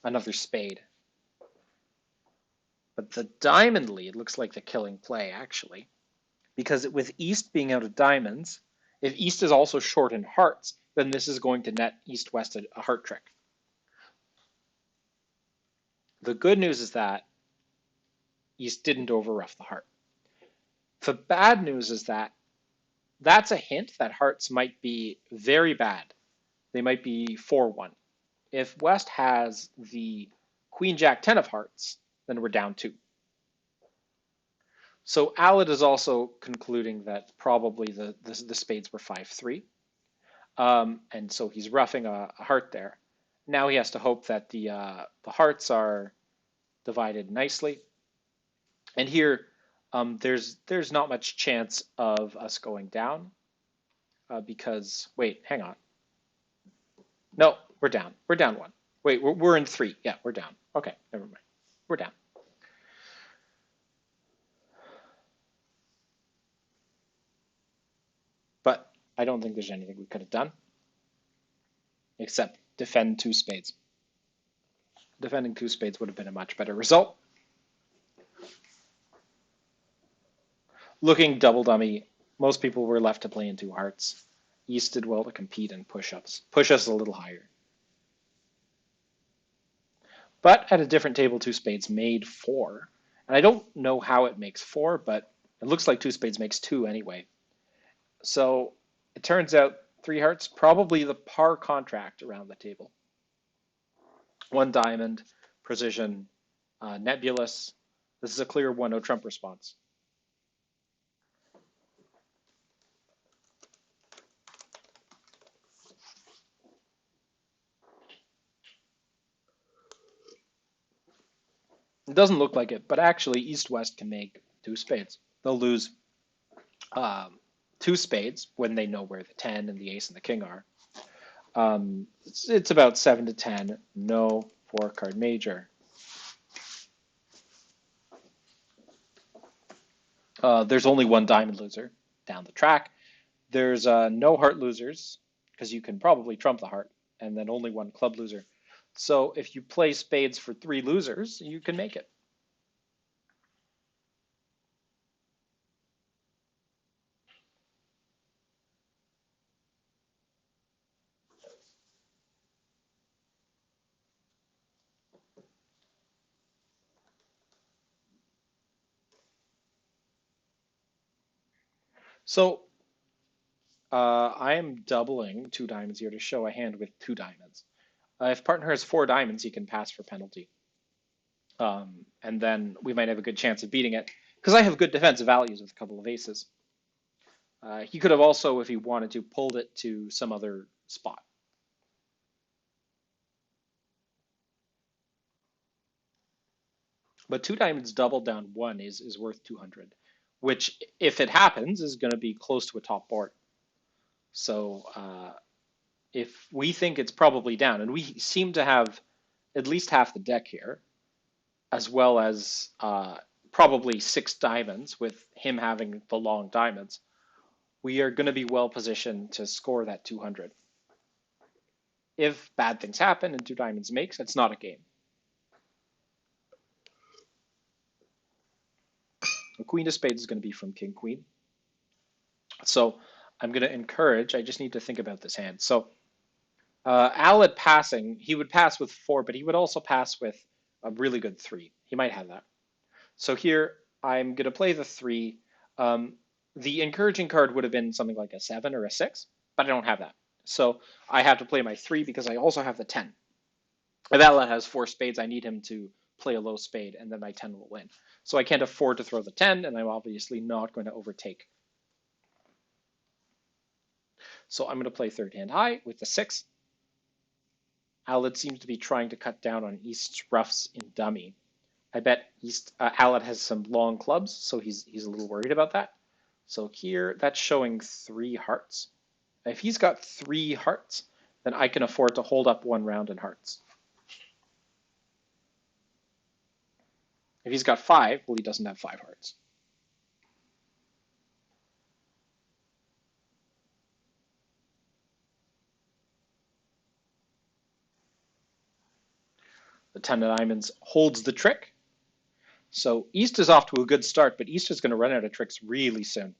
another spade. But the diamond lead looks like the killing play, actually, because with East being out of diamonds, if East is also short in hearts, then this is going to net East-West a heart trick. The good news is that East didn't overruff the Heart. The bad news is that that's a hint that Hearts might be very bad. They might be 4-1. If West has the Queen Jack 10 of Hearts, then we're down 2. So Alad is also concluding that probably the spades were 5-3. And so he's roughing a heart there. Now he has to hope that the hearts are divided nicely. And here, there's not much chance of us going down because, wait, hang on. No, we're down. We're down 1. Wait, we're in 3. Yeah, we're down. Okay, never mind. We're down. But I don't think there's anything we could have done except defend 2 spades. Defending 2 spades would have been a much better result. Looking double dummy, most people were left to play in 2 hearts. East did well to compete and push us a little higher. But at a different table, 2 spades made 4. And I don't know how it makes 4, but it looks like 2 spades makes 2 anyway. So it turns out 3 hearts, probably the par contract around the table. 1 diamond, precision, nebulous. This is a clear 1-0 trump response. It doesn't look like it, but actually East-West can make 2 spades. They'll lose 2 spades when they know where the 10 and the ace and the king are. It's about 7-10, no 4-card major. There's only 1 diamond loser down the track. There's no heart losers because you can probably trump the heart, and then only 1 club loser. So if you play spades for 3 losers, you can make it. So I am doubling 2 diamonds here to show a hand with 2 diamonds. If partner has 4 diamonds, he can pass for penalty. And then we might have a good chance of beating it because I have good defensive values with a couple of aces. He could have also, if he wanted to, pulled it to some other spot. But 2 diamonds doubled down 1 is worth 200, which, if it happens, is going to be close to a top board. So if we think it's probably down, and we seem to have at least half the deck here, as well as probably 6 diamonds with him having the long diamonds, we are going to be well positioned to score that 200. If bad things happen and 2 diamonds makes, it's not a game. The queen of spades is going to be from king queen. So I'm going to encourage, I just need to think about this hand. So Alad passing, he would pass with 4, but he would also pass with a really good 3. He might have that. So here I'm going to play the 3. The encouraging card would have been something like a 7 or a 6, but I don't have that. So I have to play my 3 because I also have the 10. If Alad has 4 spades, I need him to play a low spade, and then my 10 will win. So I can't afford to throw the 10, and I'm obviously not going to overtake. So I'm going to play third hand high with the 6. Alad seems to be trying to cut down on East's roughs in dummy. I bet Alad has some long clubs, so he's a little worried about that. So here, that's showing 3 hearts. If he's got 3 hearts, then I can afford to hold up 1 round in hearts. If he's got 5, well, he doesn't have 5 hearts. The 10 of diamonds holds the trick. So East is off to a good start, but East is going to run out of tricks really soon.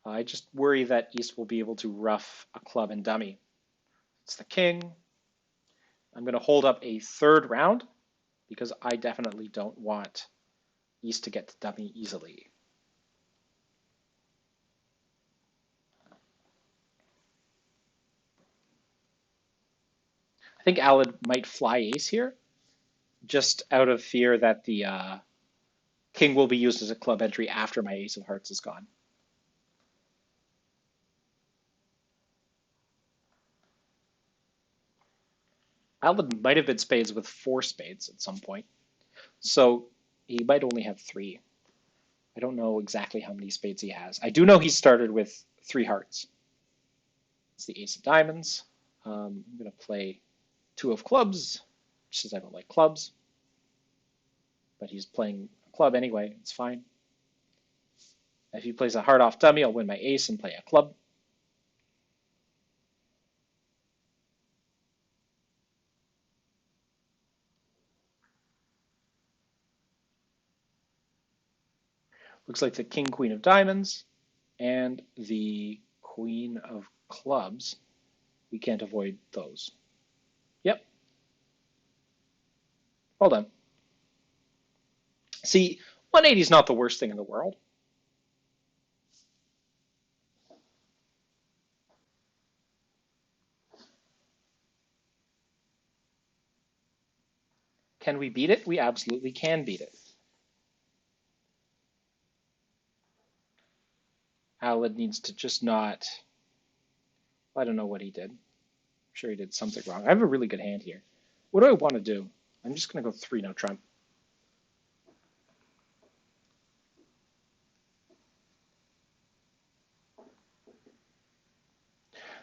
I just worry that East will be able to rough a club and dummy. It's the king. I'm going to hold up a 3rd round. because I definitely don't want East to get to dummy easily. I think Alad might fly ace here, just out of fear that the king will be used as a club entry after my ace of hearts is gone. Alad might have been spades with 4 spades at some point, so he might only have 3. I don't know exactly how many spades he has. I do know he started with 3 hearts. It's the ace of diamonds. I'm going to play 2 of clubs, which says I don't like clubs. But he's playing a club anyway. It's fine. If he plays a heart off dummy, I'll win my ace and play a club. Looks like the king, queen of diamonds, and the queen of clubs. We can't avoid those. Yep. Well done. See, 180 is not the worst thing in the world. Can we beat it? We absolutely can beat it. Alad needs to just not. I don't know what he did. I'm sure he did something wrong. I have a really good hand here. What do I want to do? I'm just going to go 3 no trump.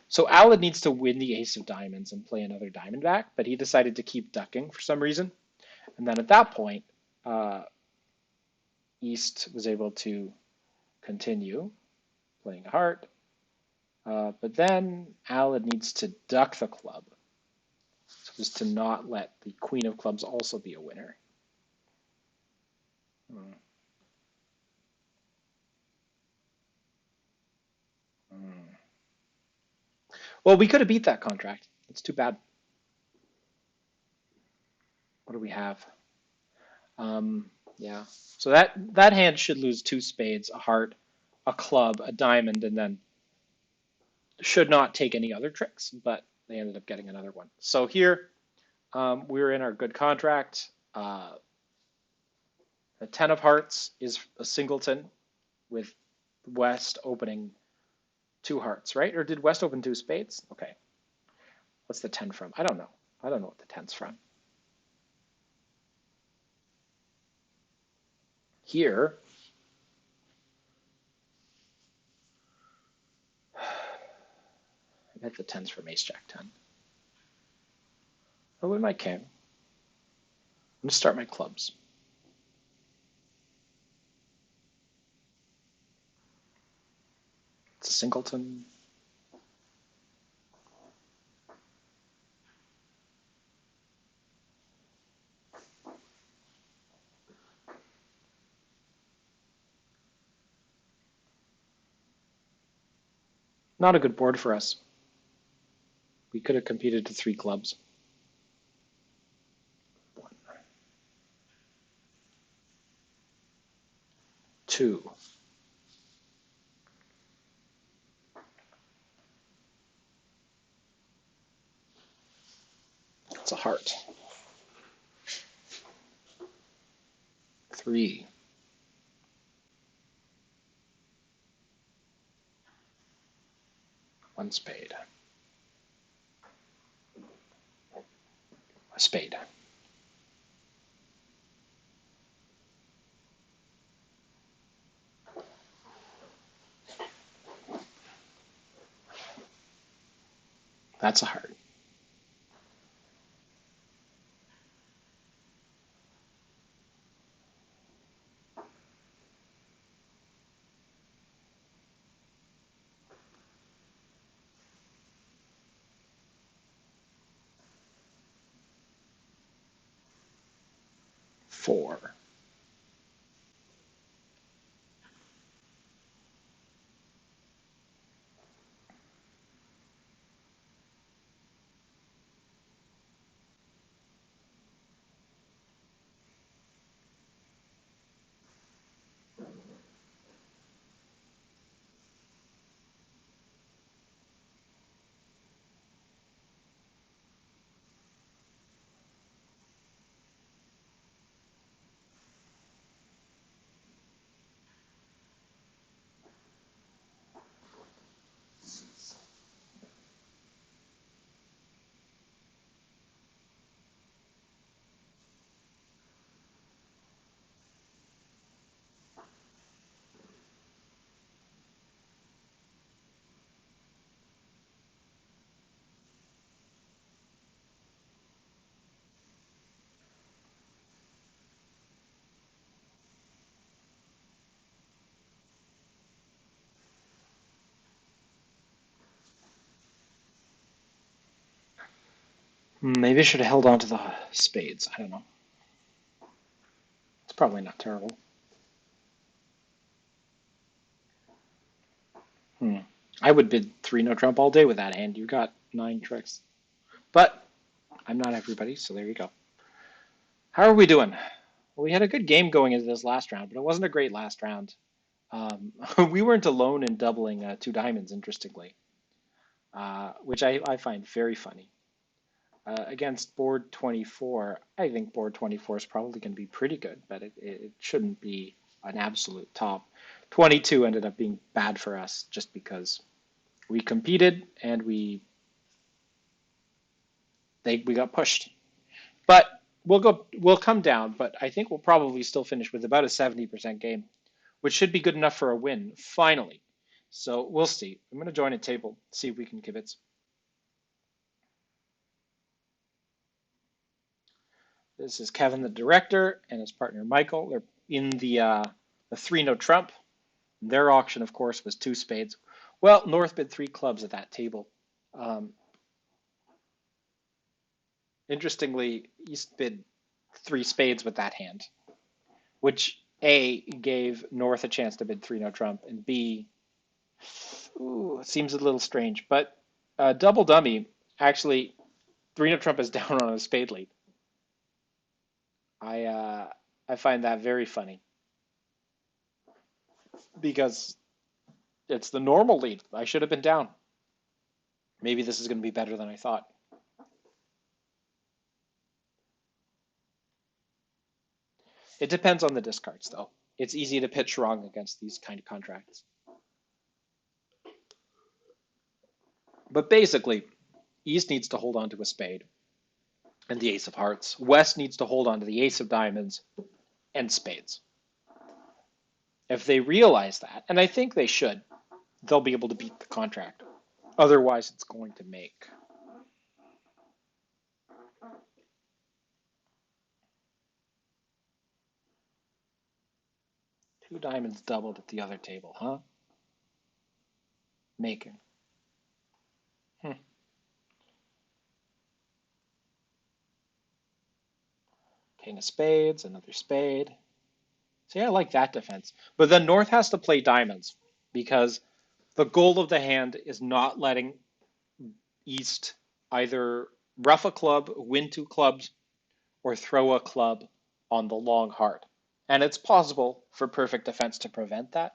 So Alad needs to win the ace of diamonds and play another diamond back, but he decided to keep ducking for some reason. And then at that point, East was able to continue playing a heart. But then Alad needs to duck the club so as to not let the queen of clubs also be a winner. Hmm. Hmm. Well, we could have beat that contract. It's too bad. What do we have? Yeah. So that hand should lose 2 spades, a heart, a club, a diamond, and then should not take any other tricks, but they ended up getting another one. So here we're in our good contract. The 10 of hearts is a singleton with West opening 2 hearts, right? Or did West open 2 spades? Okay. What's the 10 from? I don't know. I don't know what the 10's from. Here, I bet the 10's from ace jack 10. Oh, win my king. I'm going to start my clubs. It's a singleton. Not a good board for us. We could have competed to 3 clubs. 1, 2. It's a heart. 3. One spade. A spade. That's a heart. Four. Maybe I should have held on to the spades. I don't know. It's probably not terrible. Hmm. I would bid three no trump all day with that hand. You got 9 tricks. But I'm not everybody, so there you go. How are we doing? Well, we had a good game going into this last round, but it wasn't a great last round. We weren't alone in doubling 2 diamonds, interestingly, which I find very funny. Against board 24, I think board 24 is probably going to be pretty good, but it shouldn't be an absolute top. 22 ended up being bad for us just because we competed and we got pushed. But we'll come down, but I think we'll probably still finish with about a 70% game, which should be good enough for a win, finally. So we'll see. I'm going to join a table, see if we can kibitz. This is Kevin, the director, and his partner Michael. They're in the 3 no trump. Their auction, of course, was 2 spades. Well, North bid 3 clubs at that table. Interestingly, East bid 3 spades with that hand, which A, gave North a chance to bid 3 no trump, and B, it seems a little strange, but double dummy, actually, 3 no trump is down on a spade lead. I find that very funny because it's the normal lead. I should have been down. Maybe this is going to be better than I thought. It depends on the discards, though. It's easy to pitch wrong against these kind of contracts. But basically, East needs to hold on to a spade and the ace of hearts. West needs to hold on to the ace of diamonds and spades. If they realize that, and I think they should, they'll be able to beat the contract. Otherwise, it's going to make. Two diamonds doubled at the other table, huh? Making. King of spades, another spade. See, I like that defense. But then North has to play diamonds because the goal of the hand is not letting East either rough a club, win 2 clubs, or throw a club on the long heart. And it's possible for perfect defense to prevent that,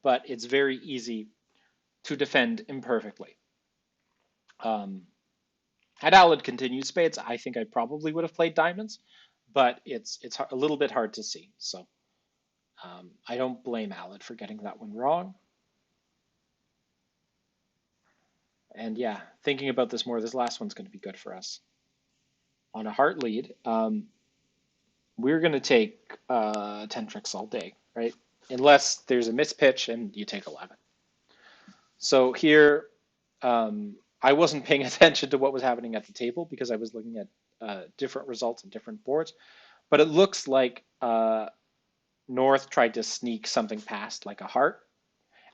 but it's very easy to defend imperfectly. Had Allard continued spades, I think I probably would have played diamonds, but it's a little bit hard to see. So I don't blame Allard for getting that one wrong. And yeah, thinking about this more, this last one's going to be good for us. On a heart lead, we're going to take 10 tricks all day, right? Unless there's a mispitch and you take 11. So here, I wasn't paying attention to what was happening at the table because I was looking at different results and different boards. But it looks like North tried to sneak something past, like a heart,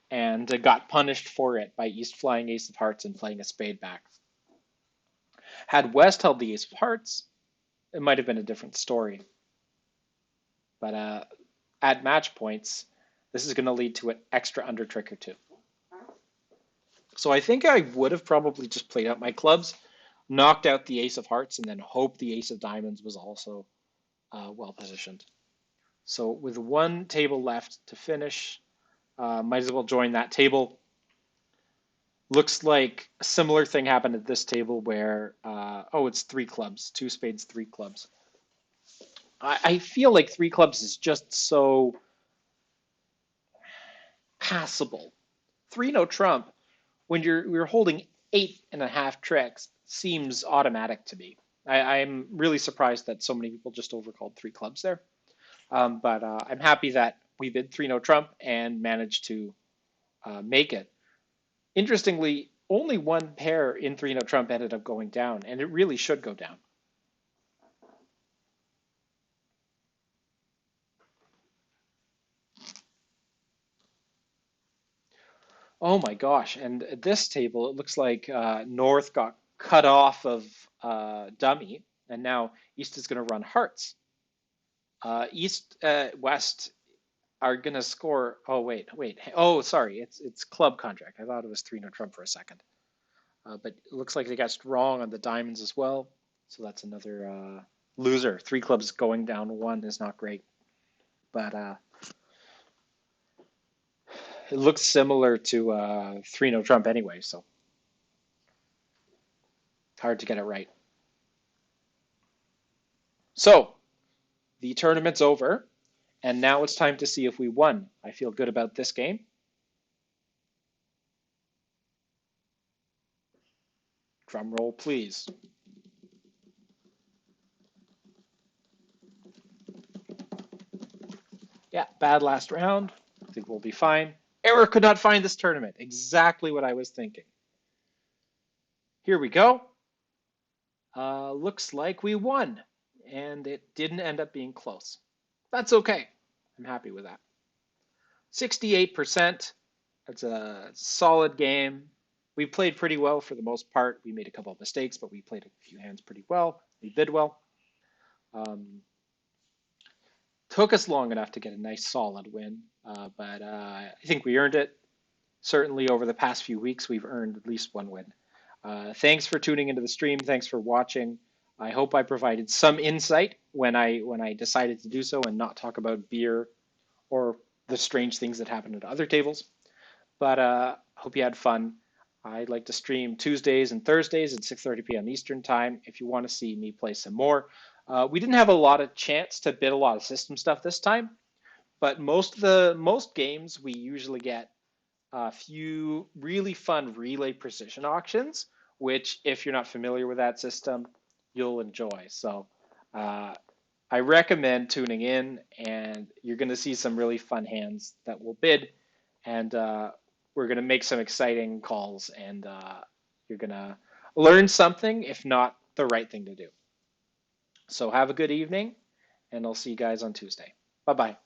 and got punished for it by East flying ace of hearts and playing a spade back. Had West held the ace of hearts, it might have been a different story. But at match points, this is going to lead to an extra under trick or 2. So I think I would have probably just played out my clubs, knocked out the ace of hearts, and then hoped the ace of diamonds was also well positioned. So with 1 table left to finish, might as well join that table. Looks like a similar thing happened at this table where, it's 3 clubs, 2 spades, 3 clubs. I feel like 3 clubs is just so passable. 3 no trump, when you're holding 8.5 tricks, seems automatic to me. I'm really surprised that so many people just overcalled 3 clubs there. But I'm happy that we bid 3 no trump and managed to make it. Interestingly, only 1 pair in 3 no trump ended up going down, and it really should go down. Oh my gosh, and at this table, it looks like North got cut off of dummy, and now East is going to run hearts. East, West are going to score. Oh wait. Oh, sorry, it's club contract. I thought it was 3-no trump for a second, but it looks like they got strong on the diamonds as well. So that's another loser. 3 clubs going down 1 is not great, but it looks similar to 3-no trump anyway. So it's hard to get it right. So the tournament's over, and now it's time to see if we won. I feel good about this game. Drum roll, please. Yeah, bad last round. I think we'll be fine. Error could not find this tournament. Exactly what I was thinking. Here we go. Looks like we won, and it didn't end up being close. That's okay. I'm happy with that. 68%. That's a solid game. We played pretty well for the most part. We made a couple of mistakes, but we played a few hands pretty well. We bid well. Took us long enough to get a nice solid win, but I think we earned it. Certainly over the past few weeks, we've earned at least one win. Thanks for tuning into the stream. Thanks for watching. I hope I provided some insight when I decided to do so and not talk about beer or the strange things that happen at other tables. But hope you had fun. I like to stream Tuesdays and Thursdays at 6:30 p.m. Eastern time if you want to see me play some more. We didn't have a lot of chance to bid a lot of system stuff this time, but most games we usually get a few really fun relay precision auctions, which if you're not familiar with that system, you'll enjoy. So I recommend tuning in, and you're going to see some really fun hands that will bid, and we're going to make some exciting calls, and you're going to learn something, if not the right thing to do. So have a good evening, and I'll see you guys on Tuesday. Bye-bye.